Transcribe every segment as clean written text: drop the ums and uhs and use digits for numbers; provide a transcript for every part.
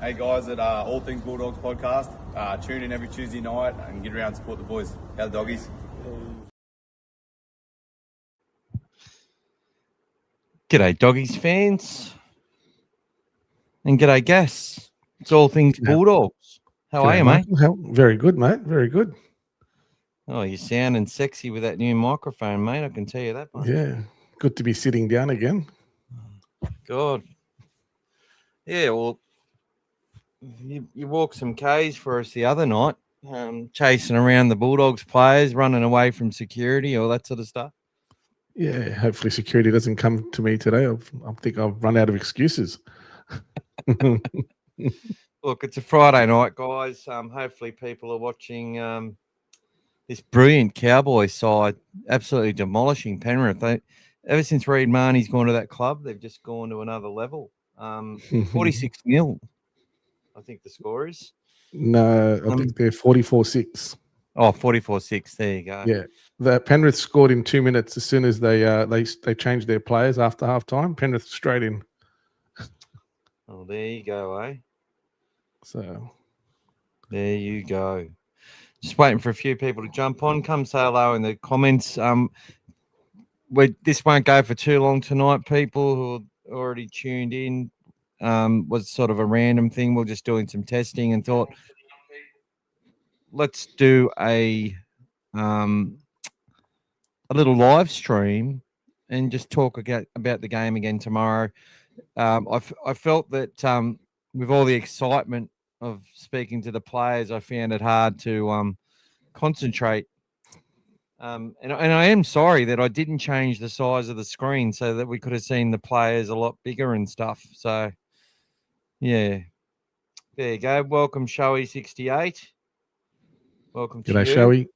Hey guys at All Things Bulldogs podcast. Tune in every Tuesday night and get around and support the boys. How the doggies? G'day Doggies fans. And g'day guests. It's All Things Bulldogs. How are you, mate? Very good, mate. Very good. Oh, you're sounding sexy with that new microphone, mate. I can tell you that much. Yeah. Good to be sitting down again. God. Yeah, well, you walked some Ks for us the other night, chasing around the Bulldogs players, running away from security, all that sort of stuff. Yeah, hopefully security doesn't come to me today. I think I've run out of excuses. Look, it's a Friday night, guys. Hopefully people are watching this brilliant Cowboys side, absolutely demolishing Penrith. Ever since Reid Marnie's gone to that club, they've just gone to another level. 46-0, I think the score is. No, I think they're 44-6. Oh, 44-6. There you go. Yeah, the Penrith scored in 2 minutes as soon as they changed their players after halftime. Penrith straight in. Oh, there you go, eh? So there you go. Just waiting for a few people to jump on. Come say hello in the comments. This won't go for too long tonight. People who are already tuned in, was sort of a random thing. We're just doing some testing and thought, let's do a little live stream and just talk about the game again tomorrow. I felt that with all the excitement of speaking to the players, I found it hard to concentrate. And I am sorry that I didn't change the size of the screen so that we could have seen the players a lot bigger and stuff. So, yeah. There you go. Welcome, Showy68. Welcome to you. G'day,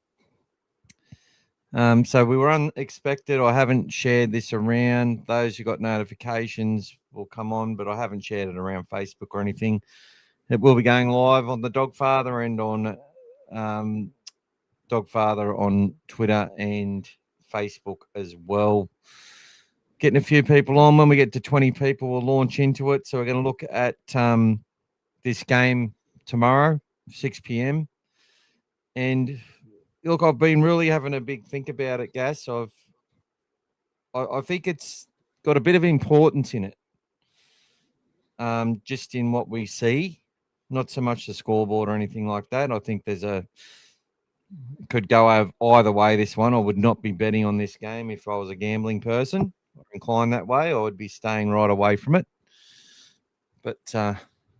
Showy. So we were unexpected. I haven't shared this around. Those who got notifications will come on, but I haven't shared it around Facebook or anything. It will be going live on the Dogfather and on Dogfather on Twitter and Facebook as well. Getting a few people on. When we get to 20 people, we'll launch into it. So we're going to look at this game tomorrow, 6 p.m. And look, I've been really having a big think about it, Gas. I think it's got a bit of importance in it, just in what we see, not so much the scoreboard or anything like that. I think could go either way, this one. I would not be betting on this game if I was a gambling person or inclined that way. I would be staying right away from it. But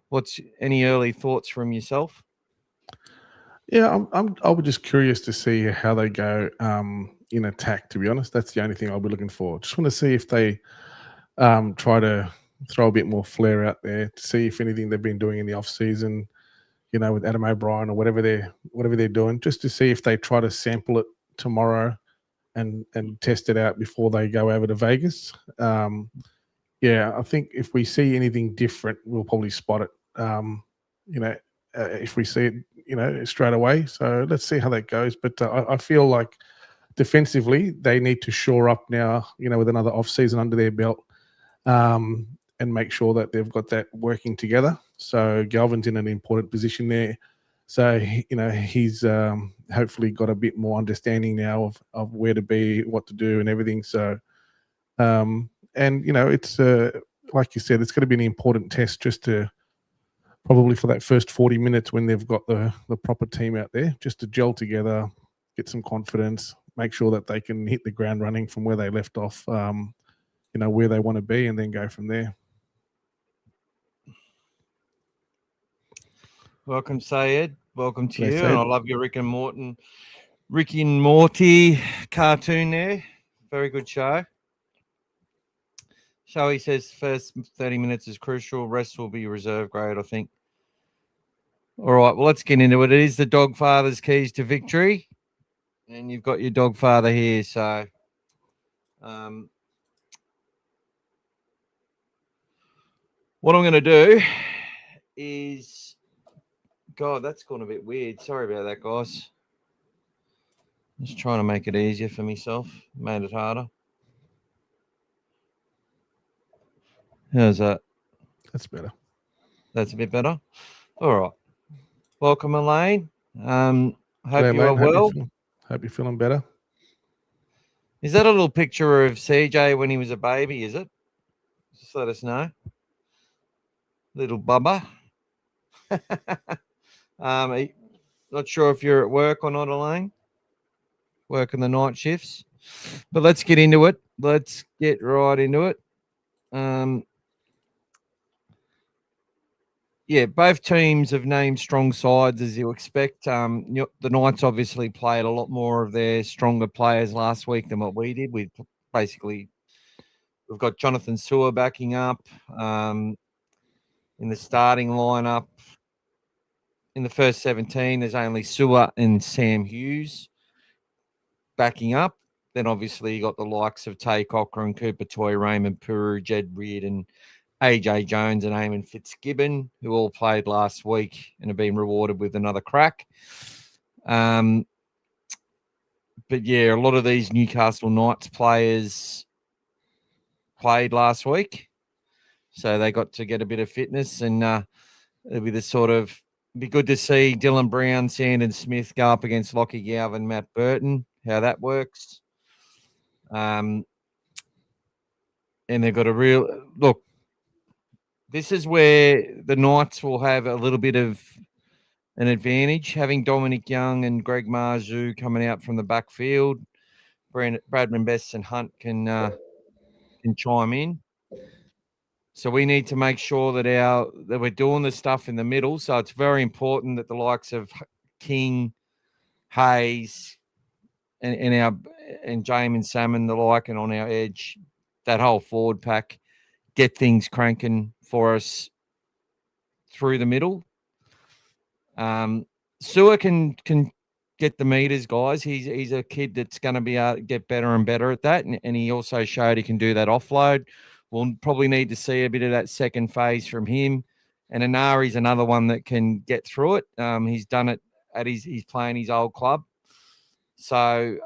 what's any early thoughts from yourself? Yeah, I was just curious to see how they go in attack, to be honest. That's the only thing I'll be looking for. Just want to see if they try to throw a bit more flair out there, to see if anything they've been doing in the off season, with Adam O'Brien or whatever they're doing, just to see if they try to sample it tomorrow and test it out before they go over to Vegas. I think if we see anything different, we'll probably spot it. If we see it, straight away. So let's see how that goes. But I feel like defensively they need to shore up now, with another off season under their belt, and make sure that they've got that working together. So Galvin's in an important position there. So, he's hopefully got a bit more understanding now of where to be, what to do and everything. So, it's like you said, it's going to be an important test just to probably for that first 40 minutes when they've got the proper team out there, just to gel together, get some confidence, make sure that they can hit the ground running from where they left off, where they want to be, and then go from there. Welcome, Sayed. Welcome to you. And I love your Ricky and Morty cartoon there. Very good show. Showy says first 30 minutes is crucial. Rest will be reserve grade, I think. All right, well, let's get into it. It is the Dogfather's keys to victory. And you've got your Dogfather here. So what I'm going to do is... God, that's gone a bit weird. Sorry about that, guys. Just trying to make it easier for myself. Made it harder. How's that? That's better. That's a bit better. All right. Welcome, Elaine. Hope G'day, you are Elaine. well. Hope you're feeling better. Is that a little picture of CJ when he was a baby, is it? Just let us know. Little Bubba. Not sure if you're at work or not, Elaine. Working the night shifts. But let's get into it. Let's get right into it. Yeah, both teams have named strong sides, as you expect. The Knights obviously played a lot more of their stronger players last week than what we did. We've got Jonathan Sewer backing up in the starting lineup. In the first 17, there's only Sewer and Sam Hughes backing up. Then obviously you got the likes of Tay Cochrane, Cooper Toy, Raymond Puru, Jed Reardon, AJ Jones and Eamon Fitzgibbon, who all played last week and have been rewarded with another crack. But yeah, a lot of these Newcastle Knights players played last week, so they got to get a bit of fitness, and it'll be be good to see Dylan Brown, Sandon Smith go up against Lockie Galvin, Matt Burton, how that works. And they've got a real look. This is where the Knights will have a little bit of an advantage, having Dominic Young and Greg Marzu coming out from the backfield. Bradman Best and Hunt can chime in. So we need to make sure that we're doing the stuff in the middle. So it's very important that the likes of King, Hayes, and Jamin Salmon, the like, and on our edge, that whole forward pack, get things cranking for us through the middle. Sewer can get the meters, guys. He's a kid that's going to be able to get better and better at that, and he also showed he can do that offload. We'll probably need to see a bit of that second phase from him. And Anari's another one that can get through it. He's done it he's playing his old club. So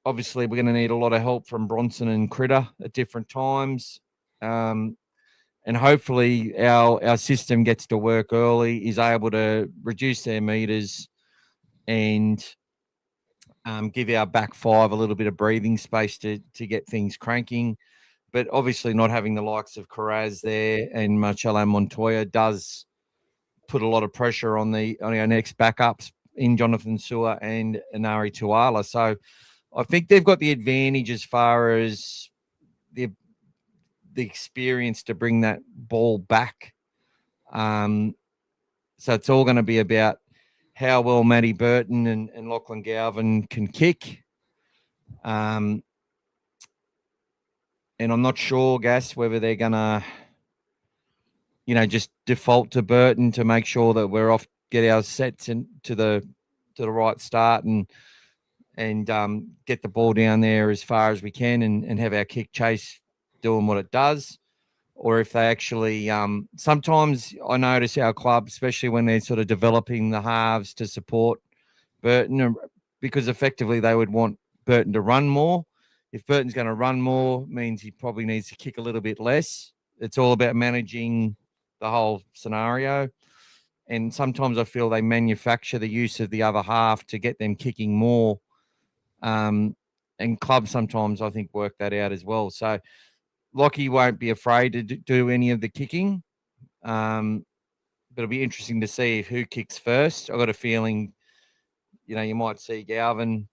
obviously we're going to need a lot of help from Bronson and Critter at different times. And hopefully our system gets to work early, is able to reduce their meters and give our back five a little bit of breathing space to get things cranking. But obviously not having the likes of Carraz there and Marcelo Montoya does put a lot of pressure on our next backups in Jonathan Sewer and Inari Tuala. So I think they've got the advantage as far as the experience to bring that ball back. So it's all going to be about how well Matty Burton and Lachlan Galvin can kick. And I'm not sure, Gas, whether they're going to, just default to Burton to make sure that we're off, get our sets into the right start and get the ball down there as far as we can and have our kick chase doing what it does. Or if they actually, sometimes I notice our club, especially when they're sort of developing the halves to support Burton, because effectively they would want Burton to run more. If Burton's going to run more, means he probably needs to kick a little bit less. It's all about managing the whole scenario. And sometimes I feel they manufacture the use of the other half to get them kicking more. And clubs sometimes, I think, work that out as well. So Lockie won't be afraid to do any of the kicking. But it'll be interesting to see who kicks first. I've got a feeling, you might see Galvin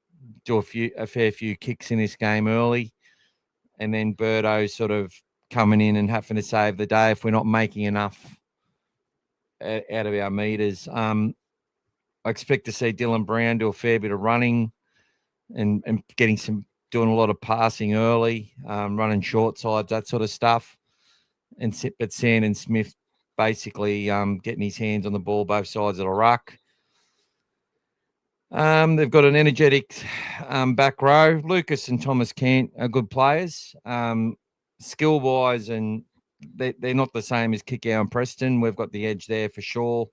do a fair few kicks in this game early, and then Birdo sort of coming in and having to save the day if we're not making enough out of our meters. I expect to see Dylan Brown do a fair bit of running and doing a lot of passing early, running short sides, that sort of stuff. But Sandon Smith basically getting his hands on the ball both sides of the ruck. They've got an energetic back row. Lucas and Thomas Kent are good players. Skill-wise, and they're not the same as Kickow and Preston. We've got the edge there for sure.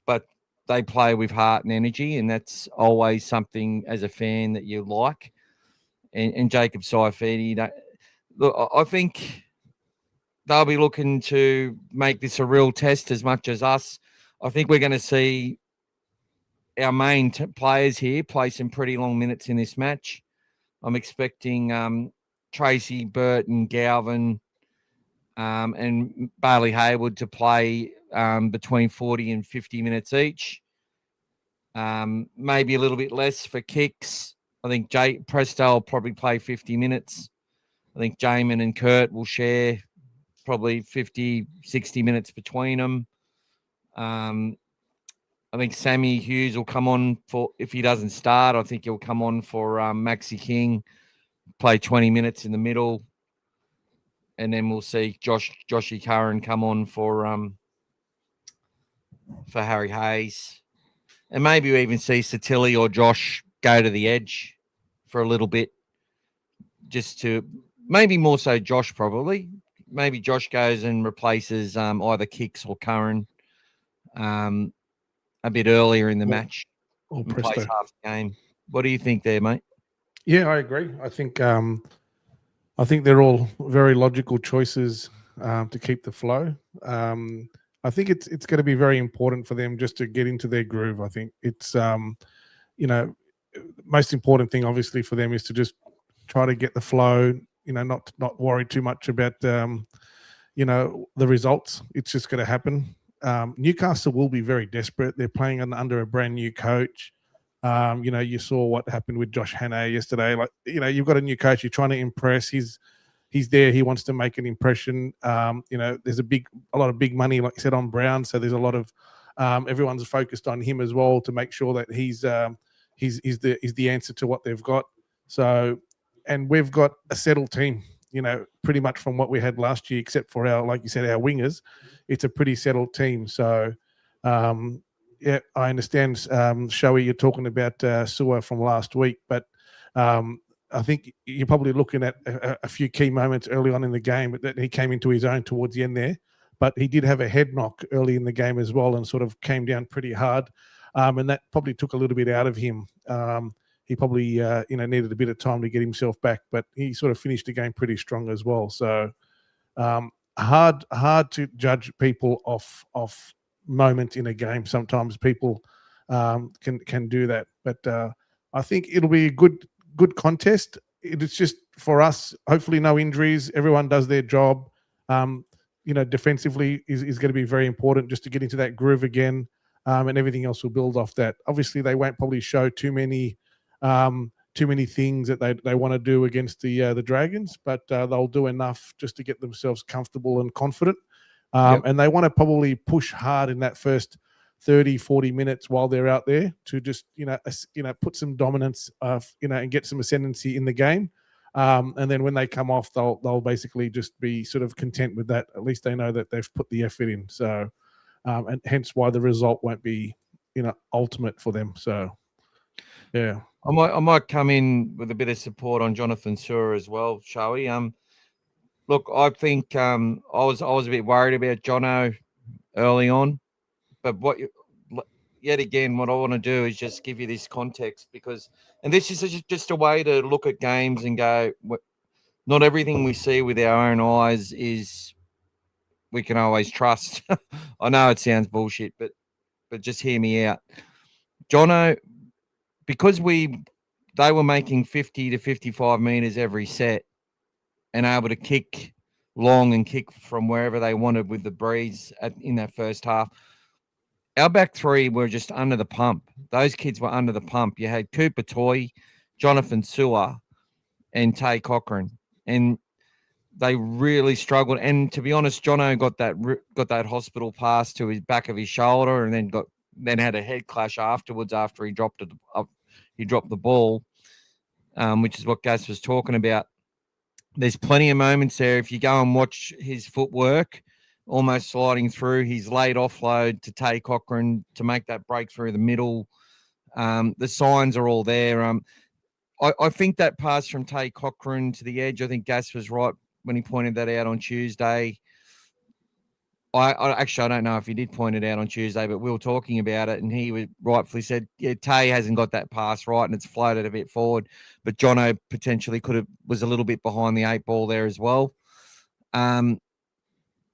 But they play with heart and energy, and that's always something as a fan that you like. And Jacob Saifidi, look, I think they'll be looking to make this a real test as much as us. I think we're going to see our main players here play some pretty long minutes in this match. I'm expecting Tracy, Burton, Galvin, and Bailey Hayward to play between 40 and 50 minutes each. Maybe a little bit less for kicks. I think Presto will probably play 50 minutes. I think Jamin and Kurt will share probably 50, 60 minutes between them. I think Sammy Hughes will come on for, if he doesn't start, I think he'll come on for Maxi King, play 20 minutes in the middle. And then we'll see Joshy Curran come on for Harry Hayes. And maybe we even see Satilli or Josh go to the edge for a little bit. Just to, maybe more so Josh probably. Maybe Josh goes and replaces either Kicks or Curran a bit earlier in the match. Or and Presto. plays half the game. What do you think there, mate? Yeah, I agree. I think they're all very logical choices to keep the flow. I think it's going to be very important for them just to get into their groove. I think it's most important thing obviously for them is to just try to get the flow. Not worry too much about the results. It's just going to happen. Newcastle will be very desperate. They're playing under a brand new coach. You saw what happened with Josh Hannay yesterday. You've got a new coach. You're trying to impress. He's there. He wants to make an impression. There's a lot of big money, like you said, on Brown. So there's a lot of everyone's focused on him as well to make sure that he's the answer to what they've got. So, and we've got a settled team. Pretty much from what we had last year, except for like you said, our wingers. It's a pretty settled team. So. Yeah, I understand, Shoei, you're talking about Sewer from last week, but I think you're probably looking at a few key moments early on in the game that he came into his own towards the end there. But he did have a head knock early in the game as well and sort of came down pretty hard. And that probably took a little bit out of him. He probably needed a bit of time to get himself back, but he sort of finished the game pretty strong as well. So hard to judge people off moment in a game. Sometimes people can do that, but I think it'll be a good contest. It's just for us, hopefully no injuries, everyone does their job. Defensively is going to be very important just to get into that groove again, and everything else will build off that. Obviously they won't probably show too many things that they want to do against the Dragons, but they'll do enough just to get themselves comfortable and confident. And they want to probably push hard in that first 30, 40 minutes while they're out there to just, put some dominance, and get some ascendancy in the game. And then when they come off, they'll basically just be sort of content with that. At least they know that they've put the effort in. So, and hence why the result won't be, ultimate for them. So, yeah. I might come in with a bit of support on Jonathan Sewer as well, Shoei. Look, I think I was a bit worried about Jono early on, but yet again, what I want to do is just give you this context and this is just a way to look at games and go, not everything we see with our own eyes is we can always trust. I know it sounds bullshit, but just hear me out. Jono, because they were making 50 to 55 meters every set, and able to kick long and kick from wherever they wanted with the breeze in that first half. Our back three were just under the pump. Those kids were under the pump. You had Cooper Toy, Jonathan Sewer, and Tay Cochran, and they really struggled. And to be honest, Jono got that hospital pass to his back of his shoulder, and then had a head clash afterwards after he dropped the ball, which is what Gas was talking about. There's plenty of moments there. If you go and watch his footwork, almost sliding through, his late offload to Tay Cochran to make that break through the middle. The signs are all there. I think that pass from Tay Cochran to the edge, I think Gas was right when he pointed that out on Tuesday. I don't know if he did point it out on Tuesday, but we were talking about it, and he rightfully said, yeah, Tay hasn't got that pass right, and it's floated a bit forward. But Jono potentially was a little bit behind the 8 ball there as well.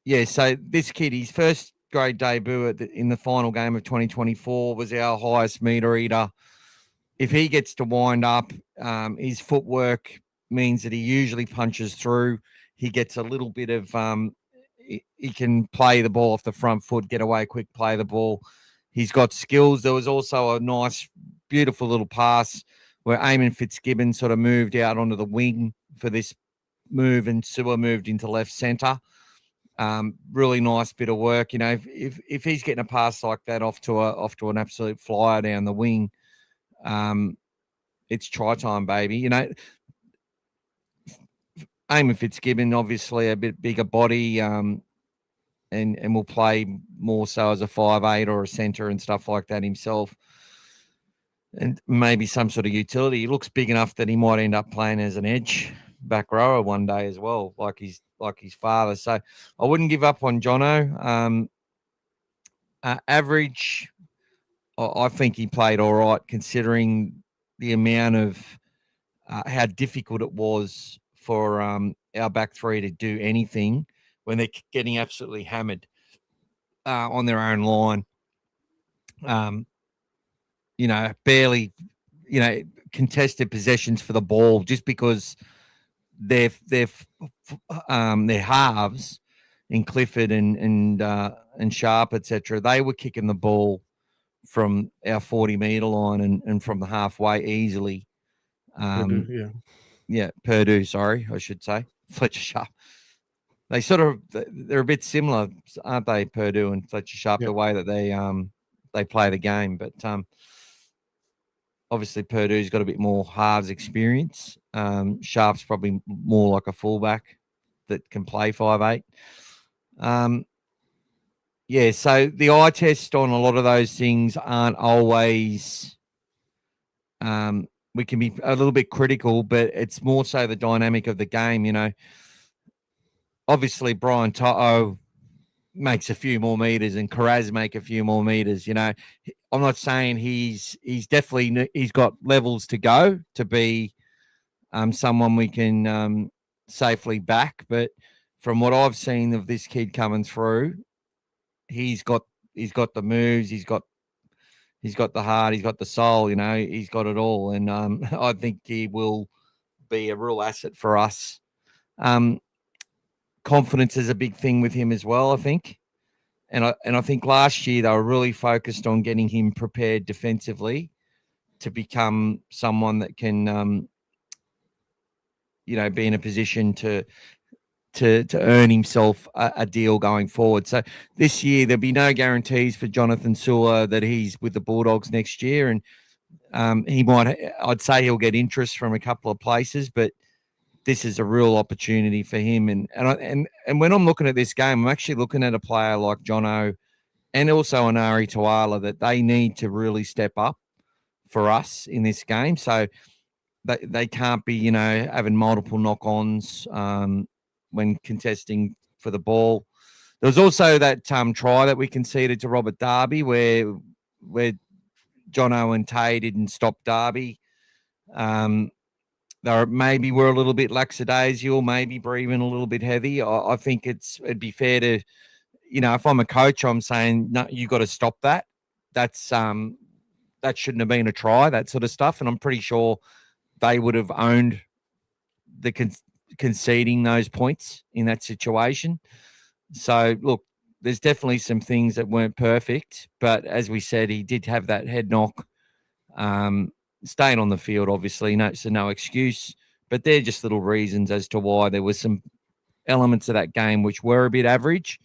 Yeah, so this kid, his first grade debut in the final game of 2024 was our highest meter eater. If he gets to wind up, his footwork means that he usually punches through. He gets a little bit of he can play the ball off the front foot, get away quick, play the ball. He's got skills. There was also a nice, beautiful little pass where Eamon Fitzgibbon sort of moved out onto the wing for this move, and Sewer moved into left centre. Really nice bit of work. You know, if he's getting a pass like that off to an absolute flyer down the wing, it's try time, baby. You know, Eamon Fitzgibbon, obviously a bit bigger body, and will play more so as a 5'8" or a centre and stuff like that himself, and maybe some sort of utility. He looks big enough that he might end up playing as an edge back rower one day as well, like his father. So I wouldn't give up on Jono. Average, I think he played all right considering the amount of how difficult it was for our back three to do anything when they're getting absolutely hammered on their own line. You know, barely, you know, contested possessions for the ball just because their halves in Clifford and Sharp, etc. They were kicking the ball from our 40-meter line and from the halfway easily. Purdue, sorry, I should say. Fletcher Sharp. They're a bit similar, aren't they, Purdue and Fletcher Sharp, the way that they play the game. But obviously Purdue's got a bit more halves experience. Sharp's probably more like a fullback that can play 5'8". So the eye test on a lot of those things aren't always we can be a little bit critical, but it's more so the dynamic of the game, you know. Obviously, Brian Toto makes a few more meters and Karaz make a few more meters, you know. I'm not saying he's got levels to go to be someone we can safely back, but from what I've seen of this kid coming through, he's got the moves, he's got the heart, he's got the soul, you know, he's got it all. And I think he will be a real asset for us. Confidence is a big thing with him as well, I think. And I think last year they were really focused on getting him prepared defensively to become someone that can, you know, be in a position to earn himself a deal going forward. So this year there'll be no guarantees for Jonathan Sewer that he's with the Bulldogs next year, and I'd say he'll get interest from a couple of places, but this is a real opportunity for him. And when I'm looking at this game, I'm actually looking at a player like Jono and also Anari Tuala that they need to really step up for us in this game. So they can't be, you know, having multiple knock-ons when contesting for the ball. There was also that try that we conceded to Robert Darby where Jono and Tay didn't stop Darby. They maybe were a little bit lackadaisical, maybe breathing a little bit heavy. I think it'd be fair to, you know, if I'm a coach, I'm saying, no, you got to stop that. That shouldn't have been a try, that sort of stuff. And I'm pretty sure they would have owned the conceding those points in that situation. So, look, there's definitely some things that weren't perfect. But as we said, he did have that head knock. Staying on the field, obviously, no excuse. But they're just little reasons as to why there were some elements of that game which were a bit average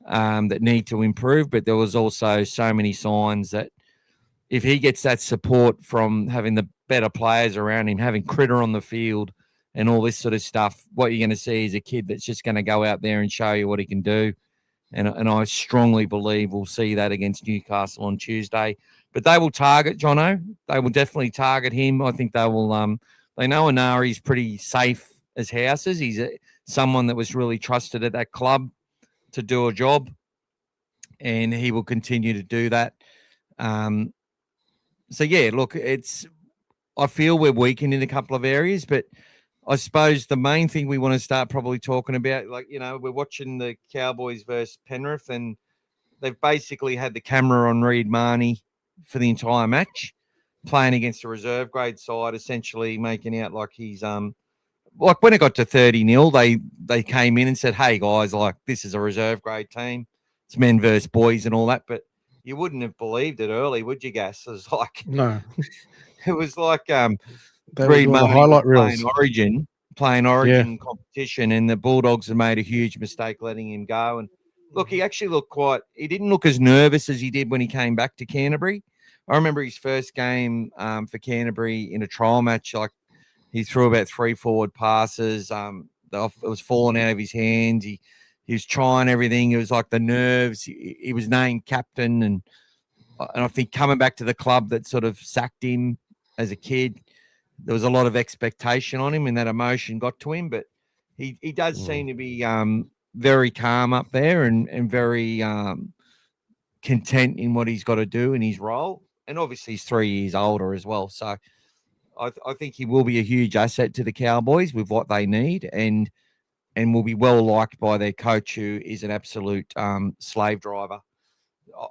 that need to improve. But there was also so many signs that if he gets that support from having the better players around him, having Critter on the field and all this sort of stuff, what you're going to see is a kid that's just going to go out there and show you what he can do. And I strongly believe we'll see that against Newcastle on Tuesday. But they will target Jono. They will definitely target him. I think they will. They know Anari's pretty safe as houses. He's someone that was really trusted at that club to do a job, and he will continue to do that. So yeah, look, I feel we're weakened in a couple of areas, but I suppose the main thing we want to start probably talking about, like, we're watching the Cowboys versus Penrith, and they've basically had the camera on Reid Marnie for the entire match, playing against a reserve grade side, essentially making out like he's like when it got to 30-0, they came in and said, "Hey guys, like this is a reserve grade team. It's men versus boys and all that." But you wouldn't have believed it early, would you, Gas? It was like No, it was like they were Reid doing the Marnie was highlight reels. playing Yeah. Origin competition, and the Bulldogs had made a huge mistake letting him go. And look, he actually looked he didn't look as nervous as he did when he came back to Canterbury. I remember his first game for Canterbury in a trial match, like he threw about 3 forward passes. It was falling out of his hands. He was trying everything. It was like the nerves. He was named captain, and I think coming back to the club that sort of sacked him as a kid, there was a lot of expectation on him, and that emotion got to him. But he does seem to be very calm up there and very content in what he's got to do in his role. And obviously he's 3 years older as well. So I think he will be a huge asset to the Cowboys with what they need, and will be well liked by their coach, who is an absolute slave driver.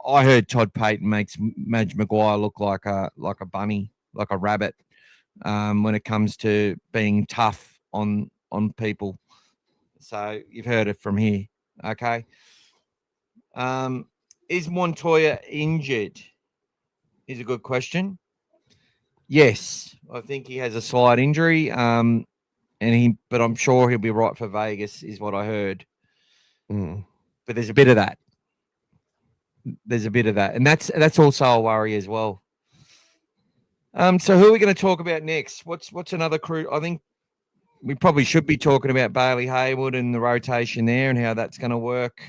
I heard Todd Payton makes Madge Maguire look like a bunny, like a rabbit, when it comes to being tough on people. So you've heard it from here. Okay. Is Montoya injured? Is a good question. Yes, I think he has a slight injury. But I'm sure he'll be right for Vegas, is what I heard. But there's a bit of that. And that's also a worry as well. So who are we going to talk about next? What's another crew? I think we probably should be talking about Bailey Hayward and the rotation there and how that's going to work.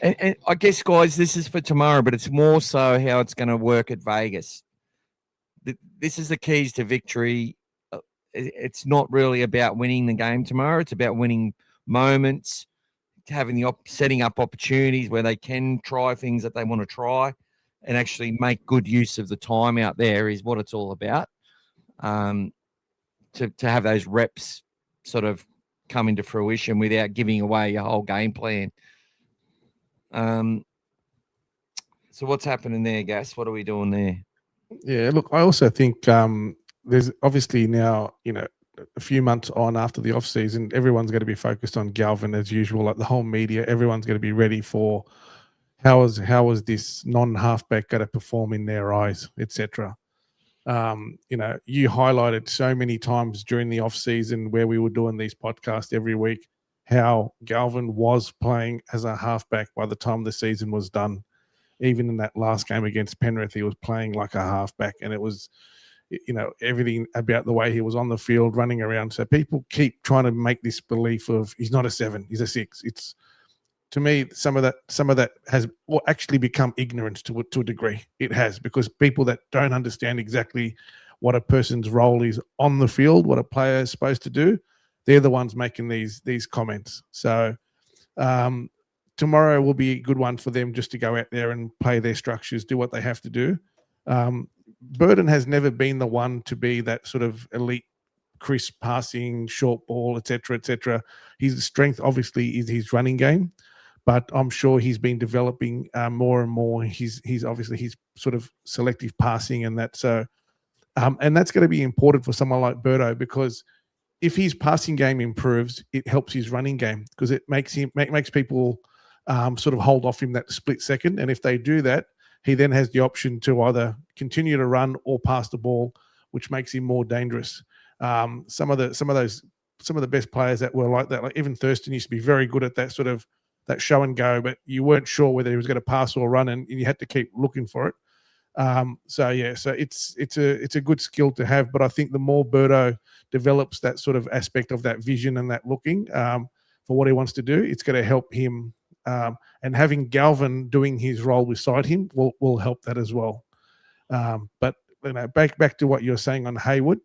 And I guess, guys, this is for tomorrow, but it's more so how it's going to work at Vegas. This is the keys to victory. It's not really about winning the game tomorrow. It's about winning moments, having setting up opportunities where they can try things that they want to try and actually make good use of the time out there is what it's all about. To have those reps sort of come into fruition without giving away your whole game plan. So what's happening there, Gas? What are we doing there? Yeah, look, I also think there's obviously now, a few months on after the off season, everyone's going to be focused on Galvin as usual. Like the whole media, everyone's going to be ready for how is this non-halfback going to perform in their eyes, etc. You highlighted so many times during the off season where we were doing these podcasts every week how Galvin was playing as a halfback by the time the season was done. Even in that last game against Penrith, he was playing like a halfback, and it was, everything about the way he was on the field running around. So people keep trying to make this belief of he's not a 7, he's a 6. It's, to me, some of that has actually become ignorance to a degree. It has, because people that don't understand exactly what a person's role is on the field, what a player is supposed to do, they're the ones making these comments. So tomorrow will be a good one for them just to go out there and play their structures, do what they have to do. Burton has never been the one to be that sort of elite, crisp passing, short ball, etc., etc. His strength obviously is his running game, but I'm sure he's been developing more and more. He's obviously his sort of selective passing and that. So, and that's going to be important for someone like Birdo, because if his passing game improves, it helps his running game, because it makes people sort of hold off him that split second. And if they do that, he then has the option to either continue to run or pass the ball, which makes him more dangerous. Some of the best players that were like that, like even Thurston used to be very good at that sort of that show and go, but you weren't sure whether he was going to pass or run, and you had to keep looking for it. So it's a good skill to have, but I think the more Birdo develops that sort of aspect of that vision and that looking for what he wants to do, it's going to help him. And having Galvin doing his role beside him will help that as well. But back to what you're saying on Hayward,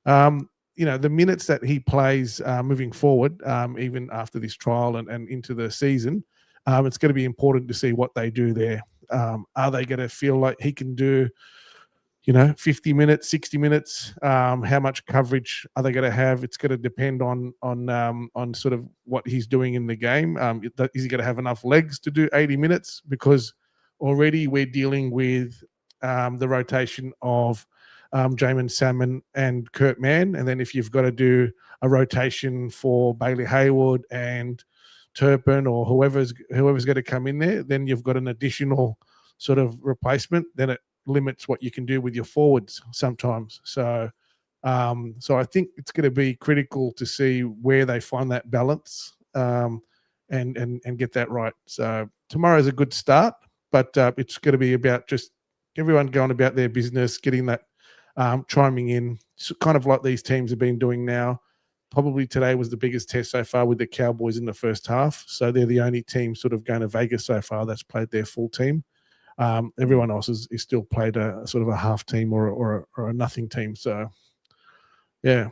the minutes that he plays moving forward, even after this trial and into the season, it's going to be important to see what they do there. Are they going to feel like he can do, 50 minutes, 60 minutes. How much coverage are they going to have? It's going to depend on sort of what he's doing in the game. Is he going to have enough legs to do 80 minutes? Because already we're dealing with the rotation of Jamin Salmon and Kurt Mann. And then if you've got to do a rotation for Bailey Hayward and Turpin or whoever's going to come in there, then you've got an additional sort of replacement. Then it limits what you can do with your forwards sometimes. So I think it's going to be critical to see where they find that balance and get that right. So tomorrow's a good start, but it's going to be about just everyone going about their business, getting that chiming in, kind of like these teams have been doing now. Probably today was the biggest test so far with the Cowboys in the first half. So they're the only team sort of going to Vegas so far that's played their full team. Everyone else is still played a sort of a half team or a nothing team. So, yeah.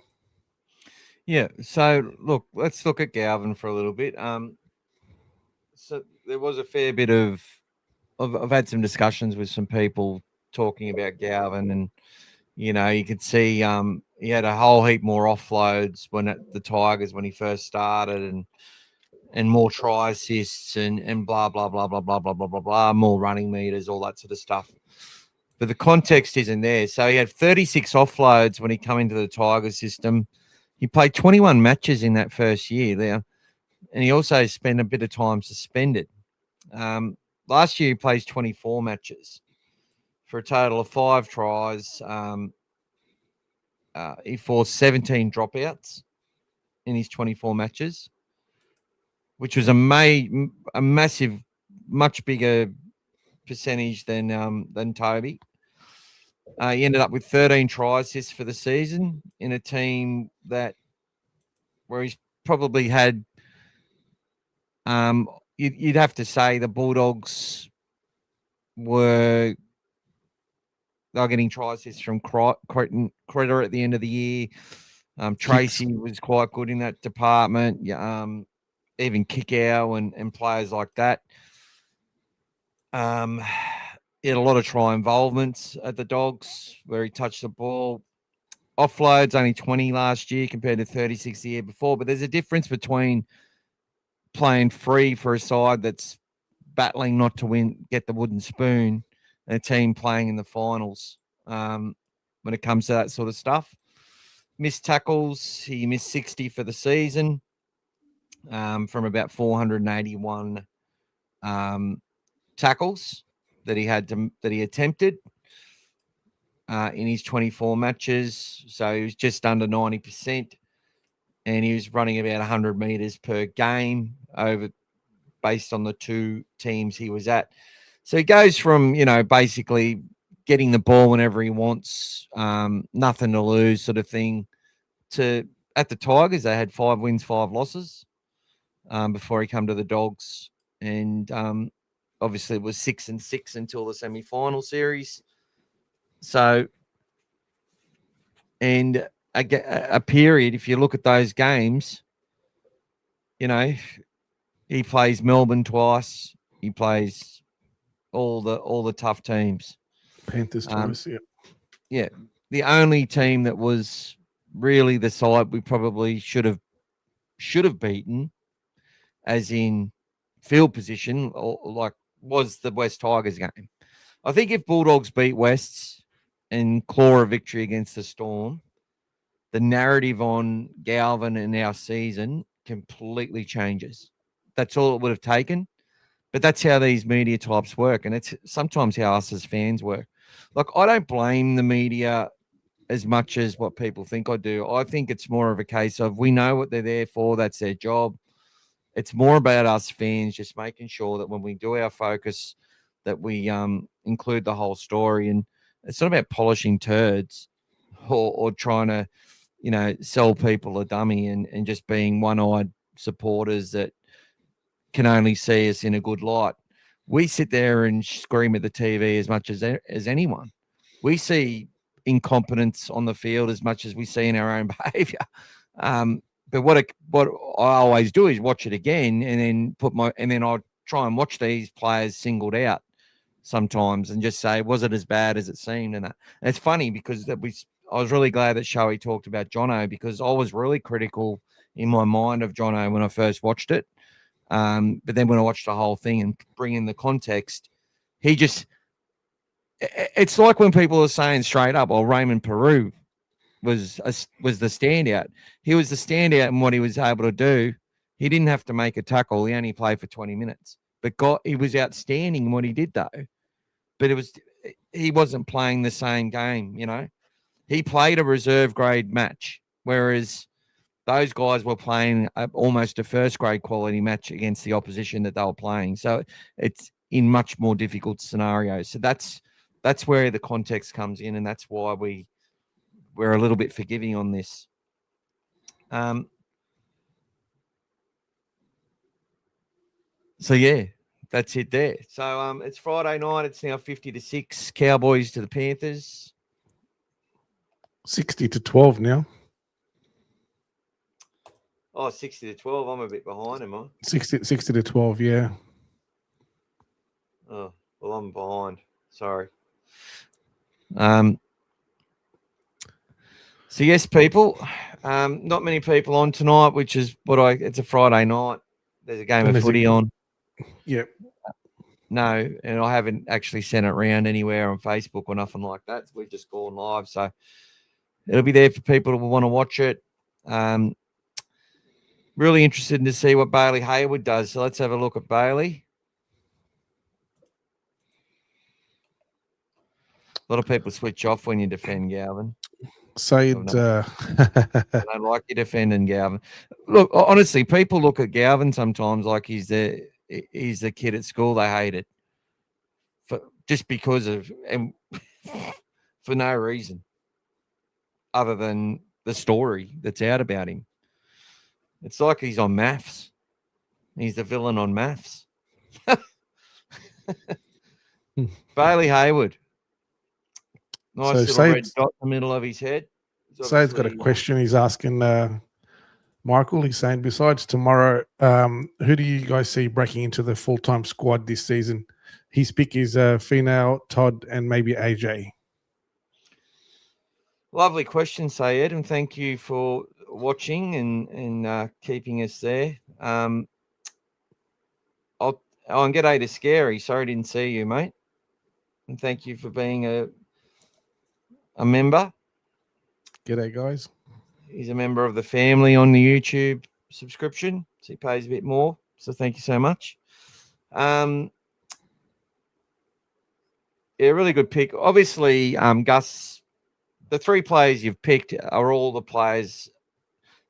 Yeah. So, look, let's look at Galvin for a little bit. So there was a fair bit of I've had some discussions with some people talking about Galvin, and you could see he had a whole heap more offloads when at the Tigers when he first started, and more try assists and blah blah blah blah blah blah blah blah blah, more running meters, all that sort of stuff. But the context isn't there. So he had 36 offloads when he came into the Tigers system. He played 21 matches in that first year there, and he also spent a bit of time suspended. Last year he plays 24 matches for a total of 5 tries. He forced 17 dropouts in his 24 matches, which was a massive, much bigger percentage than Toby. He ended up with 13 try assists for the season in a team where he's probably had. You'd have to say the Bulldogs were getting try assists from Critter at the end of the year. Tracy was quite good in that department. Even Kickow and players like that. He had a lot of try involvements at the Dogs where he touched the ball. Offloads only 20 last year compared to 36 the year before. But there's a difference between playing free for a side that's battling not to get the wooden spoon, and a team playing in the finals when it comes to that sort of stuff. Missed tackles. He missed 60 for the season. From about 481 tackles that he attempted in his 24 matches. So he was just under 90%, and he was running about 100 meters per game based on the 2 teams he was at. So he goes from basically getting the ball whenever he wants, nothing to lose sort of thing, to at the Tigers they had 5 wins, 5 losses. Before he came to the Dogs, and obviously it was 6-6 until the semi-final series. So, and a period, if you look at those games, he plays Melbourne twice. He plays all the tough teams. Panthers twice, yeah. Yeah, the only team that was really the side we probably should have beaten, as in field position, was the West Tigers game. I think if Bulldogs beat Wests and claw a victory against the Storm, the narrative on Galvin and our season completely changes. That's all it would have taken. But that's how these media types work, and it's sometimes how us as fans work. Like, I don't blame the media as much as what people think I do. I think it's more of a case of we know what they're there for. That's their job. It's more about us fans just making sure that when we do our focus that we include the whole story. And it's not about polishing turds or trying to, sell people a dummy and just being one-eyed supporters that can only see us in a good light. We sit there and scream at the TV as much as anyone. We see incompetence on the field as much as we see in our own behaviour. But what I always do is watch it again and then and then I'll try and watch these players singled out. sometimes and just say, was it as bad as it seemed? And it's funny because I was really glad that Shoei talked about Jono, because I was really critical in my mind of Jono when I first watched it. But then when I watched the whole thing and bring in the context, it's like when people are saying straight up, "Oh, Raymond Peru was the standout." He was the standout in what he was able to do. He didn't have to make a tackle. He only played for 20 minutes, but he was outstanding in what he did, though. But he wasn't playing the same game, you know. He played a reserve grade match, whereas those guys were playing almost a first grade quality match against the opposition that they were playing. So it's in much more difficult scenarios. So that's where the context comes in, and that's why we're a little bit forgiving on this. So yeah, that's it there. So it's Friday night. It's now 50-6. Cowboys to the Panthers. 60-12 now. Oh, 60-12. I'm a bit behind, am I? 60-12, yeah. Oh, well, I'm behind. Sorry. So yes, people. Not many people on tonight, which is it's a Friday night. There's a game of footy on. Yep. No, and I haven't actually sent it around anywhere on Facebook or nothing like that. We've just gone live, so it'll be there for people who want to watch it. Really interested to see what Bailey Hayward does. So let's have a look at Bailey. A lot of people switch off when you defend Galvin. Said, I don't like you defending Galvin. Look, honestly, people look at Galvin sometimes like he's the kid at school they hated, just because of and for no reason other than the story that's out about him. It's like he's on maths. He's the villain on maths. Bailey Hayward. Nice little red dot in the middle of his head. Said's got a question. He's asking Michael. He's saying, besides tomorrow, who do you guys see breaking into the full-time squad this season? His pick is Finau, Todd, and maybe AJ. Lovely question, Sayed, and thank you for watching and keeping us there. And g'day to Scary. Sorry I didn't see you, mate. And thank you for being a member. G'day, guys. He's a member of the family on the YouTube subscription, so he pays a bit more. So thank you so much. Yeah, really good pick. Obviously, Gus, the three players you've picked are all the players.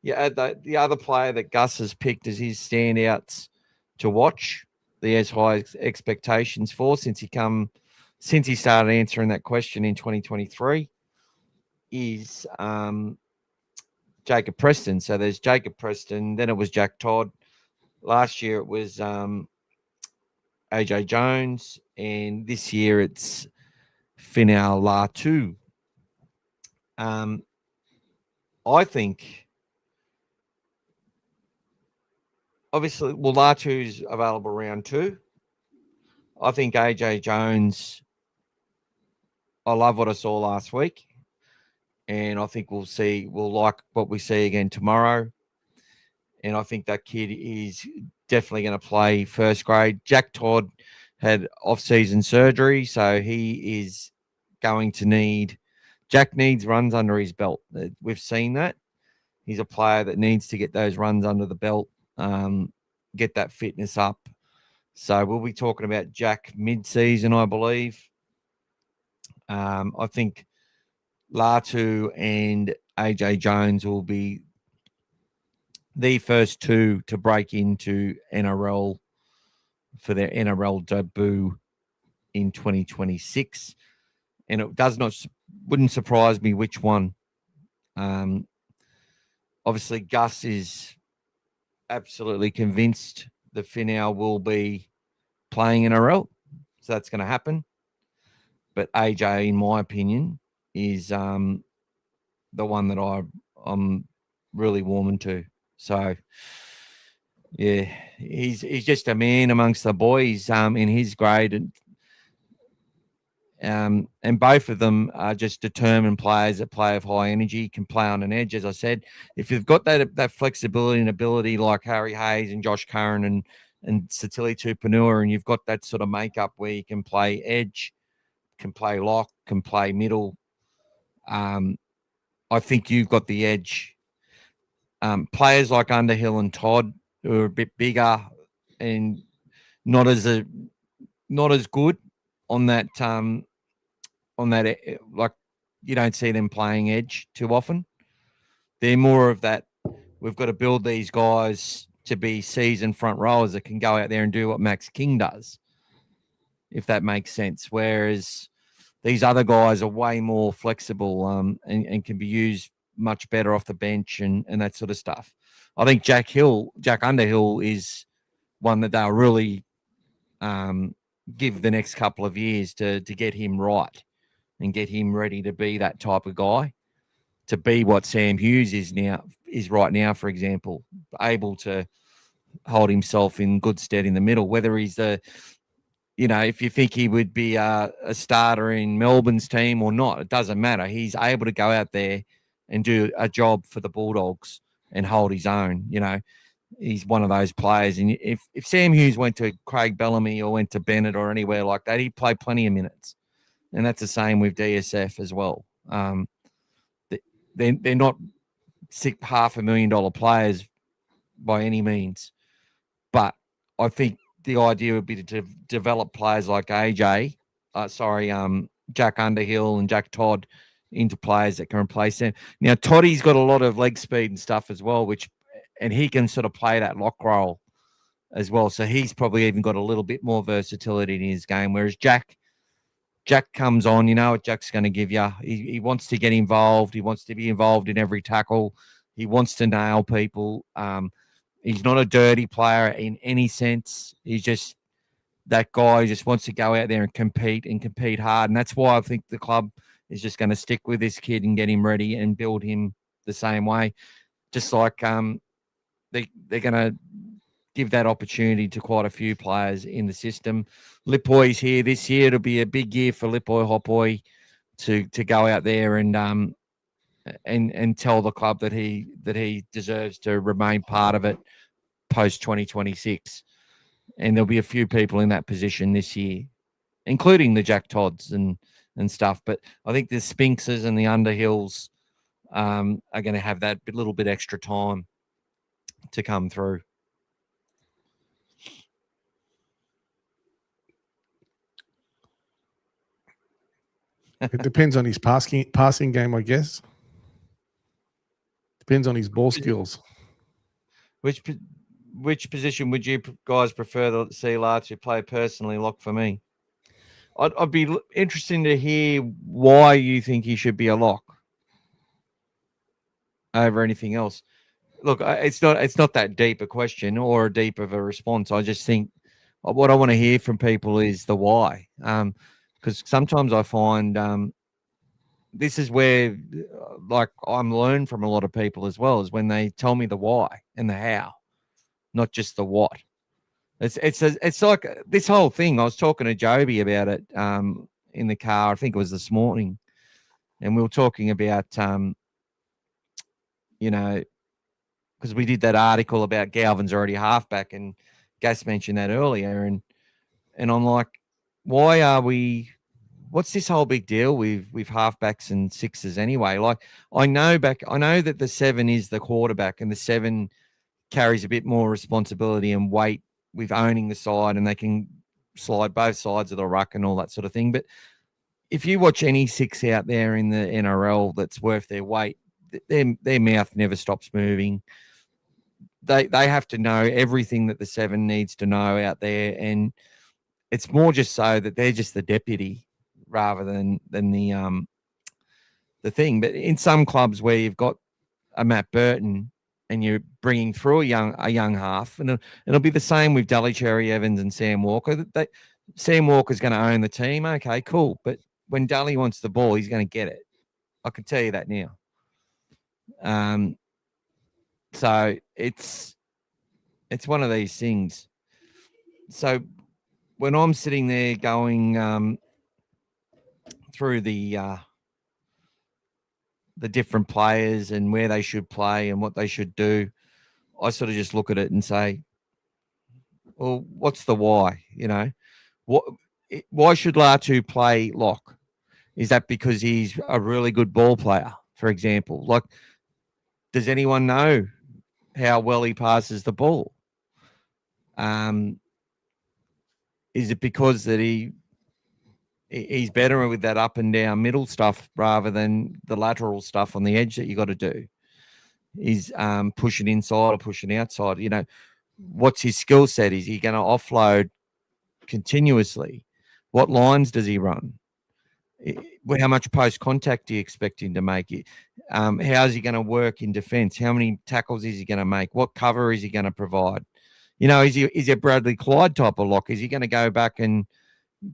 Yeah, the other player that Gus has picked as his standouts to watch. He has high expectations for since he started answering that question in 2023 is Jacob Preston. So there's Jacob Preston, then it was Jack Todd. Last year it was AJ Jones, and this year it's Finau Latu. I think obviously, Latu's available round 2. I think AJ Jones, I love what I saw last week, and I think we'll like what we see again tomorrow. And I think that kid is definitely going to play first grade. Jack Todd had off-season surgery, so he is going to Jack needs runs under his belt. We've seen that. He's a player that needs to get those runs under the belt, get that fitness up. So we'll be talking about Jack mid-season, I believe. I think Latu and AJ Jones will be the first two to break into NRL for their NRL debut in 2026. And it wouldn't surprise me which one. Obviously, Gus is absolutely convinced that Finau will be playing NRL. So that's going to happen. But AJ, in my opinion, is the one that I'm really warming to. So, yeah, he's just a man amongst the boys in his grade. And And both of them are just determined players that play of high energy, can play on an edge. As I said, if you've got that flexibility and ability like Harry Hayes and Josh Curran and Satili Tupanua, and you've got that sort of makeup where you can play edge, can play lock, can play middle, I think you've got the edge. Players like Underhill and Todd, who are a bit bigger and not as good on that like you don't see them playing edge too often. They're more of that. We've got to build these guys to be seasoned front rowers that can go out there and do what Max King does, if that makes sense. Whereas these other guys are way more flexible and can be used much better off the bench and that sort of stuff. I think Jack Underhill is one that they'll really give the next couple of years to get him right and get him ready to be that type of guy, to be what Sam Hughes is right now, for example, able to hold himself in good stead in the middle, whether he's if you think he would be a starter in Melbourne's team or not, it doesn't matter. He's able to go out there and do a job for the Bulldogs and hold his own. He's one of those players. And if Sam Hughes went to Craig Bellamy or went to Bennett or anywhere like that, he'd play plenty of minutes. And that's the same with DSF as well. They're not $500,000 players by any means. But I think the idea would be to develop players like Jack Underhill and Jack Todd into players that can replace them. Now, Toddy's got a lot of leg speed and stuff as well, and he can sort of play that lock role as well. So he's probably even got a little bit more versatility in his game, whereas Jack comes on, you know what Jack's going to give you. He wants to get involved. He wants to be involved in every tackle. He wants to nail people. He's not a dirty player in any sense. He's just that guy who just wants to go out there and compete hard. And that's why I think the club is just going to stick with this kid and get him ready and build him the same way. Just like they're going to give that opportunity to quite a few players in the system. Lipoy's here this year. It'll be a big year for Lipoy Hopoi to go out there and tell the club that he deserves to remain part of it post 2026. And there'll be a few people in that position this year, including the Jack Todds and stuff. But I think the Spinkses and the Underhills are going to have that little bit extra time to come through. It depends on his passing game, I guess. Depends on his ball skills. Which position would you guys prefer to see Larcher play personally? Lock for me. I'd be interested to hear why you think he should be a lock over anything else. Look, it's not that deep a question or a deep of a response. I just think what I want to hear from people is the why. Because sometimes I find this is where, like, I'm learned from a lot of people as well, is when they tell me the why and the how, not just the what. It's like this whole thing. I was talking to Joby about it in the car. I think it was this morning, and we were talking about because we did that article about Galvin's already halfback, and Gas mentioned that earlier, and I'm like, why are we? What's this whole big deal with halfbacks and sixes anyway? Like, I know that the 7 is the quarterback, and the 7 carries a bit more responsibility and weight with owning the side, and they can slide both sides of the ruck and all that sort of thing. But if you watch any 6 out there in the NRL that's worth their weight, their mouth never stops moving. They have to know everything that the 7 needs to know out there, and it's more just so that they're just the deputy rather than the thing. But in some clubs where you've got a Matt Burton and you're bringing through a young half, and it'll be the same with Dally Cherry Evans and Sam Walker. Sam Walker's going to own the team. Okay, cool. But when Dally wants the ball, he's going to get it. I can tell you that now. So it's one of these things. So when I'm sitting there going, through the different players and where they should play and what they should do, I sort of just look at it and say, well, what's the why? You know, why should Latu play lock? Is that because he's a really good ball player, for example? Like, does anyone know how well he passes the ball? Is it because that he's better with that up and down middle stuff rather than the lateral stuff on the edge that you got to do? He's pushing inside or pushing outside. You know, what's his skill set? Is he going to offload continuously? What lines does he run? How much post contact do you expect him to make? How's he going to work in defense? How many tackles is he going to make? What cover is he going to provide? You know, is he a Bradley Clyde type of lock? Is he going to go back and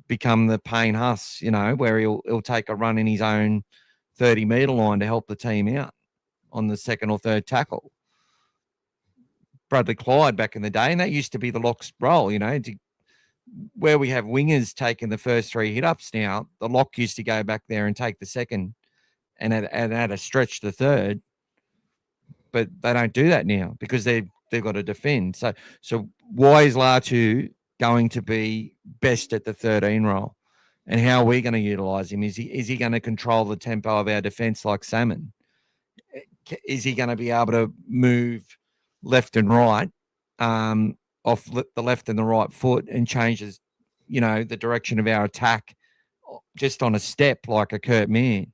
become the Payne Huss, you know, where he'll take a run in his own 30-meter line to help the team out on the second or third tackle? Bradley Clyde back in the day, and that used to be the lock's role, you know, where we have wingers taking the first 3 hit-ups now. The lock used to go back there and take the second and add a stretch the third, but they don't do that now because they've got to defend. So why is Latu going to be best at the 13 role, and how are we going to utilize him? Is he going to control the tempo of our defense like Salmon? Is he going to be able to move left and right off the left and the right foot and changes, you know, the direction of our attack just on a step like a Kurt Mann?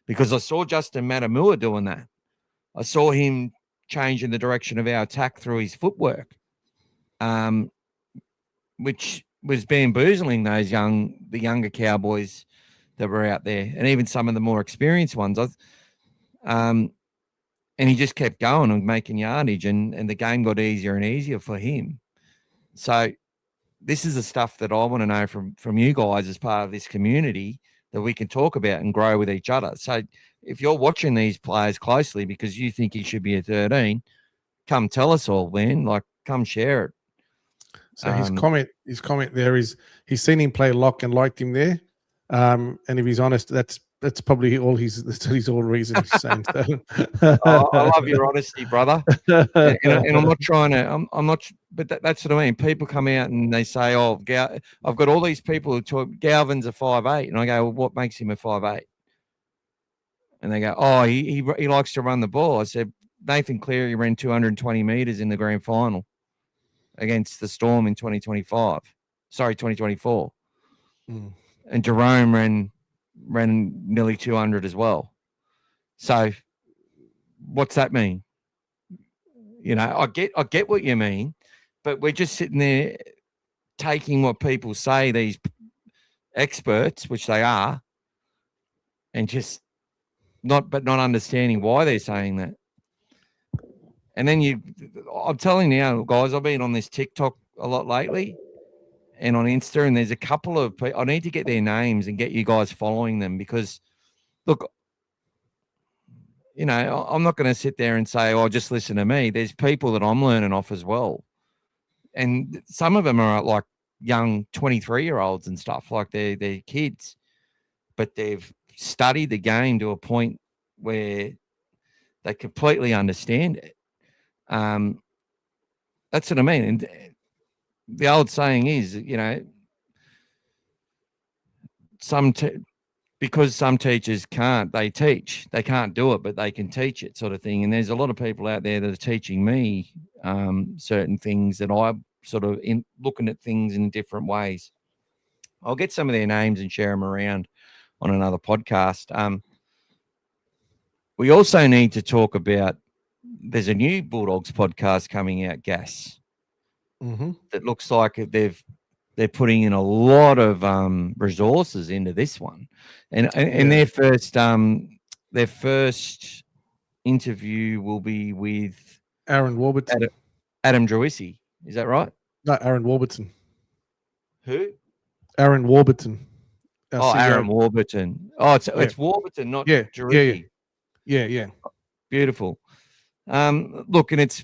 Because I saw Justin Matamua doing that. I saw him changing the direction of our attack through his footwork, which was bamboozling the younger Cowboys that were out there, and even some of the more experienced ones. And he just kept going and making yardage, and the game got easier and easier for him. So this is the stuff that I want to know from you guys as part of this community that we can talk about and grow with each other. So if you're watching these players closely because you think he should be a 13, come tell us all, man. Like, come share it. So his comment there is he's seen him play lock and liked him there. And if he's honest, that's probably all his all reason he's saying. So. I love your honesty, brother. And I'm not trying to. I'm not. But that's what I mean. People come out and they say, "Oh, I've got all these people who talk. Galvin's a 5'8", and I go, "Well, what makes him a 5'8"?" And they go, "Oh, he likes to run the ball." I said, Nathan Cleary ran 220 meters in the grand final against the Storm in 2024. And Jerome ran nearly 200 as well. So what's that mean? You know, I get what you mean, but we're just sitting there taking what people say, these experts, which they are, and just not understanding why they're saying that. And then I'm telling you now, guys, I've been on this TikTok a lot lately and on Insta, and there's a couple of people. I need to get their names and get you guys following them because, look, you know, I'm not going to sit there and say, oh, just listen to me. There's people that I'm learning off as well. And some of them are like young 23-year-olds and stuff, like they're kids, but they've studied the game to a point where they completely understand it. That's what I mean. And the old saying is, you know, because some teachers can't, they teach. They can't do it, but they can teach it, sort of thing. And there's a lot of people out there that are teaching me certain things that I'm sort of looking at things in different ways. I'll get some of their names and share them around on another podcast. We also need to talk about, there's a new Bulldogs podcast coming out, Gas, that looks like they're putting in a lot of resources into this one, and their first interview will be with Aaron Warburton, Adam Drewisi. Is that right? No, Aaron Warburton. Who? Aaron Warburton. Aaron Warburton. Oh, it's Warburton, not Drewisi. Yeah. Beautiful. Look, and it's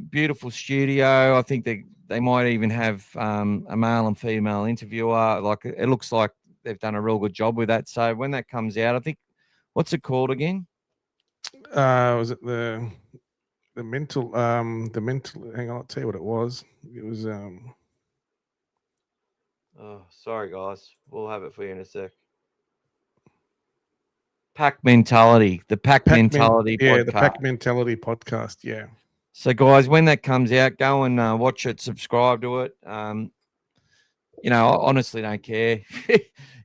beautiful studio. I think they might even have a male and female interviewer. Like, it looks like they've done a real good job with that. So when that comes out, I think, what's it called again? Was it the mental hang on, I'll tell you what it was. It was Oh, sorry guys, we'll have it for you in a sec. Pack Mentality, the Pack Mentality podcast. The Pack Mentality podcast. Yeah. So guys, when that comes out, go and watch it, subscribe to it. You know, I honestly don't care.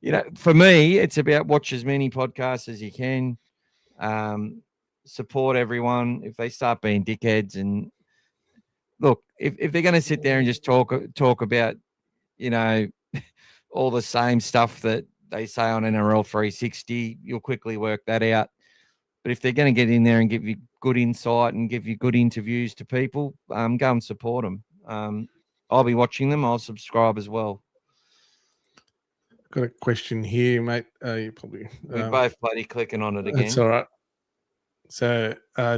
You know, for me, it's about watch as many podcasts as you can. Support everyone. If they start being dickheads, and look, if they're going to sit there and just talk about, you know, all the same stuff that they say on NRL 360, you'll quickly work that out. But if they're going to get in there and give you good insight and give you good interviews to people, go and support them. I'll be watching them. I'll subscribe as well. Got a question here, mate. You probably We're both bloody clicking on it again. That's all right. So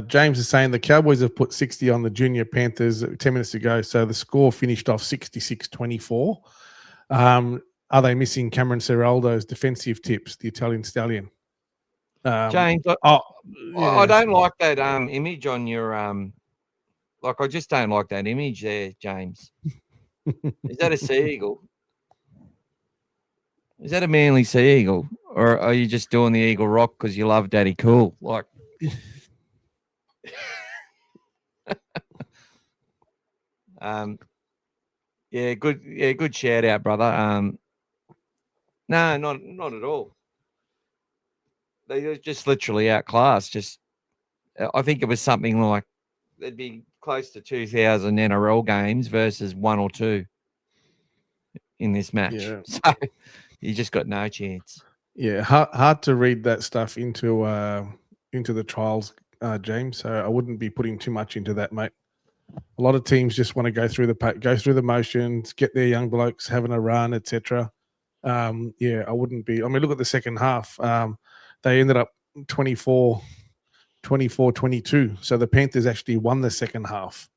James is saying the Cowboys have put 60 on the Junior Panthers 10 minutes ago. So the score finished off 66-24. Are they missing Cameron Ciraldo's defensive tips, the Italian stallion? James, I don't like that image on your like I just don't like that image there, James. Is that a sea eagle? Is that a Manly sea eagle, or are you just doing the Eagle Rock because you love Daddy Cool? Like, good shout out, brother. No, not at all. They were just literally outclassed. Just, I think it was something like there'd be close to 2,000 NRL games versus 1 or 2 in this match. Yeah. So you just got no chance. Yeah, hard to read that stuff into the trials, James. So I wouldn't be putting too much into that, mate. A lot of teams just want to go through the motions, get their young blokes having a run, etc. I wouldn't be. I mean, look at the second half. They ended up 24-22. So the Panthers actually won the second half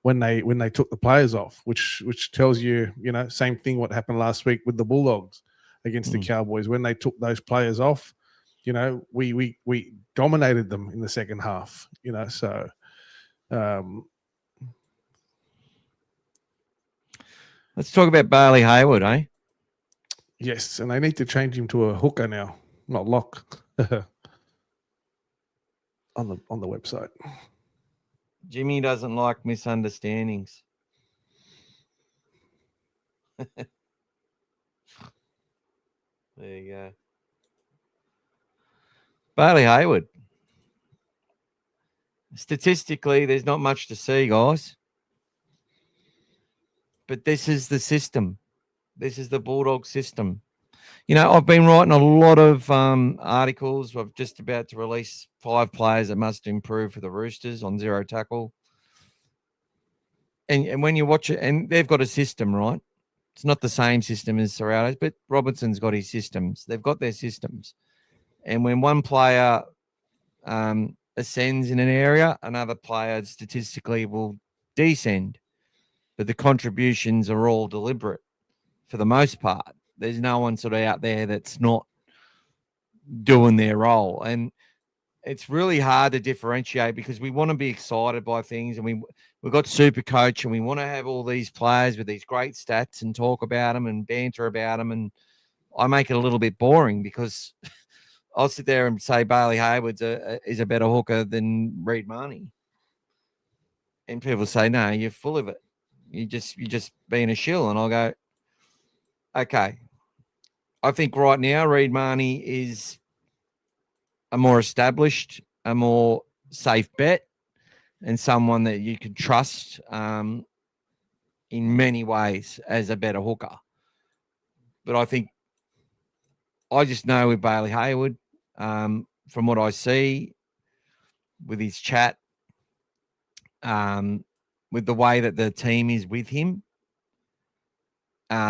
when they took the players off, which tells you, you know, same thing what happened last week with the Bulldogs against the Cowboys. When they took those players off, you know, we dominated them in the second half, you know, so let's talk about Bailey Hayward, eh? Yes, and they need to change him to a hooker now, not lock. on the website. Jimmy doesn't like misunderstandings. There you go. Bailey Hayward. Statistically, there's not much to see, guys. But this is the system. This is the Bulldog system. You know, I've been writing a lot of articles. I'm just about to release 5 players that must improve for the Roosters on zero tackle. And when you watch it, and they've got a system, right? It's not the same system as Serrato's, but Robinson's got his systems. They've got their systems. And when one player ascends in an area, another player statistically will descend. But the contributions are all deliberate for the most part. There's no one sort of out there that's not doing their role. And it's really hard to differentiate because we want to be excited by things, and we've got Super Coach, and we want to have all these players with these great stats and talk about them and banter about them. And I make it a little bit boring because I'll sit there and say Bailey Hayward is a better hooker than Reid Marnie. And people say, no, you're full of it. You're just being a shill. And I'll go, okay. I think right now Reid Marnie is a more established, a more safe bet, and someone that you can trust in many ways as a better hooker. But I think I just know with Bailey Hayward, from what I see with his chat, with the way that the team is with him,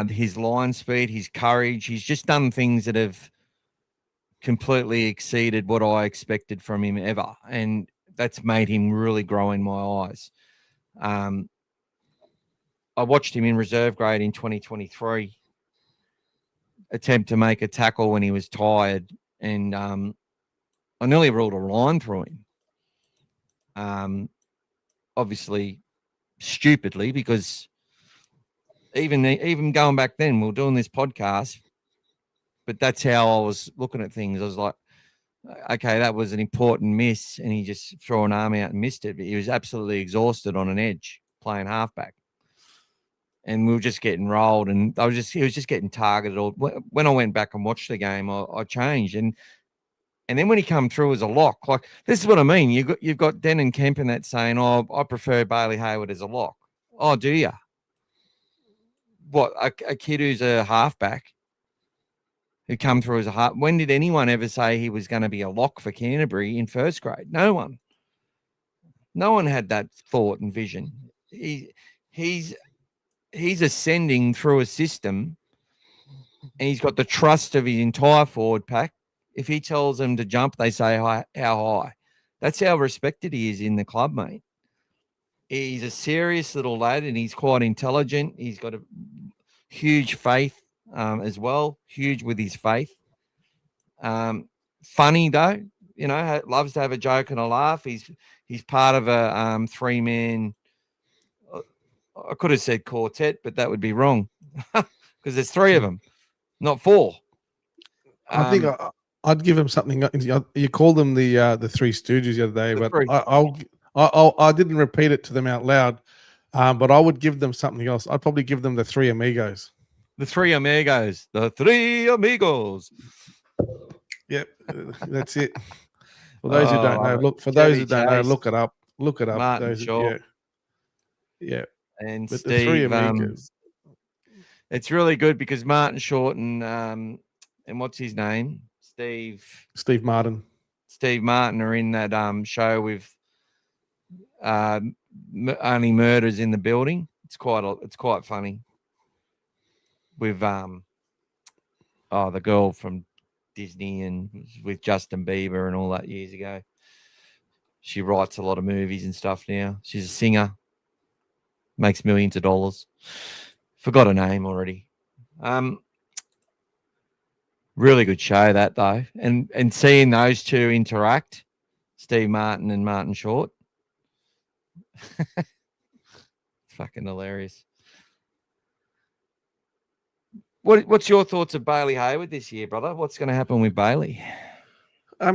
his line speed, his courage, he's just done things that have completely exceeded what I expected from him ever. And that's made him really grow in my eyes. I watched him in reserve grade in 2023. attempt to make a tackle when he was tired, and I nearly ruled a line through him. Obviously, stupidly, because even going back then, we were doing this podcast, but that's how I was looking at things. I was like, okay, that was an important miss, and he just threw an arm out and missed it. But he was absolutely exhausted on an edge playing halfback, and we were just getting rolled, and he was just getting targeted. When I went back and watched the game, I changed, and then when he come through as a lock, like this is what I mean. You've got Denon Kemp in that saying, "Oh, I prefer Bailey Hayward as a lock." Oh, do you? What a kid who's a halfback who come through as a half. When did anyone ever say he was going to be a lock for Canterbury in first grade? No one. No one had that thought and vision. He's ascending through a system, and he's got the trust of his entire forward pack. If he tells them to jump, they say how high. That's how respected he is in the club, mate. He's a serious little lad, and he's quite intelligent. He's got a huge faith as well, huge with his faith. Funny though, loves to have a joke and a laugh. He's part of a 3-man. I could have said quartet, but that would be wrong because there's 3 of them, not 4. I think I'd give him something. You called them the Three Stooges the other day, but I didn't repeat it to them out loud. But I would give them something else. I'd probably give them the Three Amigos. The Three Amigos. The Three Amigos. Yep, that's it. For those who don't know, look it up. Look it up. Martin Shaw. Yeah. And but Steve. The Three Amigos. It's really good because Martin Short and what's his name? Steve Martin. Steve Martin are in that show with Only Murders in the Building. It's quite funny. With the girl from Disney and with Justin Bieber and all that years ago. She writes a lot of movies and stuff now. She's a singer. Makes millions of dollars. Forgot her name already. Really good show that though. And seeing those two interact, Steve Martin and Martin Short. Fucking hilarious. What's your thoughts of Bailey Hayward this year, brother? What's going to happen with Bailey?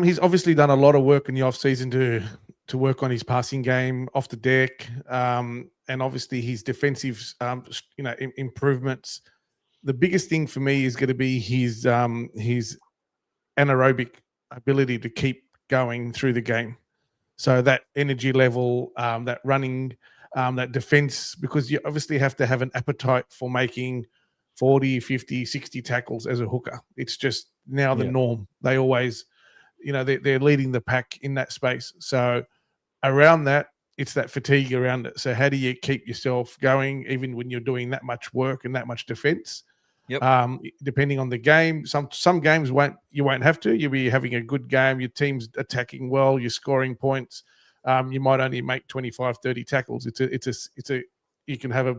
He's obviously done a lot of work in the off-season to work on his passing game off the deck, and obviously his defensive, improvements. The biggest thing for me is going to be his anaerobic ability to keep going through the game. So that energy level, that running, that defense, because you obviously have to have an appetite for making 40, 50, 60 tackles as a hooker. It's just now the norm. They always, they're leading the pack in that space. So around that, it's that fatigue around it. So how do you keep yourself going even when you're doing that much work and that much defense? Yep. Depending on the game, some games you won't have to. You'll be having a good game. Your team's attacking well. You're scoring points. You might only make 25, 30 tackles. You can have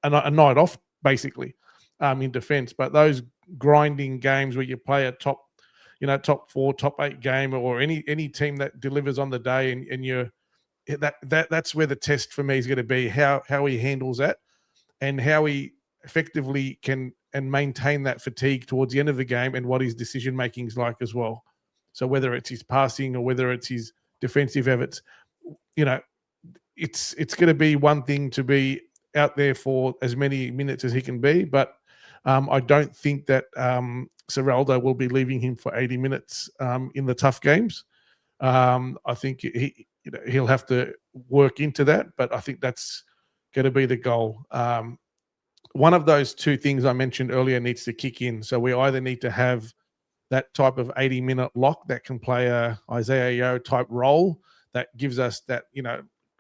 a night off basically in defense. But those grinding games where you play a top 4, top 8 game, or any team that delivers on the day, and you're that's where the test for me is going to be how he handles that and how he effectively can and maintain that fatigue towards the end of the game, and what his decision making is like as well. So whether it's his passing or whether it's his defensive efforts, it's going to be one thing to be out there for as many minutes as he can be, but I don't think that Serraldo will be leaving him for 80 minutes in the tough games. I think he'll have to work into that, but I think that's going to be the goal. One of those 2 things I mentioned earlier needs to kick in. So we either need to have that type of 80-minute lock that can play a Isaiah Yeo type role that gives us that,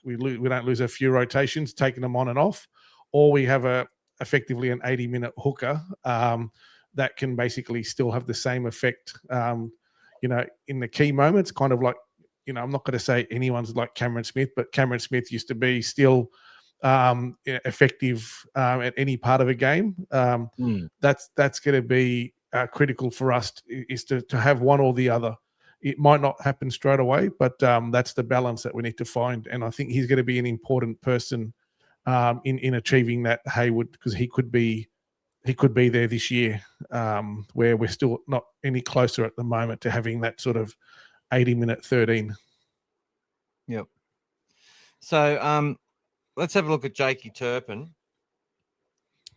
we don't lose a few rotations, taking them on and off, or we have effectively an 80-minute hooker that can basically still have the same effect, in the key moments, kind of like, I'm not going to say anyone's like Cameron Smith, but Cameron Smith used to be still effective at any part of a game. That's going to be critical for us is to have one or the other. It might not happen straight away, but that's the balance that we need to find. And I think he's going to be an important person in achieving that, Hayward, because he could be there this year, where we're still not any closer at the moment to having that sort of 80-minute 13. Yep. So let's have a look at Jakey Turpin,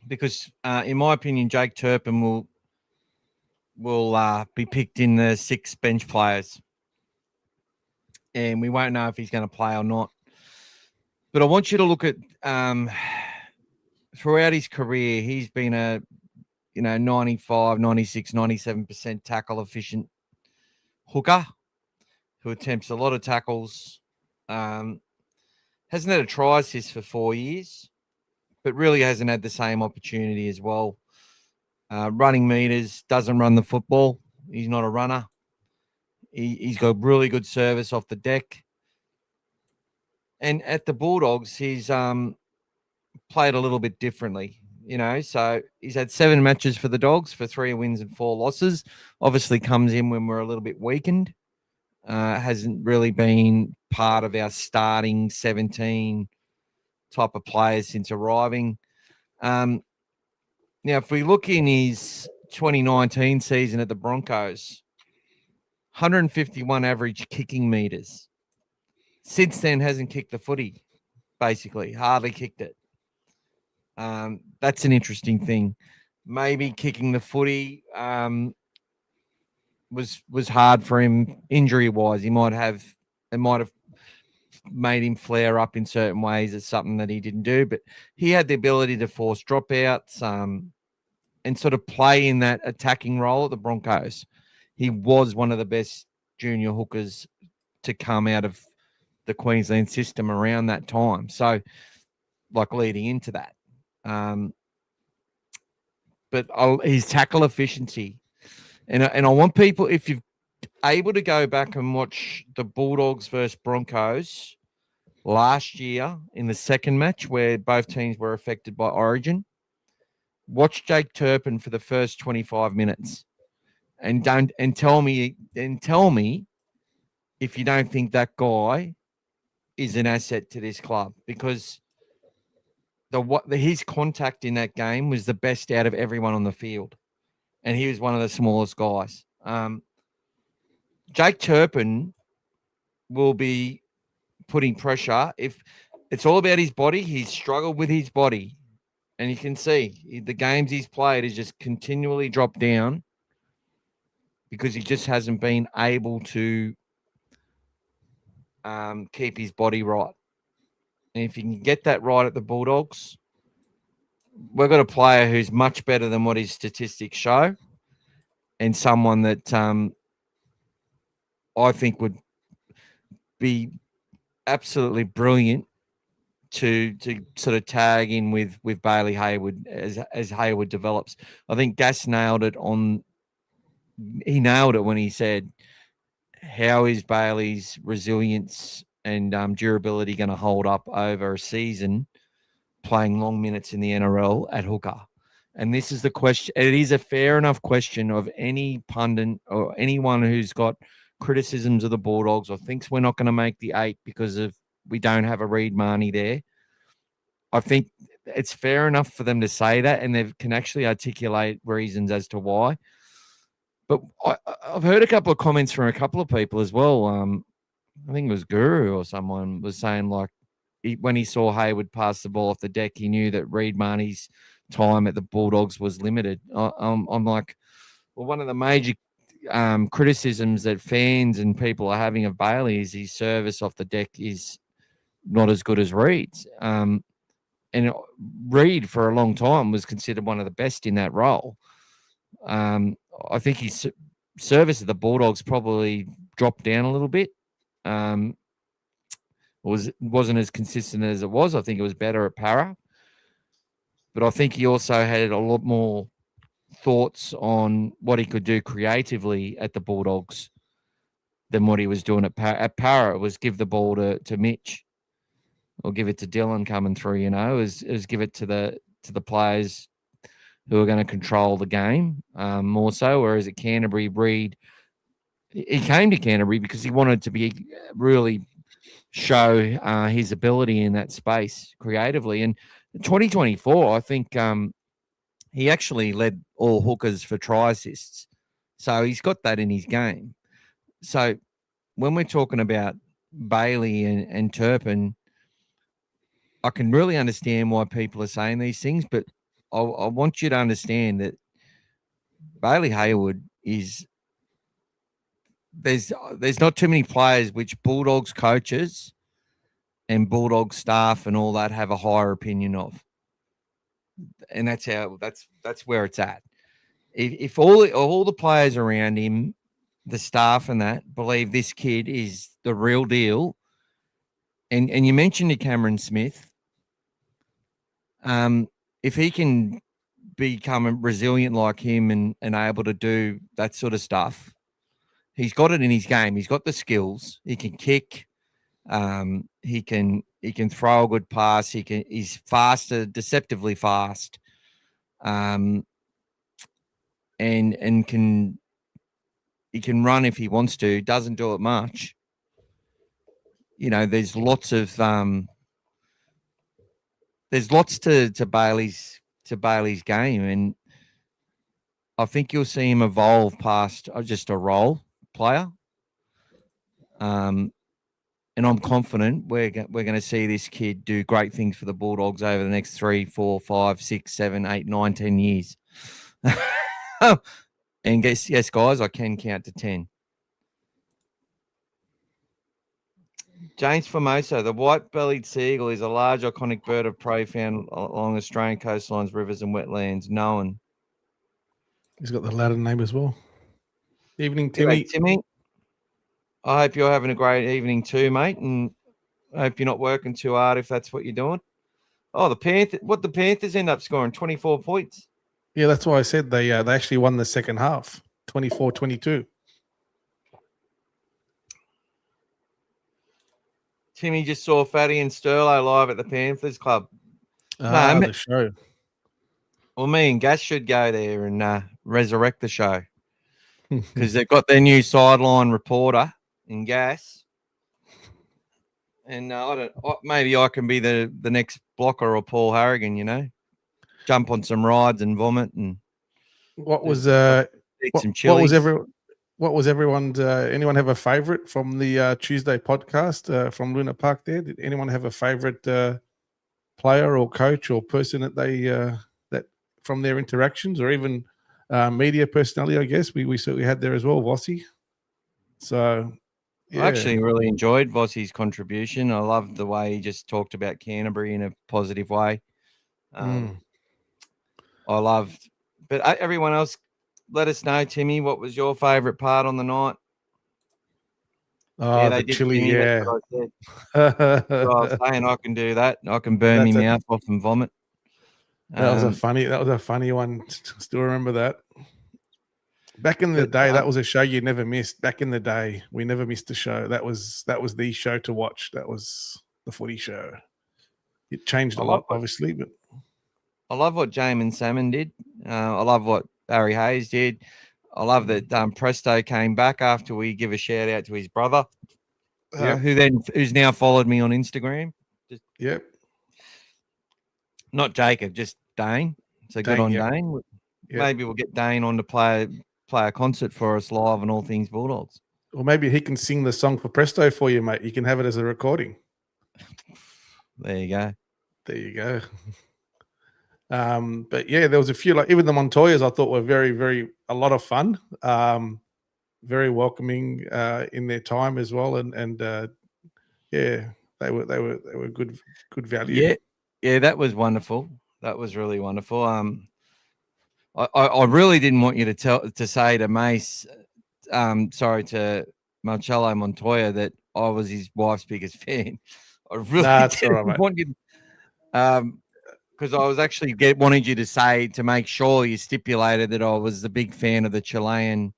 because in my opinion, Jake Turpin will be picked in the 6 bench players, and we won't know if he's going to play or not. But I want you to look at throughout his career, he's been a 95, 96, 97% tackle efficient hooker who attempts a lot of tackles. Hasn't had a try assist for 4 years, but really hasn't had the same opportunity as well. Running meters, doesn't run the football. He's not a runner. He's got really good service off the deck. And at the Bulldogs, he's played a little bit differently, so he's had 7 matches for the Dogs for 3 wins and 4 losses. Obviously comes in when we're a little bit weakened. Hasn't really been part of our starting 17 type of players since arriving. Now, if we look in his 2019 season at the Broncos, 151 average kicking meters. Since then, hasn't kicked the footy, basically. Hardly kicked it. That's an interesting thing. Maybe kicking the footy was hard for him injury-wise. It might have made him flare up in certain ways. It's something that he didn't do, but he had the ability to force dropouts and sort of play in that attacking role at the Broncos. He was one of the best junior hookers to come out of the Queensland system around that time. So, like leading into that. But his tackle efficiency. And I want people, if you're able to go back and watch the Bulldogs versus Broncos last year in the second match where both teams were affected by Origin, watch Jake Turpin for the first 25 minutes and tell me if you don't think that guy is an asset to this club, because his contact in that game was the best out of everyone on the field. And he was one of the smallest guys. Jake Turpin will be putting pressure. If it's all about his body, he's struggled with his body. And you can see the games he's played has just continually dropped down because he just hasn't been able to keep his body right. And if you can get that right at the Bulldogs, we've got a player who's much better than what his statistics show, and someone that I think would be absolutely brilliant to sort of tag in with Bailey Hayward as Hayward develops. I think Gas nailed it when he said, how is Bailey's resilience and durability going to hold up over a season playing long minutes in the NRL at hooker? And this is the question. It is a fair enough question of any pundit or anyone who's got criticisms of the Bulldogs or thinks we're not going to make the 8 because we don't have a Reed Marnie there. I think it's fair enough for them to say that, and they can actually articulate reasons as to why. But I've heard a couple of comments from a couple of people as well. I think it was Guru or someone was saying, like, when he saw Hayward pass the ball off the deck, he knew that Reed Marnie's time at the Bulldogs was limited. I'm like, well, one of the major criticisms that fans and people are having of Bailey is his service off the deck is not as good as Reed's. And Reed, for a long time, was considered one of the best in that role. I think his service at the Bulldogs probably dropped down a little bit. Wasn't as consistent as it was. I think it was better at Para. But I think he also had a lot more thoughts on what he could do creatively at the Bulldogs than what he was doing at Para. At Para, it was give the ball to Mitch or give it to Dylan coming through, It was give it to the players who are going to control the game more so. Whereas at Canterbury, Reid, he came to Canterbury because he wanted to be really show his ability in that space creatively. And 2024, I think he actually led all hookers for try assists. So he's got that in his game. So when we're talking about Bailey and Turpin, I can really understand why people are saying these things, but I want you to understand that Bailey Hayward is there's not too many players which Bulldogs coaches and Bulldog staff and all that have a higher opinion of, and that's where it's at. If all the players around him, the staff and that believe this kid is the real deal, and you mentioned Cameron Smith, if he can become resilient like him and able to do that sort of stuff, he's got it in his game. He's got the skills. He can kick. He can throw a good pass. He's faster, deceptively fast. And he can run if he wants to. Doesn't do it much. You know, there's lots to Bailey's game, and I think you'll see him evolve past just a role player. And I'm confident we're going to see this kid do great things for the Bulldogs over the next 3, 4, 5, 6, 7, 8, 9, 10 years. And yes, guys, I can count to 10. James Formoso, the white-bellied seagull is a large, iconic bird of prey found along Australian coastlines, rivers, and wetlands. Known. He's got the Latin name as well. Evening, Timmy. Hey, Timmy. I hope you're having a great evening too, mate, and I hope you're not working too hard if that's what you're doing. Oh, the Panthers end up scoring 24 points. Yeah, that's why I said they actually won the second half, 24-22. Timmy just saw Fatty and Sterlo live at the Panthers Club. The show. Well, me and Gas should go there and resurrect the show because they've got their new sideline reporter in Gas. And maybe I can be the next blocker or Paul Harrigan, you know, jump on some rides and vomit and what was everyone's anyone have a favorite from the Tuesday podcast from Luna Park there? Did anyone have a favorite player or coach or person that they that from their interactions or even media personality? I guess we certainly had there as well, Vossi. So yeah. I actually really enjoyed Vossi's contribution. I loved the way he just talked about Canterbury in a positive way. I loved, but everyone else, let us know, Timmy, what was your favourite part on the night? Oh, the chili, Timmy, yeah. that's what I said. So I was saying I can do that. I can burn my mouth off and vomit. That was a funny one. Still remember that. Back in the day, that was a show you never missed. Back in the day, we never missed a show. That was the show to watch. That was the footy show. It changed a lot, obviously, but I love what Jamin Salmon did. I love what Barry Hayes did. I love that Presto came back after we give a shout out to his brother, who's now followed me on Instagram. Yep. Not Jacob, just Dane. So good on Dane. Yep. Maybe we'll get Dane on to play a concert for us live on All Things Bulldogs. Or maybe he can sing the song for Presto for you, mate. You can have it as a recording. There you go. But yeah, there was a few, like even the Montoyas I thought were very, very a lot of fun. Very welcoming in their time as well. And yeah, they were good value. Yeah, that was wonderful. That was really wonderful. I really didn't want you to say to Mace, to Marcello Montoya that I was his wife's biggest fan. I really didn't want you, because I was actually wanting you to say, to make sure you stipulated that I was a big fan of the Chilean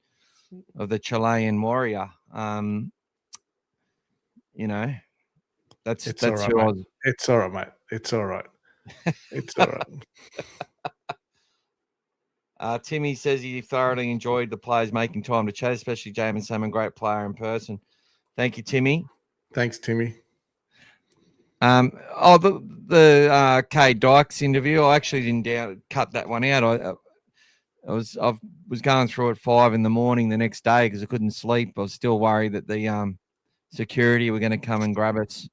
warrior. You know, that's all right, who mate. I was. It's all right, mate. It's all right. It's all right. Timmy says he thoroughly enjoyed the players making time to chat, especially Jamin Salmon, great player in person. Thank you, Timmy. Thanks, Timmy. The Kay Dykes interview. I actually didn't cut that one out. I was going through at 5 a.m. the next day because I couldn't sleep. I was still worried that the security were going to come and grab us.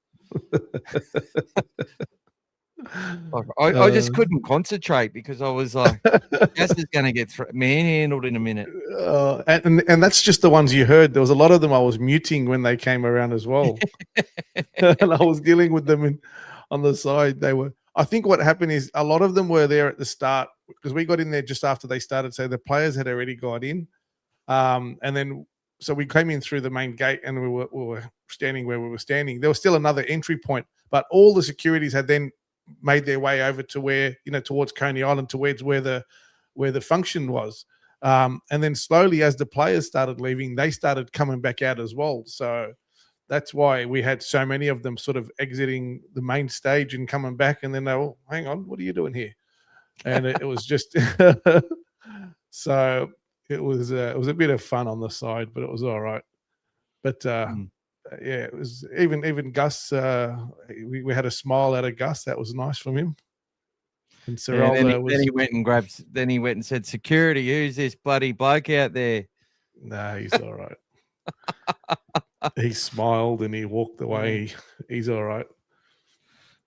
I just couldn't concentrate because I was like, "Gas is going to get manhandled in a minute." And that's just the ones you heard. There was a lot of them I was muting when they came around as well, and I was dealing with them on the side. I think what happened is a lot of them were there at the start because we got in there just after they started. So the players had already got in, and then so we came in through the main gate and we were standing where we were standing. There was still another entry point, but all the securities had then made their way over to where, towards Coney Island, towards where the function was. And then slowly as the players started leaving, they started coming back out as well. So that's why we had so many of them sort of exiting the main stage and coming back. And then they were, hang on, what are you doing here? And it was just, so it was a bit of fun on the side, but it was all right. But yeah, it was even Gus. We had a smile out of Gus. That was nice from him. And then he went and grabbed. Then he went and said, "Security, who's this bloody bloke out there?" No, he's all right. He smiled and he walked away. He's all right.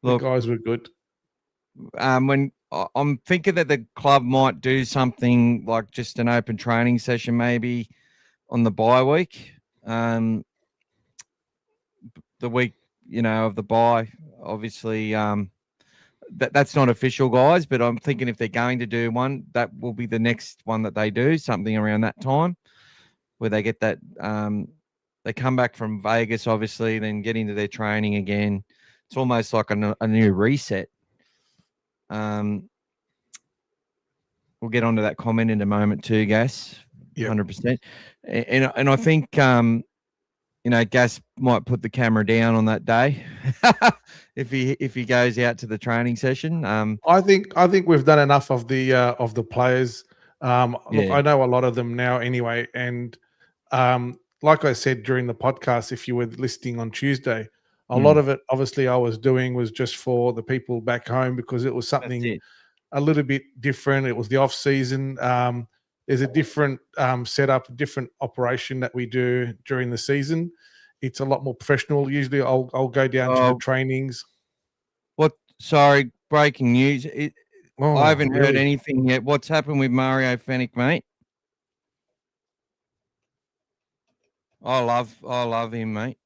Look, the guys were good. When I'm thinking that the club might do something like just an open training session, maybe on the bye week. The week, of the bye, obviously, that's not official, guys, but I'm thinking if they're going to do one, that will be the next one that they do, something around that time where they get that, they come back from Vegas, obviously, then get into their training again. It's almost like a new reset. We'll get onto that comment in a moment too, Gas. Yep. 100%. And I think, Gas might put the camera down on that day if he goes out to the training session. I think we've done enough of the players. Look, I know a lot of them now anyway, and like I said during the podcast, if you were listening on Tuesday, a lot of it obviously I was doing was just for the people back home because it was something a little bit different. It was the off season. There's a different setup, different operation that we do during the season. It's a lot more professional. Usually I'll go down to the trainings. What? Sorry, breaking news. I haven't heard anything yet. What's happened with Mario Fennick, mate? I love him, mate.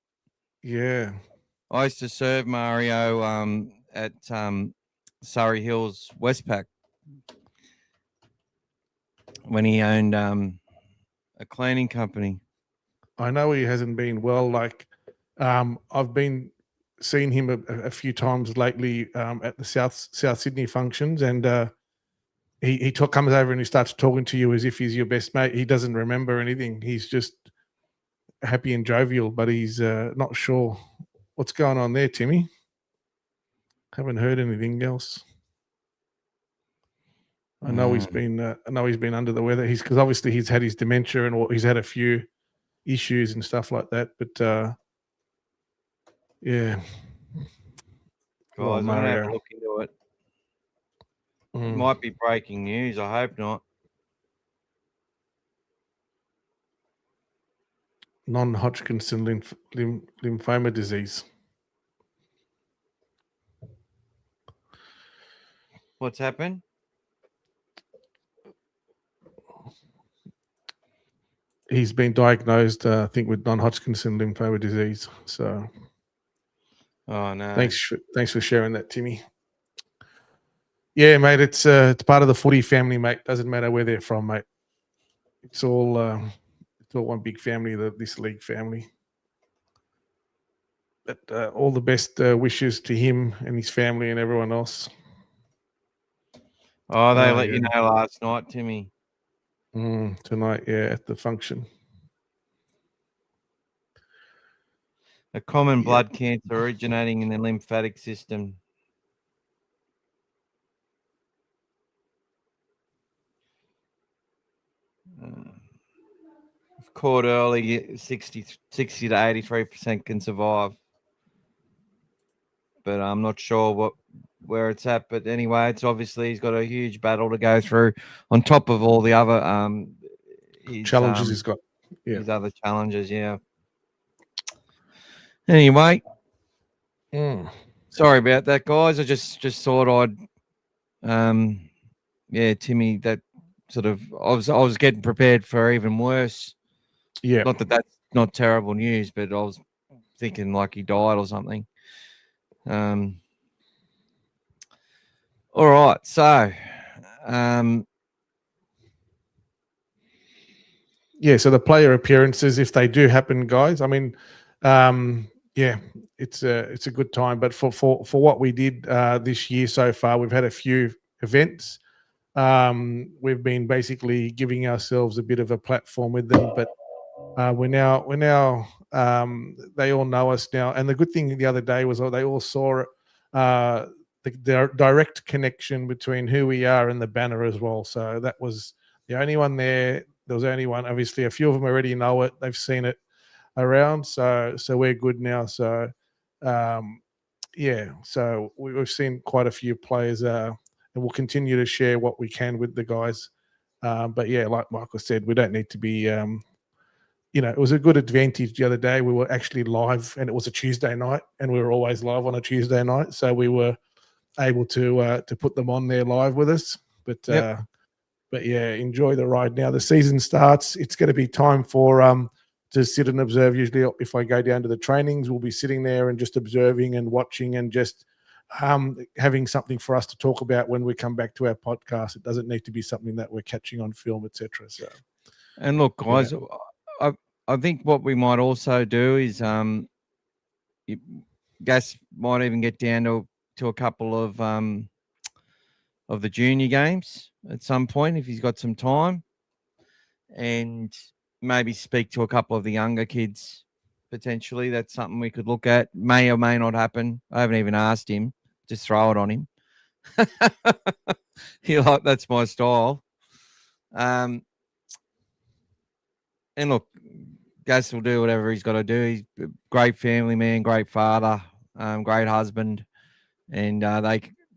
Yeah. I used to serve Mario at Surrey Hills Westpac when he owned a cleaning company. I know he hasn't been well. Like I've been seeing him a few times lately at the South Sydney functions, and he comes over and he starts talking to you as if he's your best mate. He doesn't remember anything. He's just happy and jovial, but he's not sure what's going on there, Timmy. Haven't heard anything else. I know he's been under the weather. Because obviously he's had his dementia and he's had a few issues and stuff like that. But yeah, guys, I'm gonna have a look into it. It might be breaking news. I hope not. Non-Hodgkinson lymphoma disease. What's happened? He's been diagnosed, I think, with non-Hodgkinson lymphoma disease. So, oh no! Thanks for sharing that, Timmy. Yeah, mate, it's part of the footy family, mate. Doesn't matter where they're from, mate. It's all one big family, this league family. But all the best wishes to him and his family and everyone else. Oh, they let you know last night, Timmy. Tonight, yeah, at the function. A common blood cancer originating in the lymphatic system. caught early, 60 to 83% can survive. But I'm not sure where it's at. But anyway, it's obviously he's got a huge battle to go through on top of all the other Challenges he's got. Yeah. his other challenges. Yeah. Anyway, sorry about that, guys. I just thought I'd Timmy, that sort of I was getting prepared for even worse. Yeah. Not that that's not terrible news, but I was thinking like he died or something. All right, so so the player appearances, if they do happen, guys, I mean, it's a good time. But for what we did this year so far, we've had a few events. We've been basically giving ourselves a bit of a platform with them, but we're now they all know us now. And the good thing the other day was they all saw it. The direct connection between who we are and the banner as well. So that was the only one there. There was only one. Obviously, a few of them already know it. They've seen it around. So we're good now. So so we've seen quite a few players, and we'll continue to share what we can with the guys. But yeah, like Michael said, we don't need to be. It was a good advantage the other day. We were actually live, and it was a Tuesday night, and we were always live on a Tuesday night, so we were able to put them on there live with us. But enjoy the ride now. The season starts. It's going to be time for to sit and observe. Usually, if I go down to the trainings, we'll be sitting there and just observing and watching and just having something for us to talk about when we come back to our podcast. It doesn't need to be something that we're catching on film, etc. So, and look, guys. I think what we might also do is Gas might even get down to a couple of the junior games at some point if he's got some time, and maybe speak to a couple of the younger kids potentially. That's something we could look at. May or may not happen. I haven't even asked him. Just throw it on him. That's my style. And look, Gas will do whatever he's got to do. He's a great family man, great father, great husband, and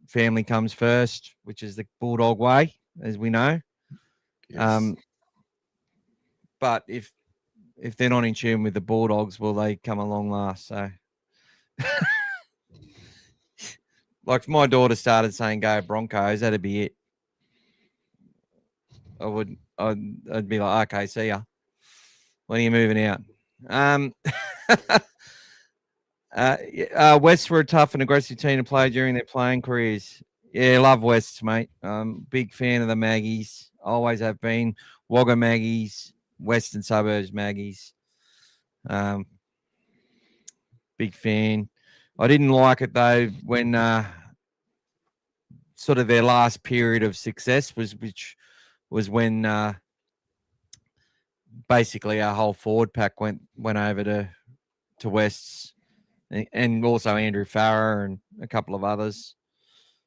family comes first, which is the Bulldog way, as we know. Yes. But if they're not in tune with the Bulldogs, will they come along last? So, like if my daughter started saying "Go Broncos," that'd be it. I'd be like, okay, see ya. When are you moving out? Wests were a tough and aggressive team to play during their playing careers. Yeah, love Wests, mate. Big fan of the Maggies. Always have been. Wagga Maggies, Western Suburbs Maggies. Big fan. I didn't like it, though, when sort of their last period of success which was when basically our whole forward pack went over to Wests, and also Andrew Farrer and a couple of others.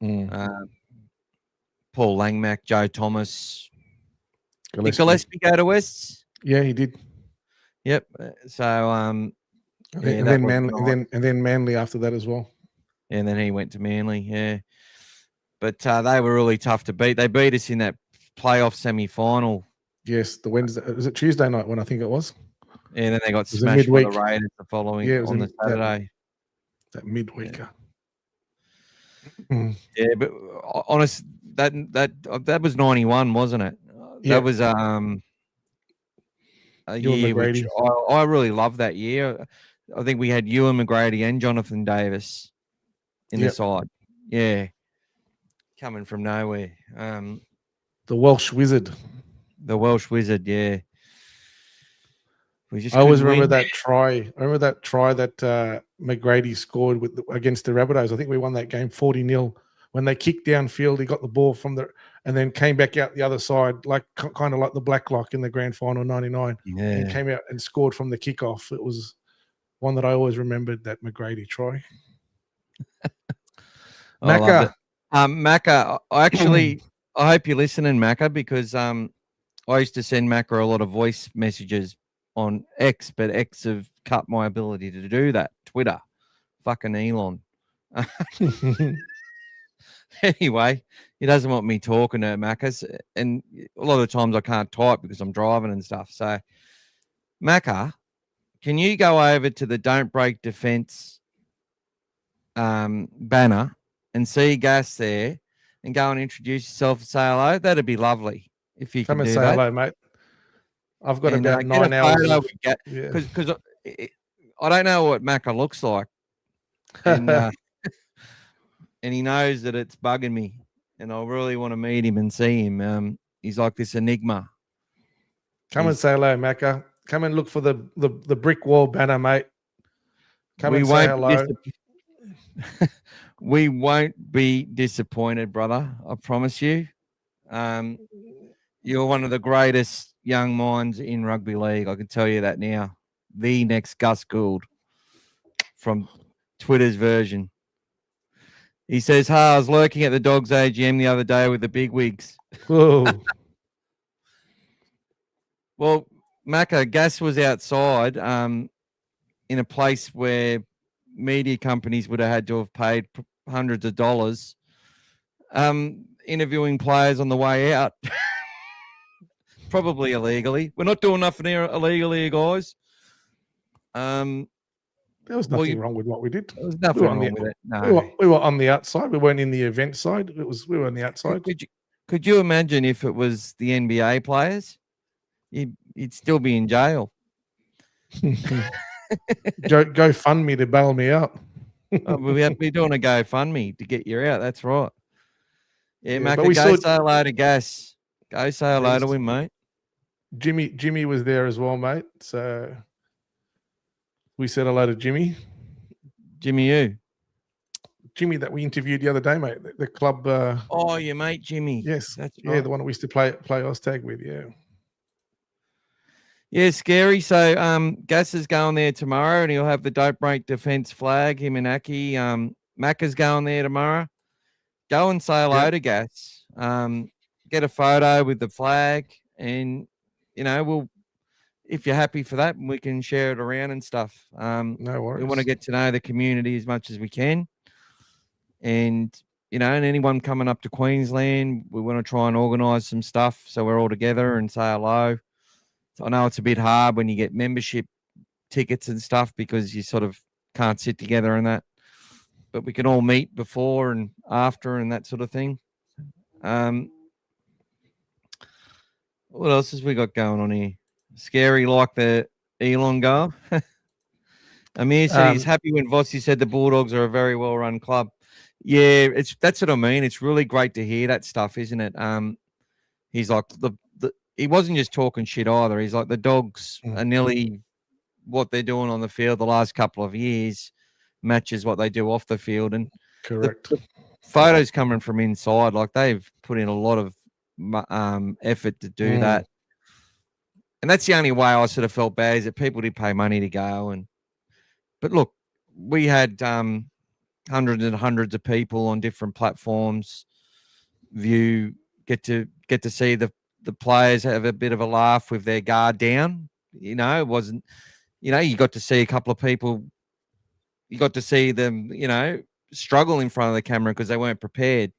Paul Langmack, Joe Thomas. Did Gillespie go to Wests? Yeah, he did. Yep. So and then Manly after that as well. And then he went to Manly. Yeah, but they were really tough to beat. They beat us in that playoff semi-final. Yes, the Wednesday. Was it Tuesday night when I think it was? Yeah, and then they got smashed by the Raiders the following on the Saturday. That midweeker. Yeah, but honest, that was 91, wasn't it? Yeah. That was a year which I really loved that year. I think we had Ewan McGrady and Jonathan Davis in the side. Yeah, coming from nowhere. The Welsh Wizard. The Welsh Wizard, yeah. I always remember that try. I remember that try that McGrady scored against the Rabbitohs. I think we won that game 40-0. When they kicked downfield, he got the ball and then came back out the other side, like kind of like the Blacklock in the grand final '99. Yeah. And came out and scored from the kickoff. It was one that I always remembered, that McGrady try. Macca. Macca, I hope you're listening, Macca, because I used to send Macca a lot of voice messages on X, but X have cut my ability to do that. Twitter, fucking Elon. Anyway, he doesn't want me talking to Macca's, and a lot of times I can't type because I'm driving and stuff. So, Macca, can you go over to the Don't Break Defense banner and see Gas there, and go and introduce yourself and say hello? That'd be lovely if you Come can and do say that. hello, mate. I've got And, about get a 9 hours. photo Yeah. Because I don't know what Macca looks like, and and he knows that it's bugging me, and I really want to meet him and see him. He's like this enigma. Come and say hello, Macca. Come and look for the brick wall banner, mate. Come and say hello. We won't be disappointed, brother. I promise you. You're one of the greatest young minds in rugby league. I can tell you that now. The next Gus Gould from Twitter's version. He says, "Ha, I was lurking at the Dogs AGM the other day with the big wigs." Whoa. Well, Macca, Gas was outside in a place where media companies would have had to have paid hundreds of dollars interviewing players on the way out. Probably illegally. We're not doing nothing here illegally, guys. There was nothing wrong with what we did. There was nothing wrong with it. No. We were on the outside. We weren't in the event side. We were on the outside. Could you imagine if it was the NBA players? You'd still be in jail. Go fund me to bail me out. We have to be doing a GoFundMe to get you out. That's right. Yeah, Macca, go say hello to Gas. Go say hello to him, mate. Jimmy was there as well, mate. So we said hello to Jimmy. Jimmy who? Jimmy that we interviewed the other day, mate. The club. Oh, your mate Jimmy. Yes, that's right. Yeah, the one that we used to play Oztag with. Yeah. Yeah, scary. So Gas is going there tomorrow, and he'll have the Don't Break Defense flag. Him and Aki. Macca's going there tomorrow. Go and say hello to Gas. Get a photo with the flag, and we'll. If you're happy for that, we can share it around and stuff. No worries. We want to get to know the community as much as we can. And, and anyone coming up to Queensland, we want to try and organise some stuff so we're all together and say hello. So I know it's a bit hard when you get membership tickets and stuff because you sort of can't sit together and that. But we can all meet before and after and that sort of thing. What else has we got going on here? Scary like the Elon goal. Amir said he's happy when Vossi said the Bulldogs are a very well-run club. Yeah, that's what I mean. It's really great to hear that stuff, isn't it? He's like he wasn't just talking shit either. He's like the Dogs are nearly what they're doing on the field the last couple of years matches what they do off the field. And correct. The photos coming from inside, like they've put in a lot of effort to do that. And that's the only way I sort of felt bad is that people did pay money to go. But look, we had hundreds and hundreds of people on different platforms get to see the players have a bit of a laugh with their guard down. It wasn't, you got to see a couple of people, you got to see them, struggle in front of the camera because they weren't prepared.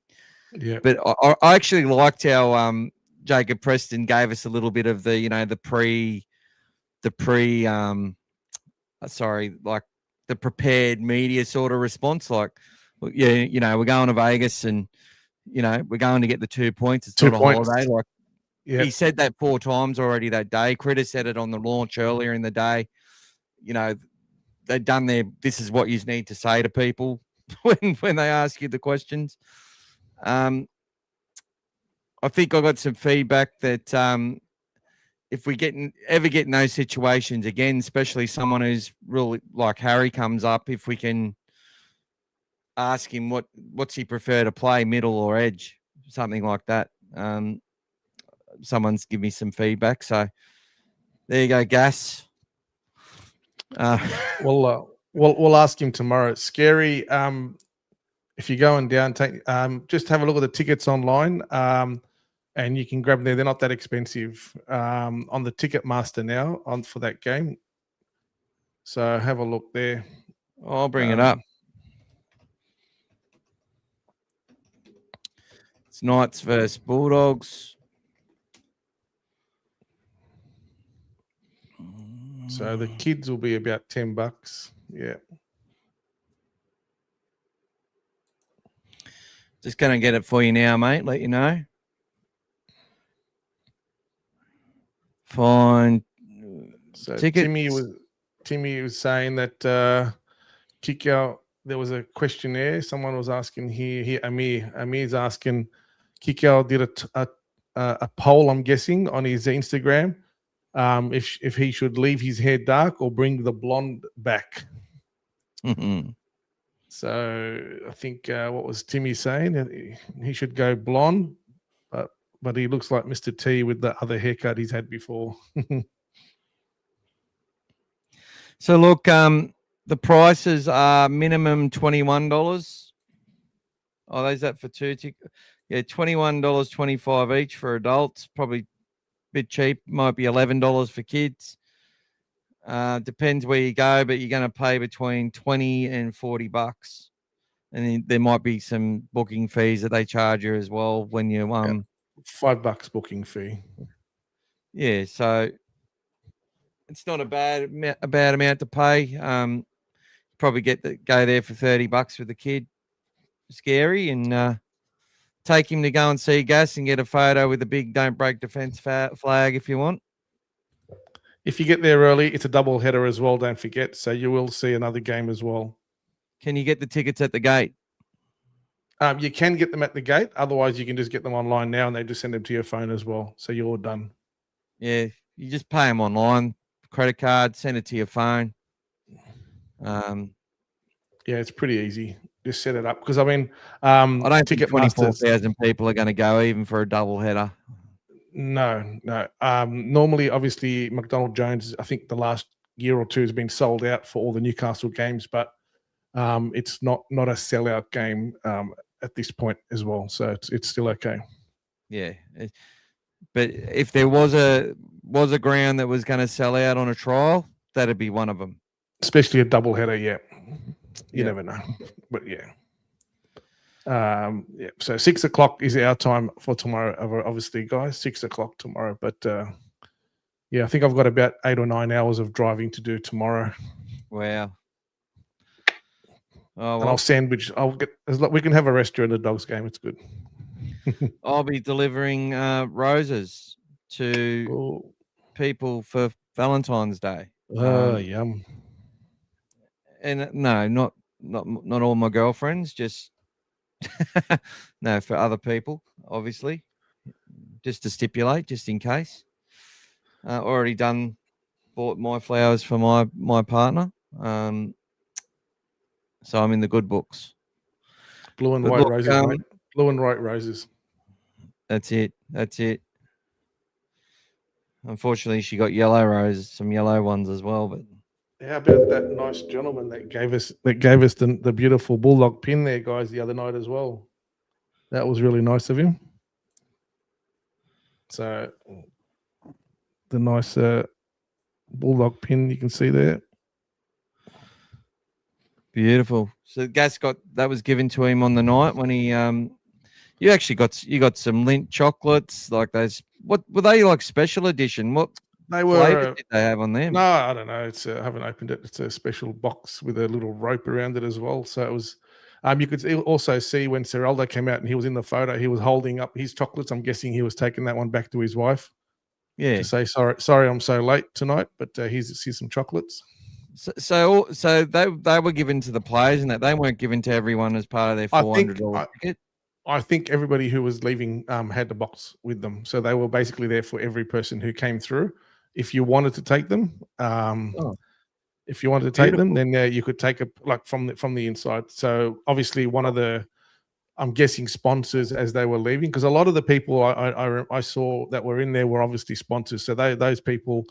Yeah. But I actually liked how Jacob Preston gave us a little bit of the prepared media sort of response. Like, yeah, we're going to Vegas and, we're going to get the 2 points. It's not a holiday. Like, he said that 4 times already that day. Critter said it on the launch earlier in the day. They've done this is what you need to say to people when they ask you the questions. I think I got some feedback that if we ever get in those situations again, especially someone who's really like Harry comes up, if we can ask him what's he prefer to play, middle or edge, something like that. Someone's give me some feedback. So there you go, Gas. We'll ask him tomorrow. Scary. If you're going down, just have a look at the tickets online. and you can grab them there. They're not that expensive on the Ticketmaster now for that game. So have a look there. I'll bring it up. It's Knights versus Bulldogs. So the kids will be about $10. Yeah. Just going to get it for you now, mate. Let you know. Fine. So Tickets. Timmy was saying that kick out. There was a questionnaire. Someone was asking here. Amir's asking. Kikau did a poll, I'm guessing, on his Instagram. If he should leave his hair dark or bring the blonde back. So I think what was Timmy saying? He should go blonde, but he looks like Mr. T with the other haircut he's had before. So look, the prices are minimum $21. Oh, is that for two tickets? Yeah, $21.25 each for adults. Probably a bit cheap. Might be $11 for kids. Depends where you go, but you're going to pay between $20 and $40, and then there might be some booking fees that they charge you as well when you $5 booking fee. Yeah, so it's not a bad amount to pay. Probably go there for $30 with the kid, scary, and take him to go and see Gas and get a photo with the big "Don't Break Defence" flag if you want. If you get there early, it's a double header as well. Don't forget, so you will see another game as well. Can you get the tickets at the gate? You can get them at the gate. Otherwise, you can just get them online now, and they just send them to your phone as well. So you're all done. Yeah, you just pay them online, credit card, send it to your phone. Yeah, it's pretty easy. Just set it up because I mean, I don't think 24,000 people are going to go even for a double header. No. Normally, obviously, McDonald Jones, I think the last year or two has been sold out for all the Newcastle games, but it's not a sellout game at this point as well. So it's still okay. Yeah, but if there was a ground that was going to sell out on a trial, that'd be one of them. Especially a double header, yeah. You never know, but yeah. So 6 o'clock is our time for tomorrow. Obviously, guys, 6 o'clock tomorrow. But I think I've got about 8 or 9 hours of driving to do tomorrow. Wow. Oh, well. And I'll sandwich. We can have a rest during the Dogs game. It's good. I'll be delivering roses to people for Valentine's Day. Oh, yum. And no, not all my girlfriends, just no, for other people, obviously, just to stipulate, just in case. Already bought my flowers for my partner. So I'm in the good books. Blue and white roses, mate. Blue and white roses. That's it. Unfortunately, she got yellow roses, some yellow ones as well. But how about that nice gentleman that gave us the beautiful bulldog pin there, guys, the other night as well? That was really nice of him. So the nice bulldog pin you can see there. Beautiful. So Gas that was given to him on the night when he you actually got some Lindt chocolates like those. What were they, like special edition? What they were did they have on them? No, I don't know. It's I haven't opened it. It's a special box with a little rope around it as well. So it was you could also see when Seraldo came out and he was in the photo, he was holding up his chocolates. I'm guessing he was taking that one back to his wife. Yeah. To say sorry I'm so late tonight, but here's some chocolates. So they were given to the players and that they weren't given to everyone as part of their $400 ticket. I think everybody who was leaving had the box with them, so they were basically there for every person who came through. If you wanted to take them, then you could take it like from the inside. So obviously one of the, I'm guessing, sponsors as they were leaving, because a lot of the people I saw that were in there were obviously sponsors. So those people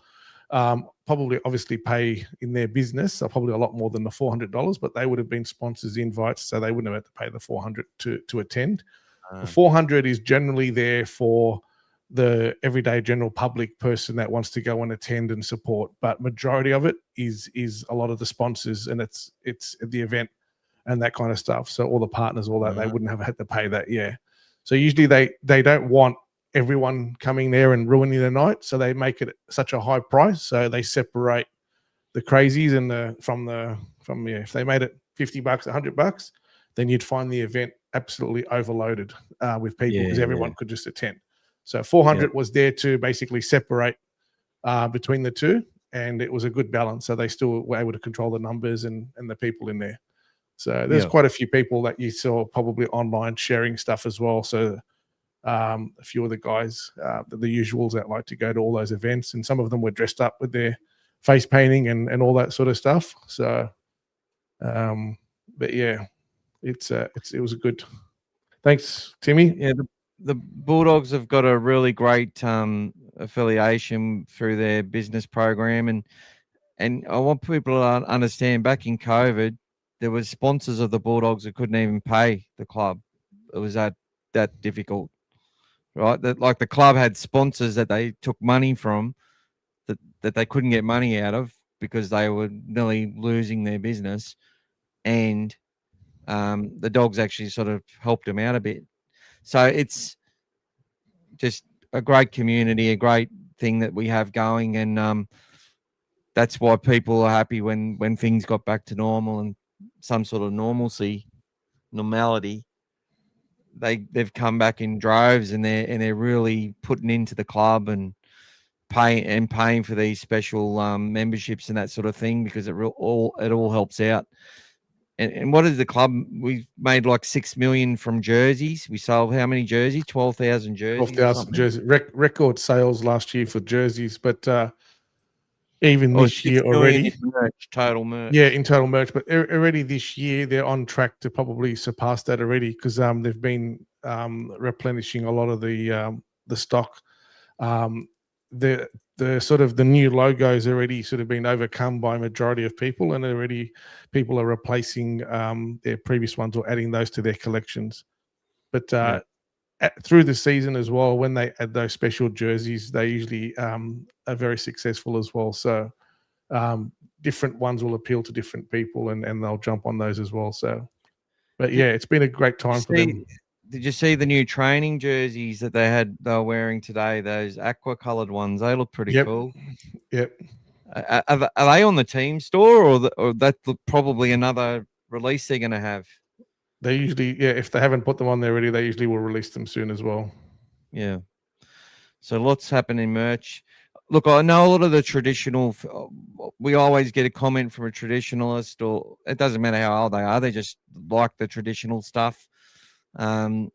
probably obviously pay in their business, so probably a lot more than the $400, but they would have been sponsors' invites, so they wouldn't have had to pay the $400 to attend. The $400 is generally there for the everyday general public person that wants to go and attend and support. But majority of it is a lot of the sponsors, and it's the event and that kind of stuff. So all the partners, all that, they wouldn't have had to pay that. Yeah. So usually they don't want everyone coming there and ruining the night, so they make it such a high price. So they separate the crazies and from if they made it $50, $100, then you'd find the event absolutely overloaded with people because everyone could just attend. So 400 was there to basically separate between the two, and it was a good balance. So they still were able to control the numbers and the people in there. So there's quite a few people that you saw probably online sharing stuff as well. So a few of the guys, the usuals that like to go to all those events, and some of them were dressed up with their face painting and all that sort of stuff. So, but yeah, it was a good. Thanks, Timmy. Yeah, the Bulldogs have got a really great affiliation through their business program, and I want people to understand. Back in COVID, there was sponsors of the Bulldogs that couldn't even pay the club. It was that difficult, right? That like the club had sponsors that they took money from that they couldn't get money out of because they were nearly losing their business, and the Dogs actually sort of helped them out a bit. So it's just a great community, a great thing that we have going, and that's why people are happy when things got back to normal and some sort of normality. They've come back in droves, and they're really putting into the club and paying for these special memberships and that sort of thing, because it all helps out. And what is the club? We've made like 6 million from jerseys. We sold how many jerseys? 12,000 jerseys. 12,000 jerseys. Record sales last year for jerseys, but even this year already, total merch. Yeah, in total merch, but already this year they're on track to probably surpass that already, because they've been replenishing a lot of the stock. The sort of the new logos already sort of been overcome by a majority of people, and already people are replacing their previous ones or adding those to their collections. But through the season as well, when they add those special jerseys, they usually are very successful as well. So different ones will appeal to different people, and they'll jump on those as well. So, but yeah, it's been a great time for them. Did you see the new training jerseys that they were wearing today? Those aqua colored ones. They look pretty cool. Yep. Are they on the team store, or that's probably another release they're going to have? They usually, if they haven't put them on there already, they usually will release them soon as well. Yeah. So lots happening merch. Look, I know a lot of the traditional. We always get a comment from a traditionalist, or it doesn't matter how old they are. They just like the traditional stuff. And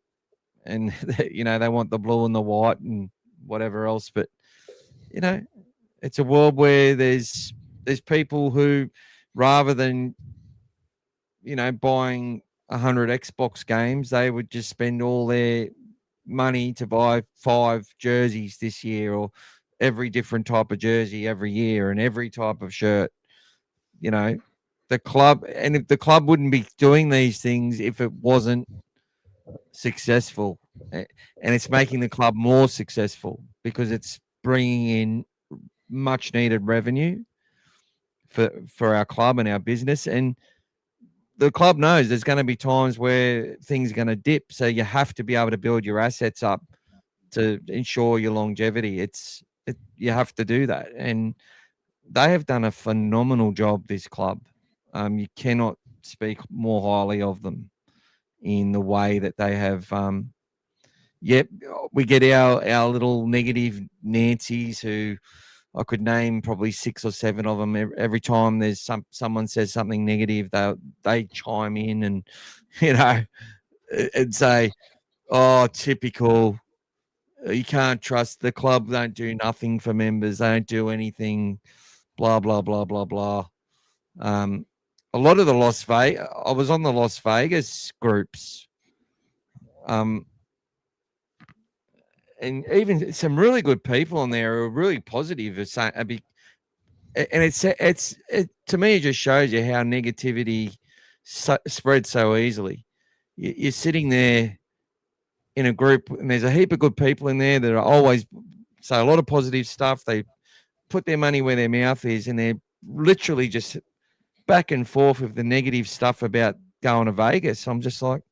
they want the blue and the white and whatever else, but it's a world where there's people who, rather than buying 100 Xbox games, they would just spend all their money to buy 5 jerseys this year, or every different type of jersey every year, and every type of shirt. The club, and if the club wouldn't be doing these things if it wasn't successful, and it's making the club more successful because it's bringing in much needed revenue for our club and our business. And the club knows there's going to be times where things are going to dip, so you have to be able to build your assets up to ensure your longevity. You have to do that, and they have done a phenomenal job, this club. You cannot speak more highly of them in the way that they have. We get our little negative Nancy's, who I could name probably 6 or 7 of them. Every time there's someone says something negative, they chime in and say, "Oh, typical. You can't trust the club. Don't do nothing for members. They don't do anything. Blah blah blah blah blah." A lot of the I was on the Las Vegas groups, and even some really good people on there are really positive. And it to me, it just shows you how negativity spreads so easily. You're sitting there in a group, and there's a heap of good people in there that are always say a lot of positive stuff. They put their money where their mouth is, and they're literally just back and forth with the negative stuff about going to Vegas. I'm just like,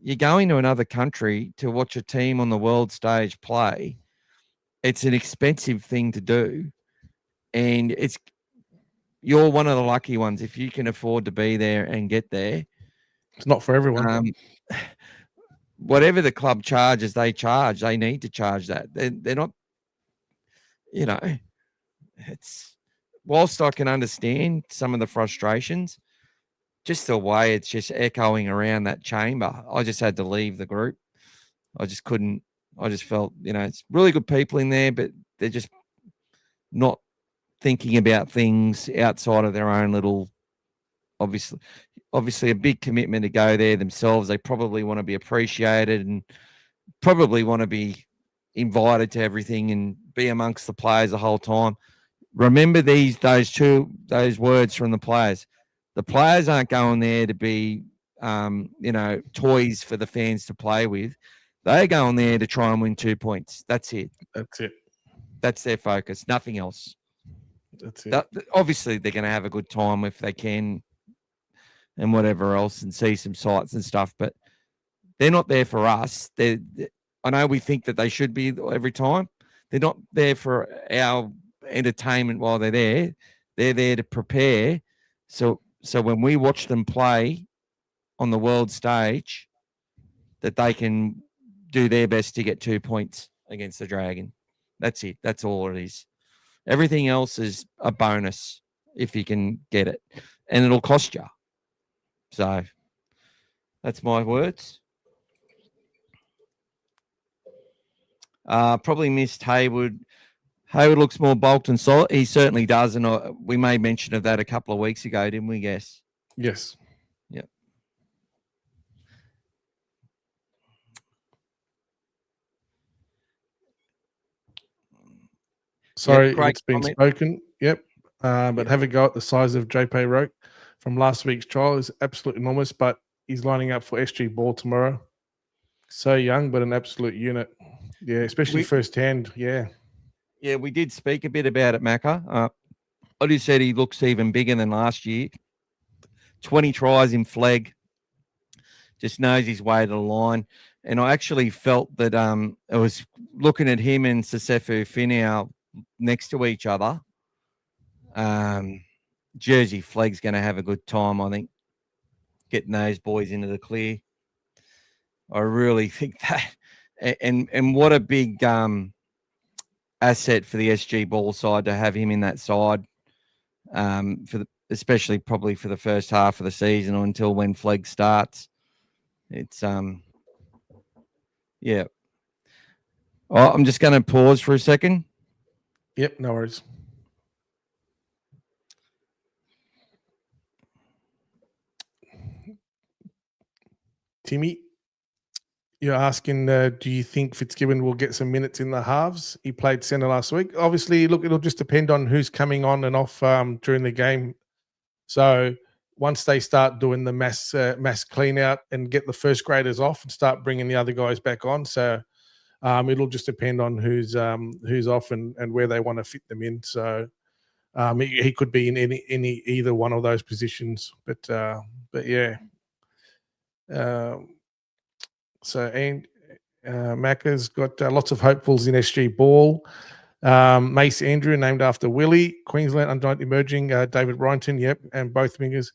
you're going to another country to watch a team on the world stage play. It's an expensive thing to do, and you're one of the lucky ones if you can afford to be there and get there. It's not for everyone. Whatever the club charges, they charge. They need to charge that. They're not, it's, whilst I can understand some of the frustrations, just the way it's just echoing around that chamber, I just had to leave the group. I just couldn't. I just felt, it's really good people in there, but they're just not thinking about things outside of their own little, obviously a big commitment to go there themselves. They probably want to be appreciated and probably want to be invited to everything and be amongst the players the whole time. Remember those words from the players. The players aren't going there to be, toys for the fans to play with. They're going there to try and win 2 points. That's it. That's their focus. Nothing else. That's it. Obviously, they're going to have a good time if they can and whatever else and see some sights and stuff, but they're not there for us. I know we think that they should be every time. They're not there for our entertainment while they're there. They're there to prepare. So when we watch them play on the world stage, that they can do their best to get 2 points against the Dragon. That's it. That's all it is. Everything else is a bonus if you can get it, and it'll cost you. So that's my words. Probably missed Hayward. Hayward looks more bulked and solid. He certainly does, and we made mention of that a couple of weeks ago, didn't we, Guess? Yes. Yep. Sorry, great it's been comment. spoken. Yep. But have a go at the size of JP Roke from last week's trial is absolutely enormous, but he's lining up for SG Ball tomorrow. So young, but an absolute unit. Yeah, especially firsthand. Yeah. Yeah, we did speak a bit about it, Macca. I just said he looks even bigger than last year. 20 tries in flag. Just knows his way to the line. And I actually felt that I was looking at him and Sesefu Finau next to each other. Jersey Flag's going to have a good time, I think, getting those boys into the clear. I really think that. And what a big asset for the SG Ball side to have him in that side, especially probably for the first half of the season or until when Flag starts. It's yeah. Oh, I'm just going to pause for a second. Yep, no worries. Timmy, you're asking, do you think Fitzgibbon will get some minutes in the halves? He played centre last week. Obviously, look, it'll just depend on who's coming on and off during the game. So once they start doing the mass clean out and get the first graders off and start bringing the other guys back on. So it'll just depend on who's off and where they want to fit them in. So he could be in either one of those positions. But yeah. So Macca's got lots of hopefuls in SG Ball. Mace Andrew, named after Willie. Queensland under emerging. David Ryanton, yep, and both wingers.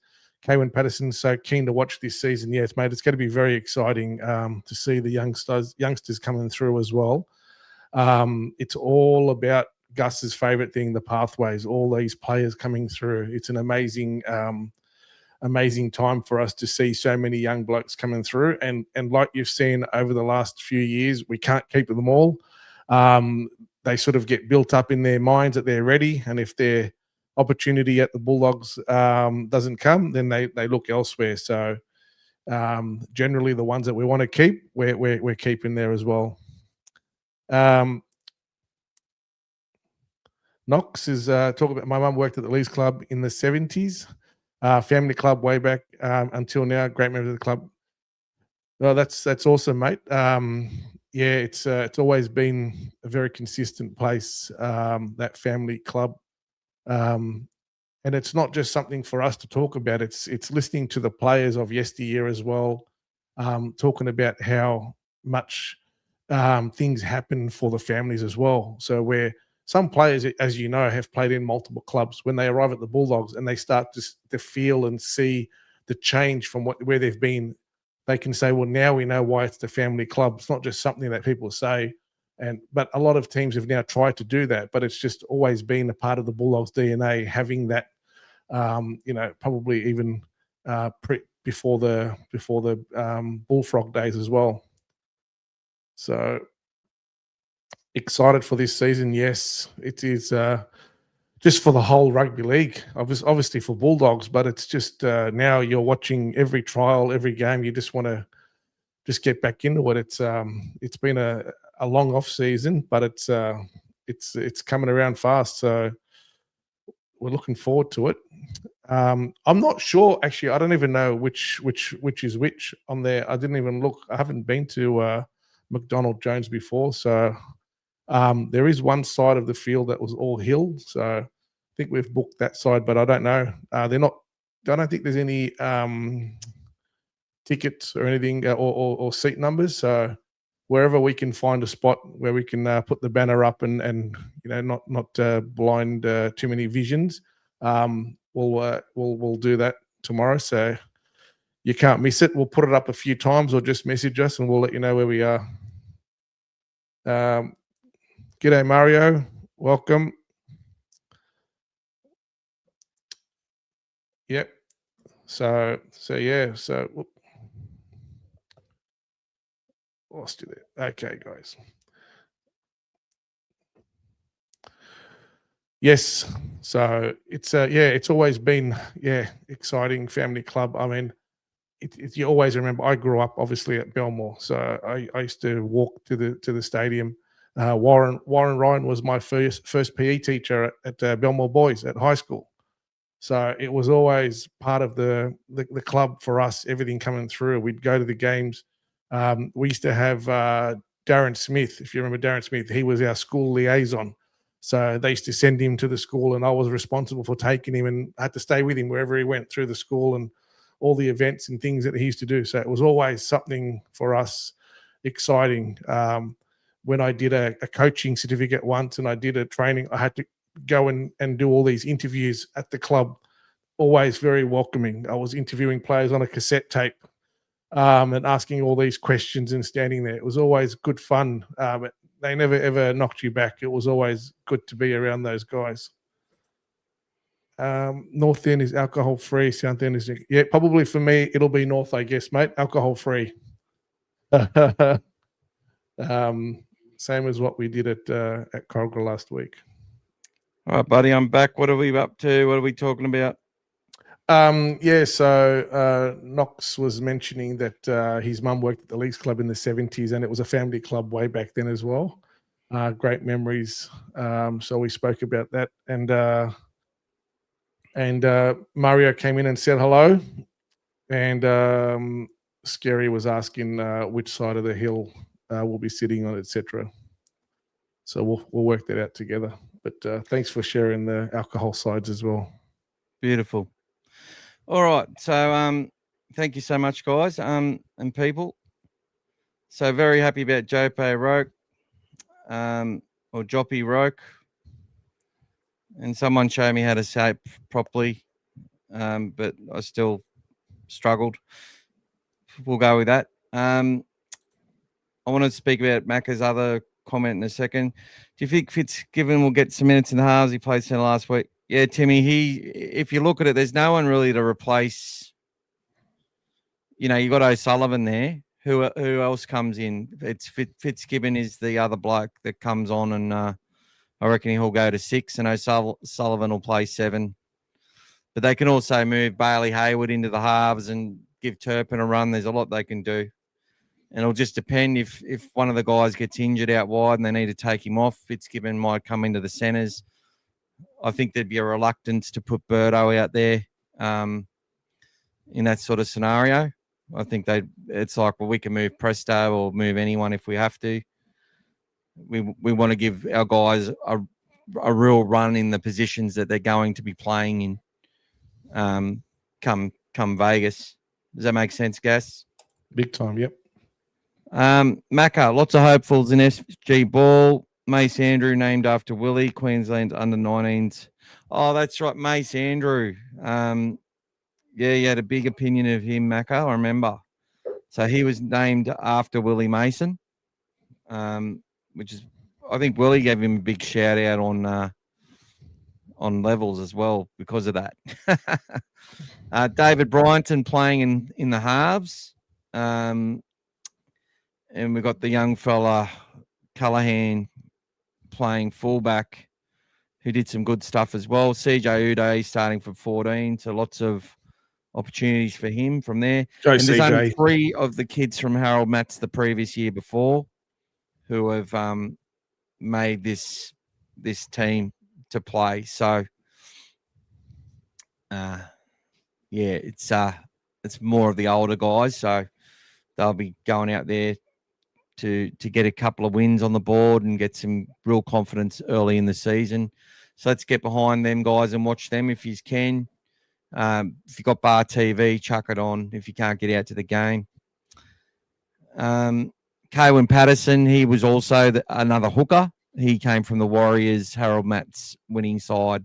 Kaywin Patterson, so keen to watch this season. Yes, mate, it's going to be very exciting to see the youngsters coming through as well. It's all about Gus's favourite thing, the pathways, all these players coming through. It's an amazing time for us to see so many young blokes coming through. And like you've seen over the last few years, we can't keep them all. They sort of get built up in their minds that they're ready. And if their opportunity at the Bulldogs doesn't come, then they look elsewhere. So generally the ones that we want to keep, we're keeping there as well. Knox is talking about, my mum worked at the Leeds Club in the 70s. Family club way back until now. Great member of the club. Well, that's awesome, mate. Yeah, it's always been a very consistent place, that family club. Um, and it's not just something for us to talk about. It's listening to the players of yesteryear as well, talking about how much things happen for the families as well. So where some players, as you know, have played in multiple clubs, when they arrive at the Bulldogs and they start to feel and see the change from where they've been, they can say, well, now we know why it's the family club. It's not just something that people say. But a lot of teams have now tried to do that, but it's just always been a part of the Bulldogs DNA, having that, probably even before the Bullfrog days as well. So excited for this season. Yes, it is, just for the whole rugby league, obviously for Bulldogs, but it's just, now you're watching every trial, every game. You just want to just get back into it. It's been a long off season, but it's coming around fast. So we're looking forward to it. I'm not sure actually. I don't even know which is which on there. I didn't even look. I haven't been to McDonald Jones before, so there is one side of the field that was all hill. So I think we've booked that side, but I don't know. They're not. I don't think there's any tickets or anything, or seat numbers. So wherever we can find a spot where we can put the banner up and not blind too many visions, we'll do that tomorrow. So you can't miss it. We'll put it up a few times, or just message us and we'll let you know where we are. G'day Mario, welcome. Yep. So yeah. So whoop. Lost you there. Okay, guys. Yes. So it's always been exciting family club. I mean, you always remember. I grew up obviously at Belmore, so I used to walk to the stadium. Warren Ryan was my first PE teacher at Belmore Boys at high school. So it was always part of the club for us. Everything coming through, we'd go to the games. We used to have Darren Smith. If you remember Darren Smith, he was our school liaison. So they used to send him to the school, and I was responsible for taking him, and I had to stay with him wherever he went through the school and all the events and things that he used to do. So it was always something for us exciting. When I did a coaching certificate once and I did a training, I had to go and do all these interviews at the club. Always very welcoming. I was interviewing players on a cassette tape, and asking all these questions and standing there. It was always good fun. They never ever knocked you back. It was always good to be around those guys. North End is alcohol free. South End is, yeah, probably for me it'll be North, I guess, mate. Alcohol free. Same as what we did at Corrigal last week. All right, buddy, I'm back. What are we up to? What are we talking about? So Knox was mentioning that his mum worked at the Leagues Club in the 70s, and it was a family club way back then as well. Great memories. So we spoke about that, and Mario came in and said hello, and Scary was asking which side of the hill we'll be sitting on, etc. So we'll work that out together. But thanks for sharing the alcohol sides as well. Beautiful. All right. So thank you so much, guys, and people. So very happy about Jope Roke, or Joppy Roke. And someone showed me how to say it properly, but I still struggled. We'll go with that. I want to speak about Macca's other comment in a second. Do you think Fitzgibbon will get some minutes in the halves? He played center last week. Yeah, Timmy, if you look at it, there's no one really to replace. You've got O'Sullivan there. Who else comes in? It's Fitzgibbon is the other bloke that comes on, and I reckon he'll go to 6, and O'Sullivan will play 7. But they can also move Bailey Hayward into the halves and give Turpin a run. There's a lot they can do. And it'll just depend if one of the guys gets injured out wide and they need to take him off. Fitzgibbon might come into the centres. I think there'd be a reluctance to put Birdo out there in that sort of scenario. I think it's like, well, we can move Presto or move anyone if we have to. We want to give our guys a real run in the positions that they're going to be playing in come Vegas. Does that make sense, Gas? Big time, yep. Macca, lots of hopefuls in SG ball. Mace Andrew named after Willie, Queensland's under-19s. Oh, that's right, Mace Andrew. Yeah, you had a big opinion of him, Macca, I remember. So he was named after Willie Mason, which is, I think Willie gave him a big shout out on levels as well because of that. David Bryanton playing in the halves. And we've got the young fella, Callahan, playing fullback, who did some good stuff as well. CJ Uday starting from 14, so lots of opportunities for him from there. And there's only 3 of the kids from Harold Matts the previous year before who have made this team to play. So, yeah, it's more of the older guys, so they'll be going out there to get a couple of wins on the board and get some real confidence early in the season. So let's get behind them guys and watch them if you can. If you've got Bar TV, chuck it on if you can't get out to the game. Kaywin Patterson, he was also another hooker. He came from the Warriors, Harold Matt's winning side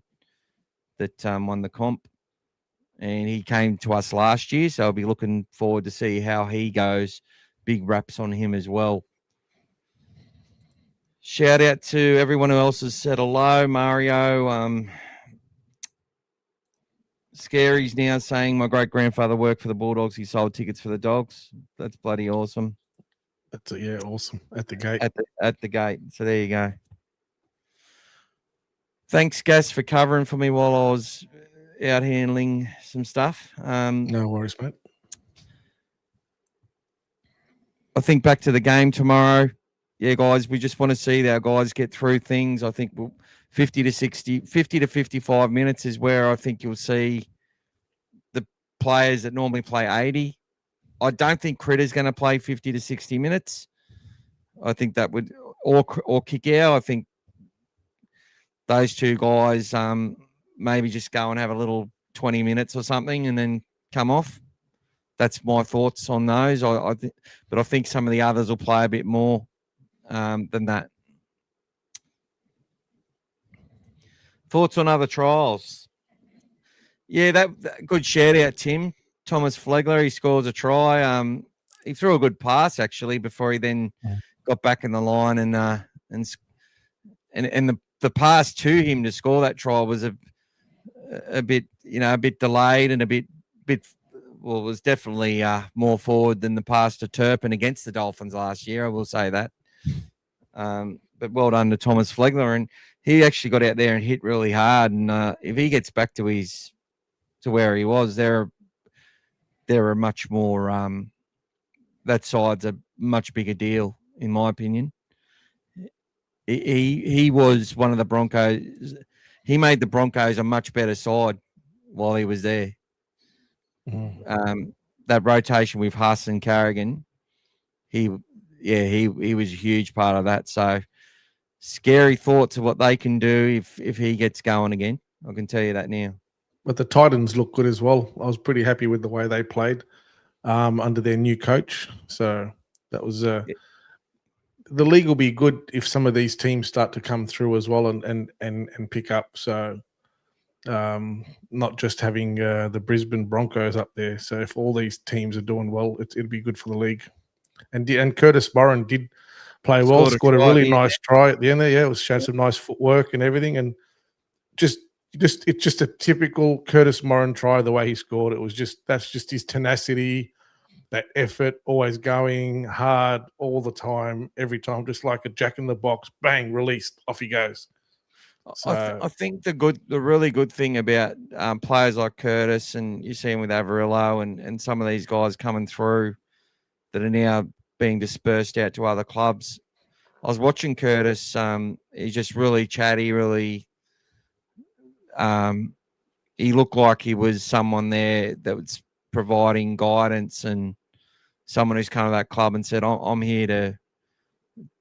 that won the comp. And he came to us last year, so I'll be looking forward to see how he goes. Big raps on him as well. Shout out to everyone who else has said hello. Mario, Scary's now saying my great-grandfather worked for the Bulldogs. He sold tickets for the Dogs. That's bloody awesome. That's awesome. At the gate. At the gate. So there you go. Thanks, Gas, for covering for me while I was out handling some stuff. No worries, mate. I think back to the game tomorrow. Yeah, guys, we just want to see our guys get through things. I think 50 to 55 minutes is where I think you'll see the players that normally play 80. I don't think Critter's going to play 50 to 60 minutes. I think that would, or kick out. I think those 2 guys maybe just go and have a little 20 minutes or something and then come off. That's my thoughts on those. But I think some of the others will play a bit more than that. Thoughts on other trials? Yeah, that good shout out, Tim. Thomas Flegler, he scores a try. He threw a good pass actually before he then got back in the line and the pass to him to score that try was a bit delayed and a bit well, it was definitely more forward than the pass to Turpin against the Dolphins last year. I will say that. But well done to Thomas Flegler, and he actually got out there and hit really hard. And if he gets back to where he was, they're a much more that side's a much bigger deal in my opinion. He was one of the Broncos. He made the Broncos a much better side while he was there. That rotation with Huss and Carrigan, he was a huge part of that. So scary thoughts of what they can do if he gets going again. I can tell you that now. But the Titans look good as well. I was pretty happy with the way they played under their new coach. So that was the league will be good if some of these teams start to come through as well and pick up. So not just having the Brisbane Broncos up there. So if all these teams are doing well, it'll be good for the league. And Curtis Moran did play well, scored a really nice try at the end there. Yeah, it showed some nice footwork and everything, and it's just a typical Curtis Moran try. The way he scored, that's just his tenacity, that effort, always going hard all the time, every time, just like a jack in the box. Bang, released, off he goes. So, I think the really good thing about players like Curtis, and you see him with Averillo and some of these guys coming through that are now being dispersed out to other clubs. I was watching Curtis. He's just really chatty, really. He looked like he was someone there that was providing guidance and someone who's come to that club and said, I'm here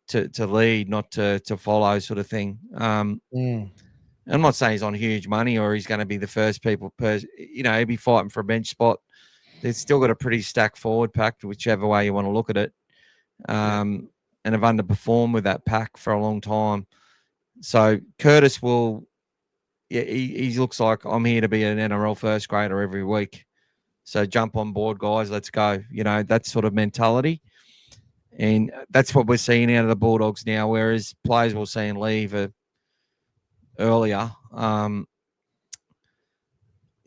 to lead, not to follow, sort of thing. I'm not saying he's on huge money or he's going to be the first people, he'd be fighting for a bench spot. They've still got a pretty stacked forward pack, whichever way you want to look at it, and have underperformed with that pack for a long time. So Curtis will, he looks like, I'm here to be an NRL first grader every week. So jump on board, guys. Let's go. That sort of mentality. And that's what we're seeing out of the Bulldogs now, whereas players we're seeing leave earlier,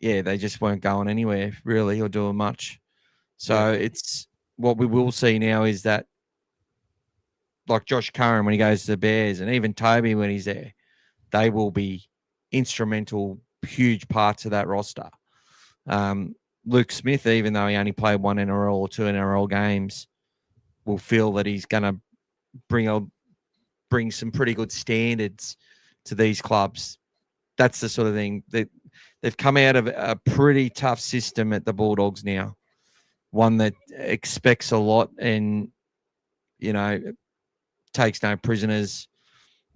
they just weren't going anywhere really or doing much. So it's what we will see now is that, like Josh Curran when he goes to the Bears, and even Toby when he's there, they will be instrumental, huge parts of that roster. Luke Smith, even though he only played one NRL or two NRL games, will feel that he's going to bring some pretty good standards to these clubs. That's the sort of thing that they've come out of a pretty tough system at the Bulldogs now, one that expects a lot and, takes no prisoners.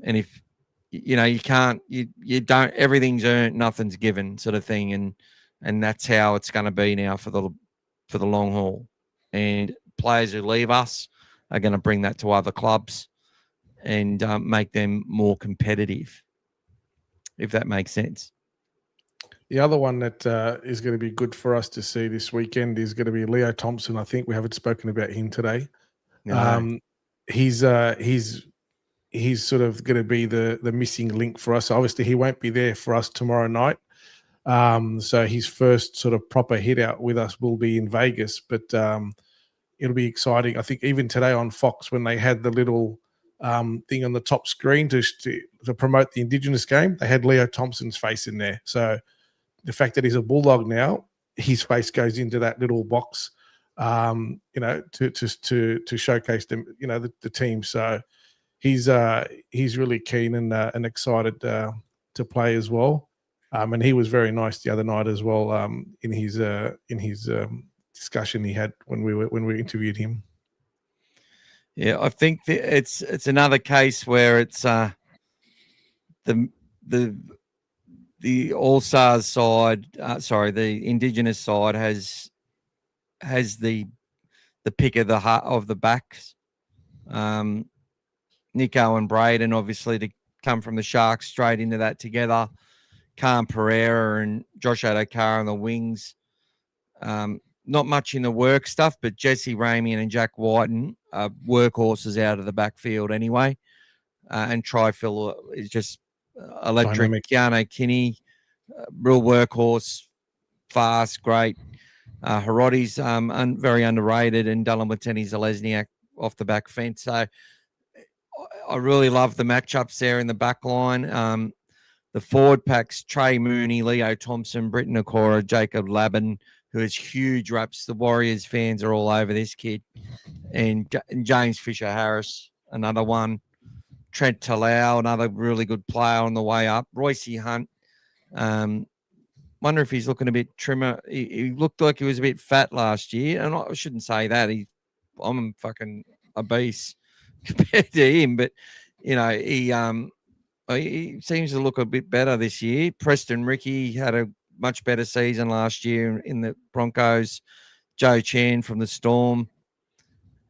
And if, you can't, you don't, everything's earned, nothing's given, sort of thing. And that's how it's going to be now for the long haul. And players who leave us are going to bring that to other clubs and make them more competitive, if that makes sense. The other one that is going to be good for us to see this weekend is going to be Leo Thompson. I think we haven't spoken about him today. No. He's sort of going to be the missing link for us. Obviously, he won't be there for us tomorrow night. So his first sort of proper hit out with us will be in Vegas, but it'll be exciting. I think even today on Fox, when they had the little thing on the top screen to promote the Indigenous game, they had Leo Thompson's face in there. So the fact that he's a Bulldog now, his face goes into that little box, to showcase them, the team. So he's really keen and excited to play as well. And he was very nice the other night as well, in his discussion he had when we interviewed him. Yeah, I think it's another case where it's the All Stars side, the Indigenous side has the pick of the backs. Nico and Braden, obviously, to come from the Sharks straight into that together. Khan Pereira and Josh Adokar on the wings. Not much in the work stuff, but Jesse Ramian and Jack Whiten are workhorses out of the backfield anyway. And Trifil is just electric. Keanu Kinney, real workhorse, fast, great. Hirotti's very underrated, and Dallin Zalesniak off the back fence. So I really love the matchups there in the back line. The forward packs, Trey Mooney, Leo Thompson, Britton Okora, Jacob Labin, who has huge raps. The Warriors fans are all over this kid. And James Fisher-Harris, another one. Trent Talau, another really good player on the way up. Royce Hunt. Wonder if he's looking a bit trimmer. He looked like he was a bit fat last year. And I shouldn't say that. I'm fucking obese compared to him. But, he seems to look a bit better this year. Preston Rickey had a much better season last year in the Broncos. Joe Chan from the Storm.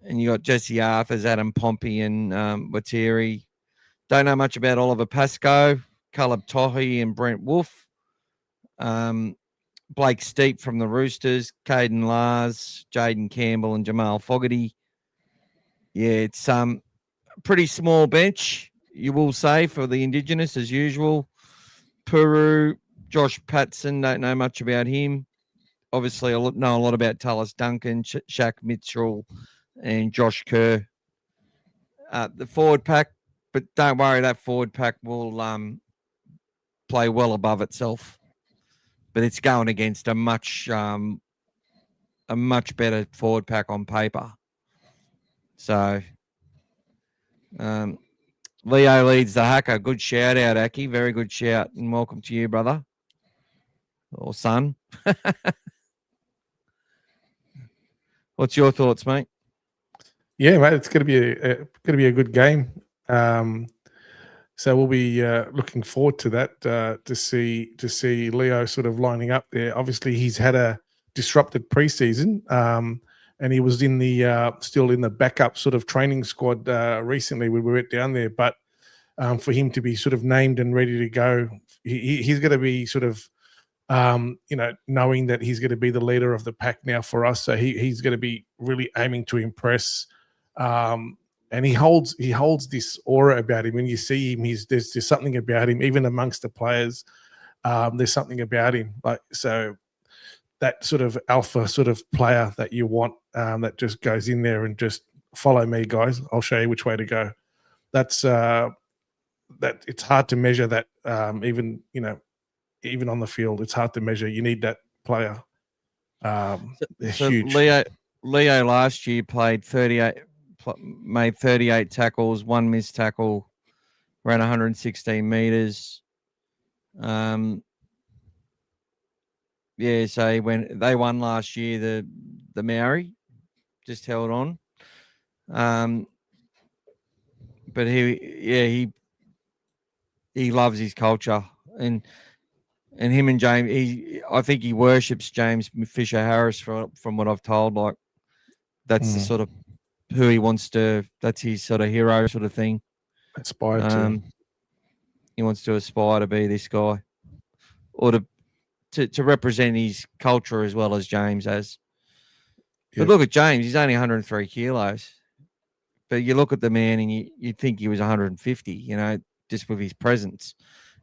And you got Jesse Arthurs, Adam Pompey, and Watiri. Don't know much about Oliver Pascoe, Caleb Tohi, and Brent Wolf. Blake Steep from the Roosters, Caden Lars, Jaden Campbell, and Jamal Fogarty. Yeah, it's pretty small bench, you will say, for the Indigenous as usual. Puru, Josh Patson, don't know much about him. Obviously, I know a lot about Tallis Duncan, Shaq Mitchell, and Josh Kerr. The forward pack, but don't worry, that forward pack will play well above itself. But it's going against a much better forward pack on paper. So Leo leads the hacker. Good shout out, Aki. Very good shout. And welcome to you, brother. Or son. What's your thoughts, mate? Yeah, mate, it's going to be a good game. So we'll be looking forward to that to see Leo sort of lining up there. Obviously, he's had a disrupted preseason, and he was in the still in the backup sort of training squad recently when we went down there. But for him to be sort of named and ready to go, he's going to be sort of knowing that he's going to be the leader of the pack now for us. So he's going to be really aiming to impress. And he holds this aura about him. When you see him, there's something about him, even amongst the players. There's something about him, like so that sort of alpha sort of player that you want, that just goes in there and just follow me, guys. I'll show you which way to go. That's that. It's hard to measure that. Even on the field, it's hard to measure. You need that player. They're huge. Leo last year made 38 tackles, one missed tackle, ran 116 meters. So when they won last year, the Maori just held on. But he loves his culture, and him and James, I think he worships James Fisher Harris from what I've told. Like that's the sort of who he wants to. That's his sort of hero sort of thing. Aspire to. He wants to aspire to be this guy, or to represent his culture as well as James has. Yep. But look at James; he's only 103 kilos. But you look at the man, and you think he was 150. Just with his presence.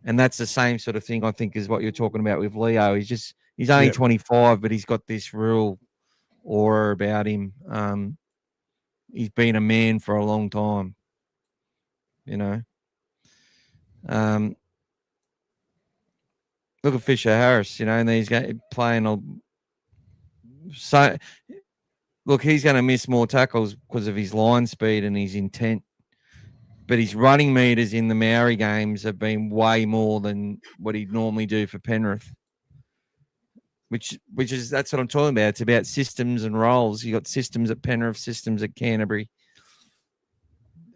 And that's the same sort of thing, I think, is what you're talking about with Leo. He's only 25, but he's got this real aura about him. He's been a man for a long time, Look at Fisher Harris, and he's playing. So, look, he's going to miss more tackles because of his line speed and his intent. But his running meters in the Maori games have been way more than what he'd normally do for Penrith. That's what I'm talking about. It's about systems and roles. You got systems at Penrith, systems at Canterbury.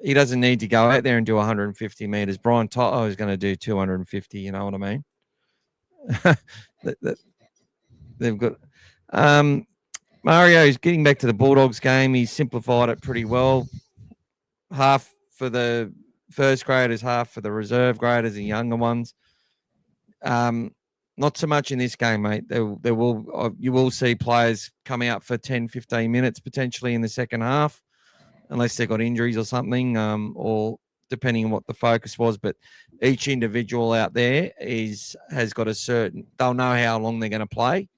He doesn't need to go out there and do 150 meters. Brian Toto is going to do 250. You know what I mean? They've got Mario's getting back to the Bulldogs game. He's simplified it pretty well. Half for the first graders, half for the reserve graders and younger ones. Not so much in this game, mate. You will see players come out for 10, 15 minutes potentially in the second half, unless they've got injuries or something, or depending on what the focus was. But each individual out there has got they'll know how long they're going to play,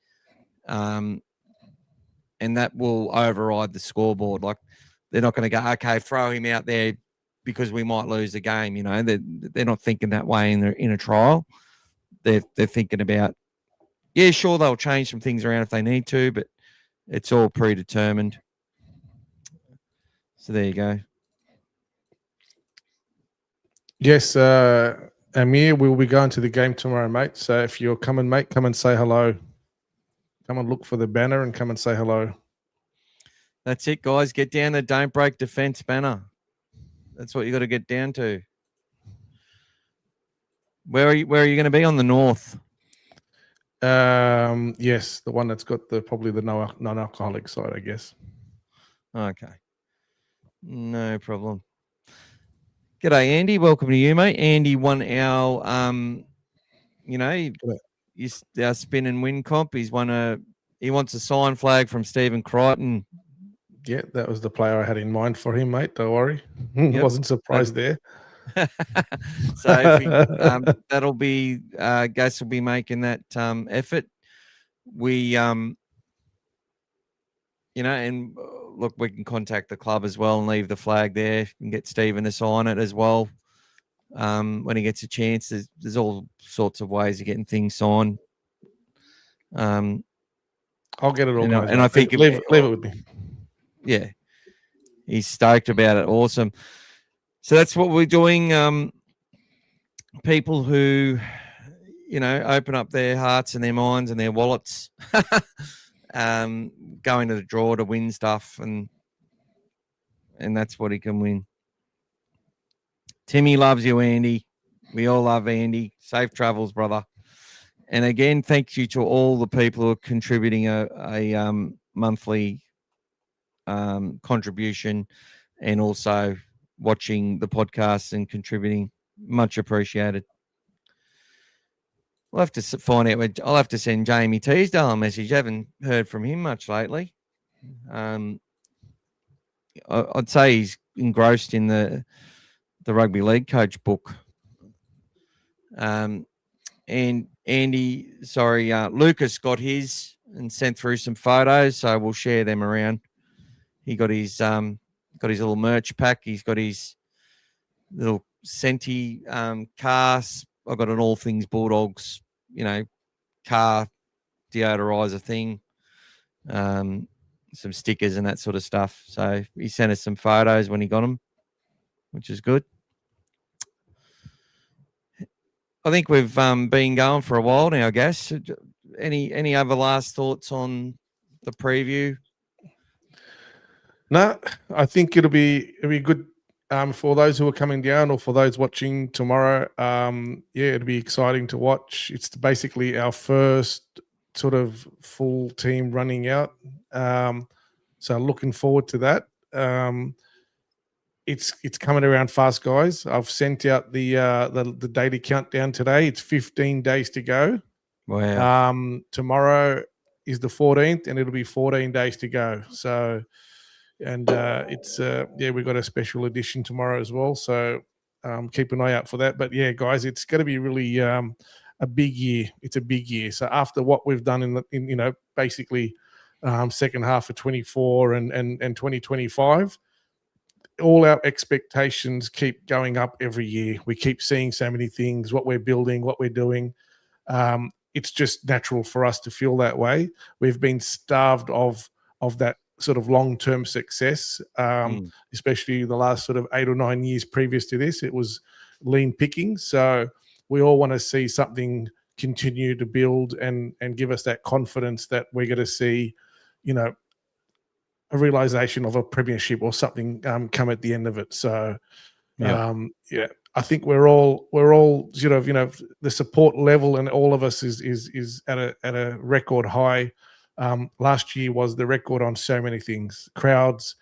and that will override the scoreboard. Like they're not going to go, okay, throw him out there because we might lose the game. They're not thinking that way in a trial. They're thinking about, sure, they'll change some things around if they need to, but it's all predetermined. So there you go. Yes, Amir, we'll be going to the game tomorrow, mate. So if you're coming, mate, come and say hello. Come and look for the banner and come and say hello. That's it, guys. Get down the Don't Break Defence banner. That's what you got to get down to. Where are you going to be? On the north? Yes, the one that's got probably the non-alcoholic side, I guess. Okay, no problem. G'day, Andy. Welcome to you, mate. Andy won our, our spin and win comp. He wants a sign flag from Stephen Crichton. Yeah, that was the player I had in mind for him, mate. Don't worry. Yep. Wasn't surprised there. So that'll be Gus will be making that effort. We and look, we can contact the club as well and leave the flag there and get Stephen to sign it as well. When he gets a chance, there's all sorts of ways of getting things signed. I'll get it organised. And I think leave it with me. Yeah, he's stoked about it. Awesome. So that's what we're doing. People who, open up their hearts and their minds and their wallets going to the draw to win stuff, and that's what he can win. Timmy loves you, Andy. We all love Andy. Safe travels, brother. And again, thank you to all the people who are contributing a monthly contribution, and also watching the podcast and contributing. Much appreciated. We'll have to find out. I'll have to send Jamie Teasdale a message. I haven't heard from him much lately. I'd say he's engrossed in the rugby league coach book. And Andy, Lucas got his and sent through some photos, so we'll share them around. He got his little merch pack. He's got his little Senti car. I've got an All Things Bulldogs, car deodorizer thing, some stickers and that sort of stuff. So he sent us some photos when he got them, which is good. I think we've been going for a while now, I guess. Any other last thoughts on the preview? No, I think it'll be good for those who are coming down or for those watching tomorrow. It'll be exciting to watch. It's basically our first sort of full team running out. So looking forward to that. It's coming around fast, guys. I've sent out the daily countdown today. It's 15 days to go. Wow. Tomorrow is the 14th, and it'll be 14 days to go. So, and we've got a special edition tomorrow as well. So keep an eye out for that. But yeah, guys, it's going to be really a big year. It's a big year. So after what we've done in basically second half of 24 and 2025. All our expectations keep going up every year. We keep seeing so many things, what we're building, what we're doing. It's just natural for us to feel that way. We've been starved of that sort of long-term success, especially the last sort of 8 or 9 years previous to this. It was lean picking. So we all want to see something continue to build and give us that confidence that we're going to see, a realization of a premiership or something come at the end of it. So, I think we're all sort of, the support level and all of us is at a record high. Last year was the record on so many things. Crowds,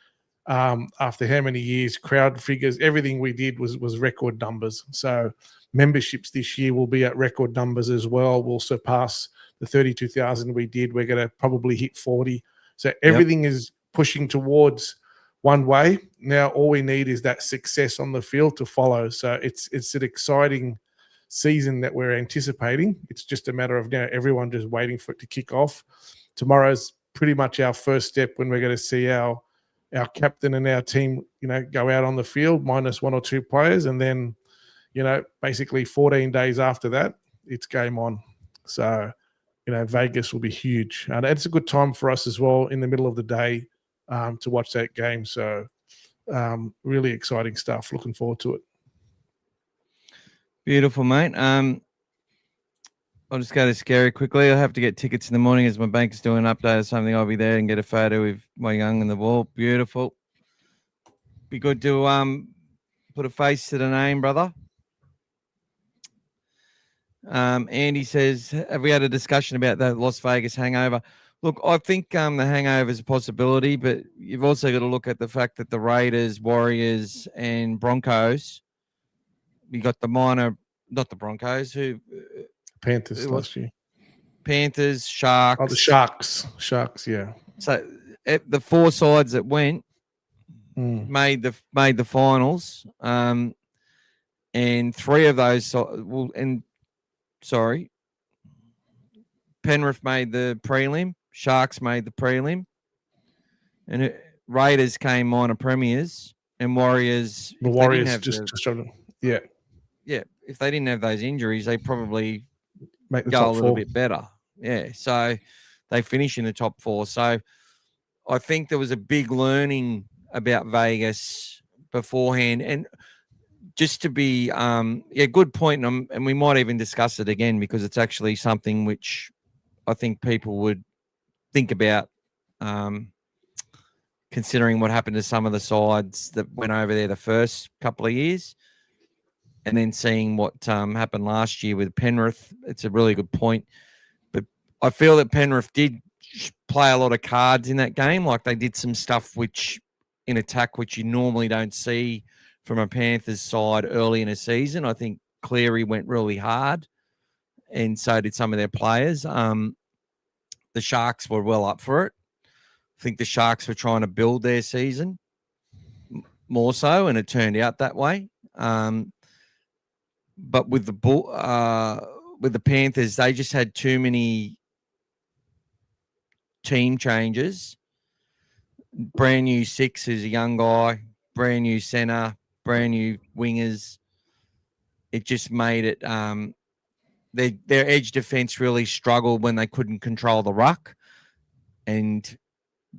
after how many years, crowd figures, everything we did was record numbers. So memberships this year will be at record numbers as well. We'll surpass the 32,000 we did. We're going to probably hit 40. So everything is pushing towards one way. Now all we need is that success on the field to follow. So it's an exciting season that we're anticipating. It's just a matter of everyone just waiting for it to kick off. Tomorrow's pretty much our first step when we're going to see our captain and our team, go out on the field minus 1 or 2 players, and then, basically 14 days after that, it's game on. So, Vegas will be huge, and it's a good time for us as well in the middle of the day to watch that game. So really exciting stuff. Looking forward to it. Beautiful, mate. I'll just go to Scary quickly. I'll have to get tickets in the morning as my bank's doing an update or something. I'll be there and get a photo with my young in the wall. Beautiful. Be good to put a face to the name, brother. Andy says, have we had a discussion about the Las Vegas hangover? Look, I think the hangover is a possibility, but you've also got to look at the fact that the Raiders, Warriors, and Broncos, you got not the Broncos, Panthers last year. Panthers, Sharks. Oh, the Sharks, yeah. So the 4 sides that went made the finals, and 3 of those Penrith made the prelim, Sharks made the prelim, and Raiders came minor premiers, and Warriors. The Warriors just struggling. Yeah. Yeah, if they didn't have those injuries, they probably make the go top a little 4. bit better. Yeah, so they finish in the top 4. So I think there was a big learning about Vegas beforehand, and just to be, good point, and we might even discuss it again because it's actually something which I think people would think about considering what happened to some of the sides that went over there the first couple of years, and then seeing what happened last year with Penrith. It's a really good point. But I feel that Penrith did play a lot of cards in that game. Like they did some stuff in attack which you normally don't see from a Panthers side early in a season. I think Cleary went really hard, and so did some of their players. The Sharks were well up for it. I think the Sharks were trying to build their season more so, and it turned out that way. But with the Panthers, they just had too many team changes. Brand new six is a young guy, brand new center, brand new wingers. It just made it their edge defense really struggled when they couldn't control the ruck, and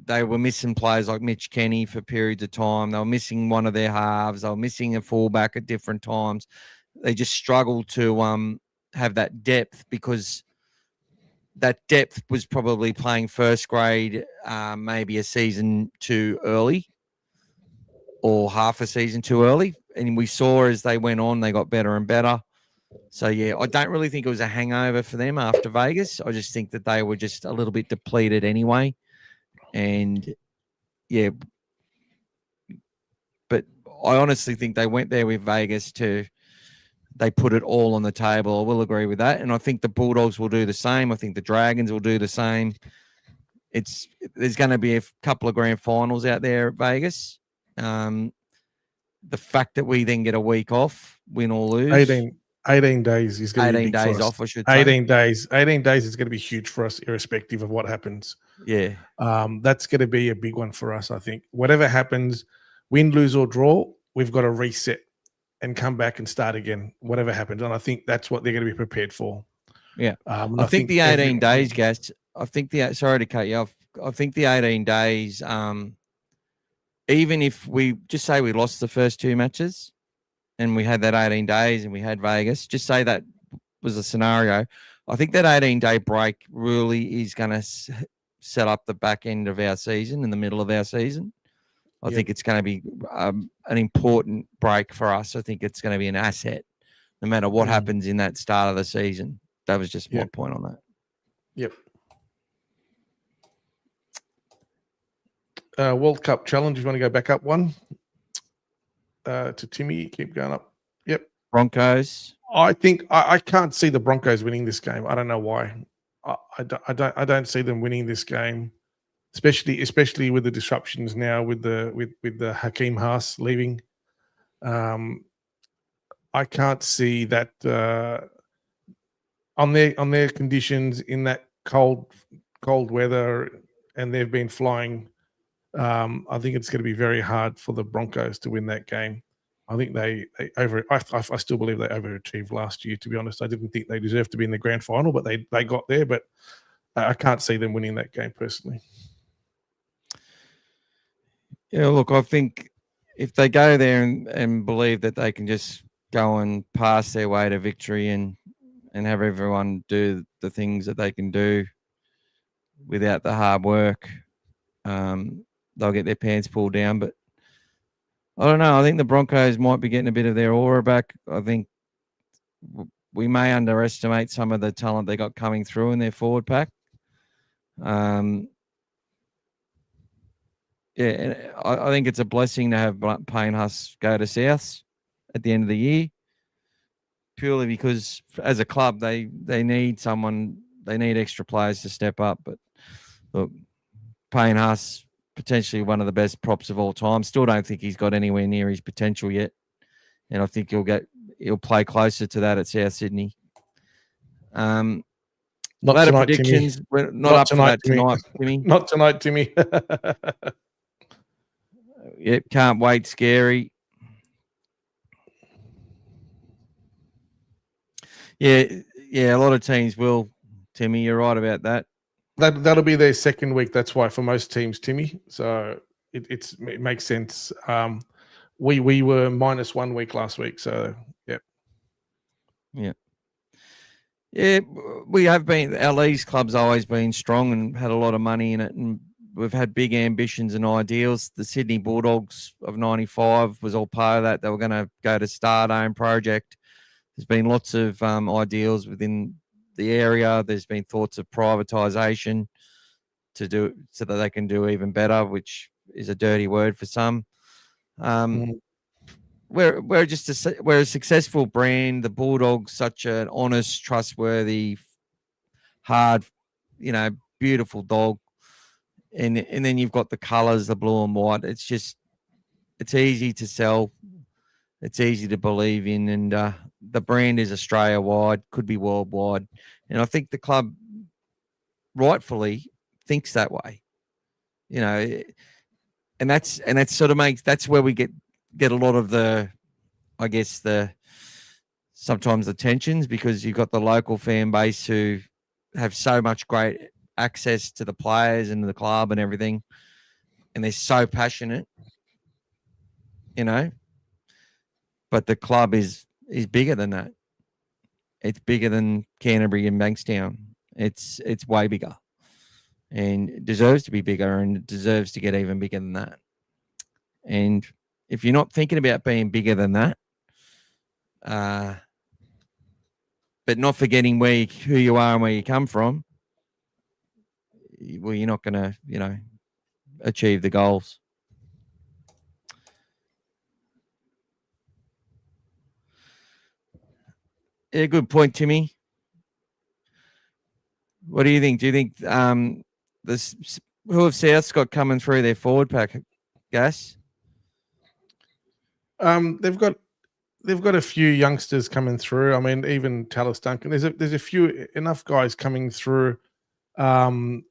they were missing players like Mitch Kenny for periods of time. They were missing one of their halves. They were missing a fullback at different times. They just struggled to have that depth, because that depth was probably playing first grade maybe a season too early or half a season too early. And we saw as they went on, they got better and better. So, yeah, I don't really think it was a hangover for them after Vegas. I just think that they were just a little bit depleted anyway. And, yeah, but I honestly think they went there with Vegas they put it all on the table. I will agree with that. And I think the Bulldogs will do the same. I think the Dragons will do the same. There's going to be a couple of grand finals out there at Vegas. The fact that we then get a week off, win or lose. 18 days is going to be big 18 days for us. off, I should say. 18 days is going to be huge for us, irrespective of what happens. Yeah. That's going to be a big one for us, I think. Whatever happens, win, lose, or draw, we've got to reset and come back and start again, whatever happens. And I think that's what they're going to be prepared for. Yeah. I think the 18 days, Gas, sorry to cut you off. I think the 18 days, even if we just say we lost the first two matches and we had that 18 days and we had Vegas, just say that was a scenario. I think that 18-day break really is going to set up the back end of our season, in the middle of our season. I think it's going to be an important break for us. I think it's going to be an asset, no matter what happens in that start of the season. That was just my point on that. Yep. World Cup challenge. You want to go back up one? To Timmy, keep going up. Yep. Broncos. I think I can't see the Broncos winning this game. I don't know why. I don't see them winning this game. Especially with the disruptions now with the Hakeem Haas leaving. I can't see that on their conditions in that cold weather, and they've been flying. I think it's going to be very hard for the Broncos to win that game. I think I still believe they overachieved last year, to be honest. I didn't think they deserved to be in the grand final, but they got there. But I can't see them winning that game personally. Yeah, look, I think if they go there and believe that they can just go and pass their way to victory and have everyone do the things that they can do without the hard work, they'll get their pants pulled down. But I don't know. I think the Broncos might be getting a bit of their aura back. I think we may underestimate some of the talent they got coming through in their forward pack. Yeah, I think it's a blessing to have Payne Haas go to Souths at the end of the year, purely because as a club they need extra players to step up. But look, Payne Haas, potentially one of the best props of all time. Still don't think he's got anywhere near his potential yet, and I think he'll play closer to that at South Sydney. Not tonight, predictions. Timmy. We're not up tonight, Timmy. Not tonight, Timmy. Yep, can't wait. Scary. Yeah. A lot of teams will. Timmy, you're right about that. That'll be their second week. That's why for most teams, Timmy. So it makes sense. We were minus 1 week last week. So yeah. Yeah, we have been. Our leagues club's always been strong and had a lot of money in it, and we've had big ambitions and ideals. The Sydney Bulldogs of '95 was all part of that. They were going to go to Stardome Project. There's been lots of ideals within the area. There's been thoughts of privatisation to do so that they can do even better, which is a dirty word for some. We're just we're a successful brand. The Bulldogs, such an honest, trustworthy, hard, beautiful dog, and then you've got the colours, the blue and white. It's easy to sell. It's easy to believe in, and the brand is Australia wide, could be worldwide, and I think the club rightfully thinks that way. And that's sort of that's where we get a lot of the, I guess, sometimes the tensions, because you've got the local fan base who have so much great access to the players and the club and everything, and they're so passionate, but the club is bigger than that. It's bigger than Canterbury and Bankstown. It's way bigger, and it deserves to be bigger, and it deserves to get even bigger than that. And if you're not thinking about being bigger than that, but not forgetting who you are and where you come from, well, you're not going to, achieve the goals. Yeah, good point, Timmy. What do you think? Do you think who have South's got coming through their forward pack, Gas? They've got a few youngsters coming through. I mean, even Tallis Duncan. There's a few enough guys coming through that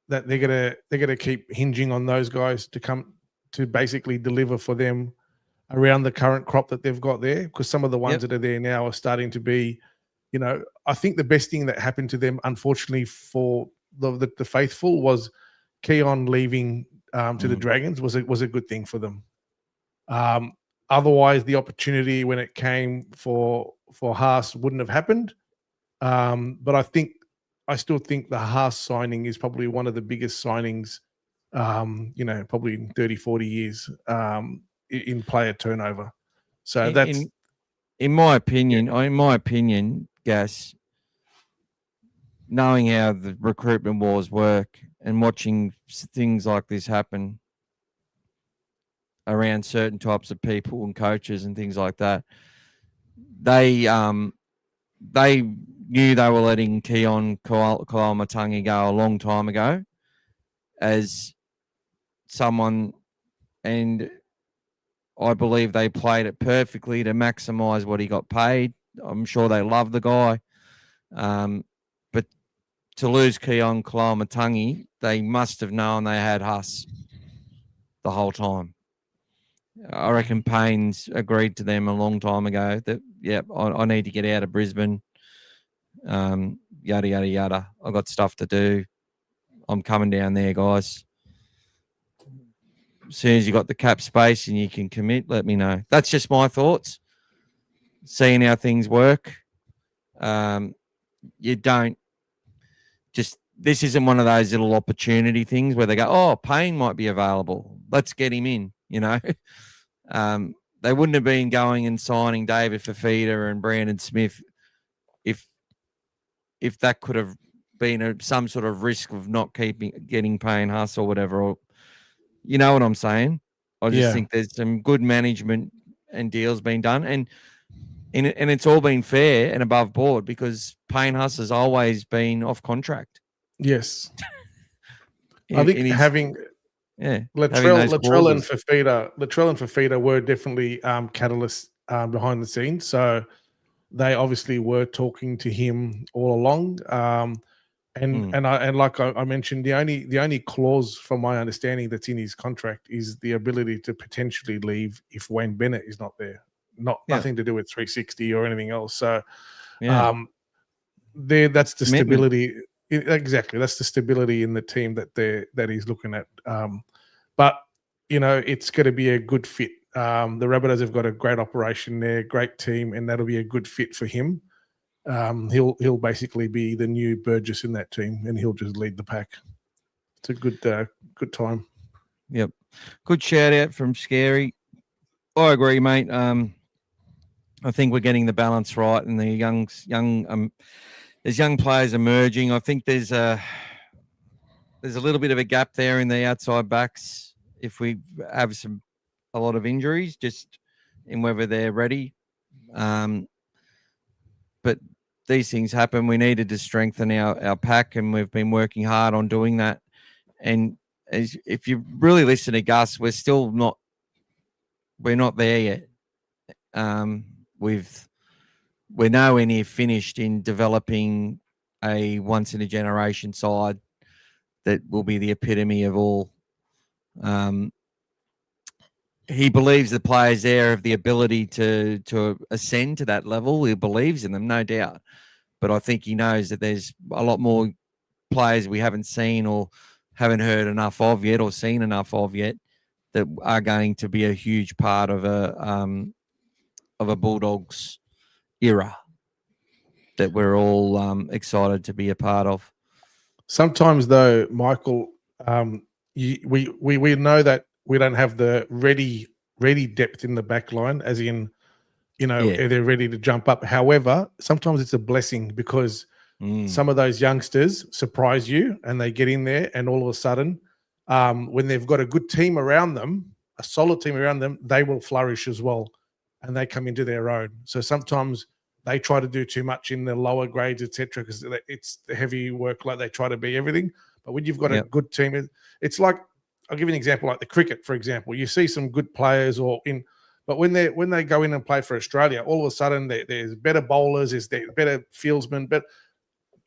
they're gonna keep hinging on those guys to come to basically deliver for them around the current crop that they've got there, because some of the ones that are there now are starting to be, I think the best thing that happened to them, unfortunately for the faithful, was Keon leaving to the Dragons was a good thing for them. Otherwise, the opportunity when it came for Haas wouldn't have happened. But I still think the Haas signing is probably one of the biggest signings, probably in 30, 40 years in player turnover. So that's in my opinion, Gas, knowing how the recruitment wars work and watching things like this happen around certain types of people and coaches and things like that, they knew they were letting Keon Koloamatangi go a long time ago as someone, and I believe they played it perfectly to maximise what he got paid. I'm sure they love the guy. But to lose Keon Koloamatangi, they must have known they had Huss the whole time. I reckon Payne's agreed to them a long time ago that, I need to get out of Brisbane. Yada, yada, yada. I've got stuff to do. I'm coming down there, guys. As soon as you got the cap space and you can commit, let me know. That's just my thoughts. Seeing how things work. You don't this isn't one of those little opportunity things where they go, oh, Payne might be available. Let's get him in, They wouldn't have been going and signing David Fafita and Brandon Smith if that could have been some sort of risk of not getting Payne Huss or whatever. Or, you know what I'm saying? I just think there's some good management and deals being done, and it's all been fair and above board, because Payne Huss has always been off contract. Yes. I think having Latrell and Fafita were definitely catalysts behind the scenes. So they obviously were talking to him all along. And like I mentioned, the only clause, from my understanding, that's in his contract is the ability to potentially leave if Wayne Bennett is not there. Nothing to do with 360 or anything else. So that's the stability. Exactly. That's the stability in the team that he's looking at. But it's going to be a good fit. The Rabbitohs have got a great operation there, great team, and that'll be a good fit for him. He'll basically be the new Burgess in that team, and he'll just lead the pack. It's a good time. Yep. Good shout out from Scary. I agree, mate. I think we're getting the balance right, and the there's young players emerging. I think there's a little bit of a gap there in the outside backs if we have a lot of injuries, just in whether they're ready. But these things happen. We needed to strengthen our pack, and we've been working hard on doing that. And if you really listen to Gus, we're not there yet. We're nowhere near finished in developing a once in a generation side that will be the epitome of all. He believes the players there have the ability to ascend to that level. He believes in them, no doubt. But I think he knows that there's a lot more players we haven't seen or haven't heard enough of yet or seen enough of yet that are going to be a huge part of a Bulldogs era that we're all excited to be a part of. Sometimes, though, Michael, we know that we don't have the ready depth in the back line, as in, they're ready to jump up. However, sometimes it's a blessing because some of those youngsters surprise you and they get in there, and all of a sudden, when they've got a good team around them, a solid team around them, they will flourish as well, and they come into their own. So sometimes they try to do too much in the lower grades, etc., because it's the heavy work. Like they try to be everything. But when you've got a good team, it's like, I'll give you an example, like the cricket, for example. You see some good players, but when they go in and play for Australia, all of a sudden there's better bowlers, there's better fieldsmen, but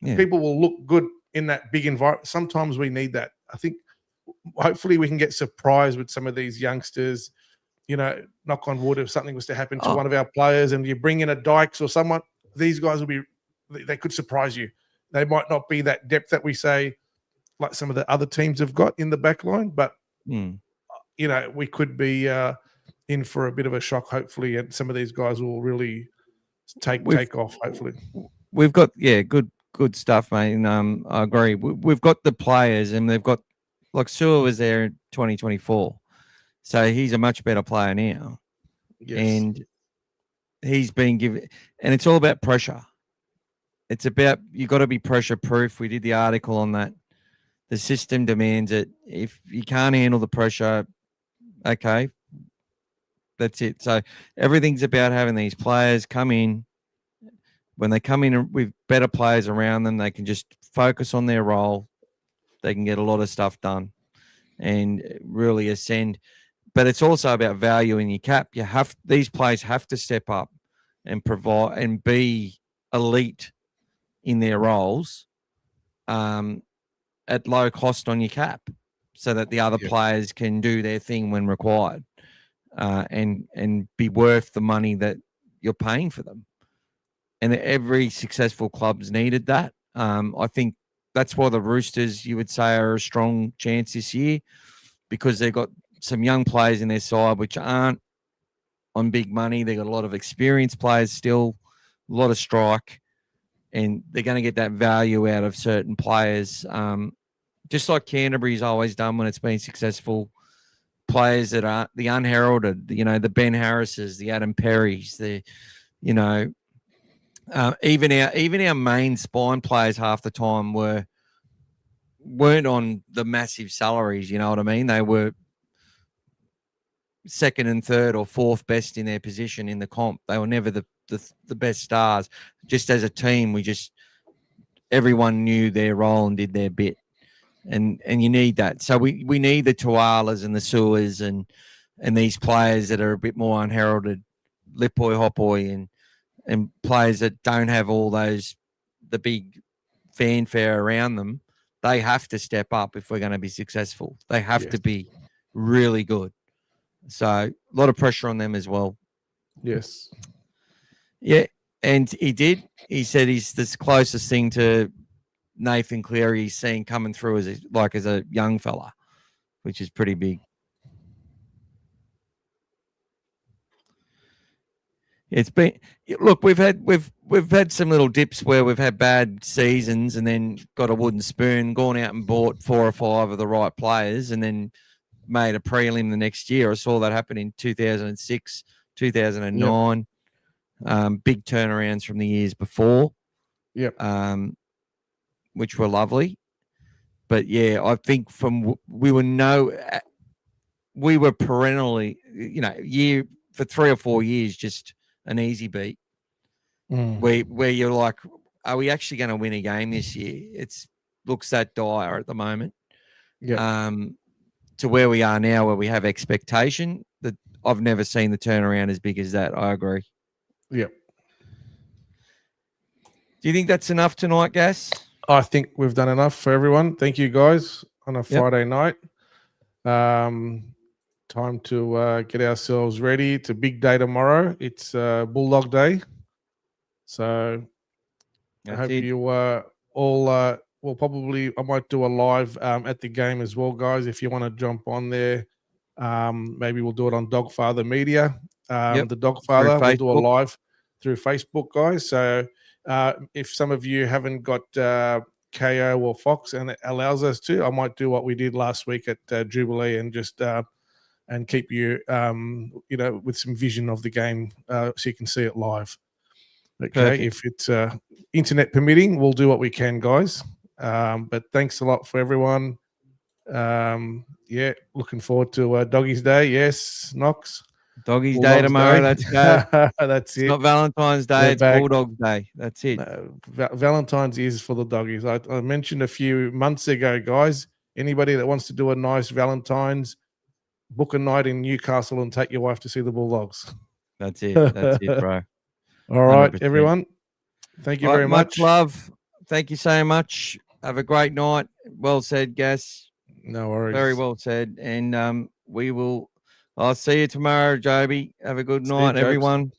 people will look good in that big environment. Sometimes we need that. I think hopefully we can get surprised with some of these youngsters. Knock on wood, if something was to happen to one of our players and you bring in a Dykes or someone, these guys they could surprise you. They might not be that depth that we say like some of the other teams have got in the back line, but we could be in for a bit of a shock, hopefully, and some of these guys will really take off, hopefully. We've got good stuff, mate. And I agree. We've got the players, and they've got, like, Sewer was there in 2024. So he's a much better player now. Yes. And he's been given, and it's all about pressure. It's about, you got to be pressure proof. We did the article on that. The system demands it. If you can't handle the pressure, okay, that's it. So everything's about having these players come in. When they come in with better players around them, they can just focus on their role. They can get a lot of stuff done and really ascend. But it's also about value in your cap. These players have to step up and provide and be elite in their roles at low cost on your cap, so that the other players can do their thing when required, and be worth the money that you're paying for them. And every successful club's needed that. I think that's why the Roosters, you would say, are a strong chance this year, because they've got some young players in their side which aren't on big money. They've got a lot of experienced players still, a lot of strike, and they're going to get that value out of certain players. Just like Canterbury's always done when it's been successful. Players that are the unheralded, the Ben Harrises, the Adam Perrys, even our main spine players half the time weren't on the massive salaries. You know what I mean? They were second and third or fourth best in their position in the comp. They were never the best stars. Just as a team, everyone knew their role and did their bit, and you need that. So we need the Tualas and the Sewers and these players that are a bit more unheralded, Lipoi, Hopoi, and players that don't have all the big fanfare around them. They have to step up if we're going to be successful. They have to be really good. So a lot of pressure on them as well. Yes. Yeah, and he did. He said he's the closest thing to Nathan Cleary he's seen coming through as a young fella, which is pretty big. It's been look. We've had some little dips where we've had bad seasons, and then got a wooden spoon, gone out and bought 4 or 5 of the right players, and then made a prelim the next year. I saw that happen in 2006, 2009. Big turnarounds from the years before. Yep. Which were lovely. But yeah, I think we were perennially, year for 3 or 4 years, just an easy beat. Where you're like, are we actually going to win a game this year? It looks that dire at the moment. Yeah. To where we are now, where we have expectation, that I've never seen the turnaround as big as that. I agree. Yep. Do you think that's enough tonight, Gas? I think we've done enough for everyone. Thank you, guys, on a Friday night. Time to get ourselves ready. It's a big day tomorrow. It's Bulldog Day. So I hope you all well, probably I might do a live at the game as well, guys. If you want to jump on there, maybe we'll do it on Dogfather Media. The Dogfather, we'll do a live through Facebook, guys. So if some of you haven't got KO or Fox and it allows us to, I might do what we did last week at Jubilee and just and keep you with some vision of the game so you can see it live. Okay, perfect. If it's internet permitting, we'll do what we can, guys. But thanks a lot for everyone. Looking forward to Doggies Day. Yes, Knox. Doggies Day tomorrow. Let's go. That's it. Not Valentine's Day. It's Bulldogs Day. That's it. Valentine's is for the doggies. I mentioned a few months ago, guys. Anybody that wants to do a nice Valentine's, book a night in Newcastle and take your wife to see the Bulldogs. That's it. That's it, bro. All right, 100%. Everyone. Thank you very much. Much love. Thank you so much. Have a great night. Well said, Gas. No worries. Very well said. And I'll see you tomorrow, Joby. Have a good night, everyone.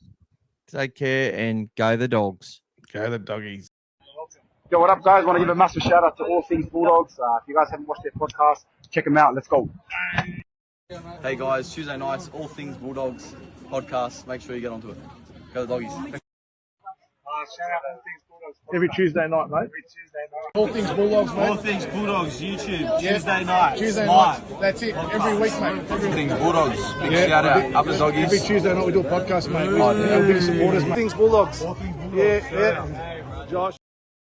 Take care and go the Dogs. Go the Doggies. Yo, what up, guys? Want to give a massive shout out to All Things Bulldogs. If you guys haven't watched their podcast, check them out. Let's go. Hey guys, Tuesday nights, All Things Bulldogs podcast. Make sure you get onto it. Go the Doggies. Shout out All Things Bulldogs. Every Tuesday night, mate. Every Tuesday night. All Things Bulldogs, mate. All Things Bulldogs, YouTube, Tuesday night. Tuesday live. night. That's it. Every week, mate. All Things Bulldogs. Big shout out. Up the Doggies. Every Tuesday night we do a podcast, mate. We're big supporters, mate. All Things Bulldogs. All Things Bulldogs. Yeah. Josh.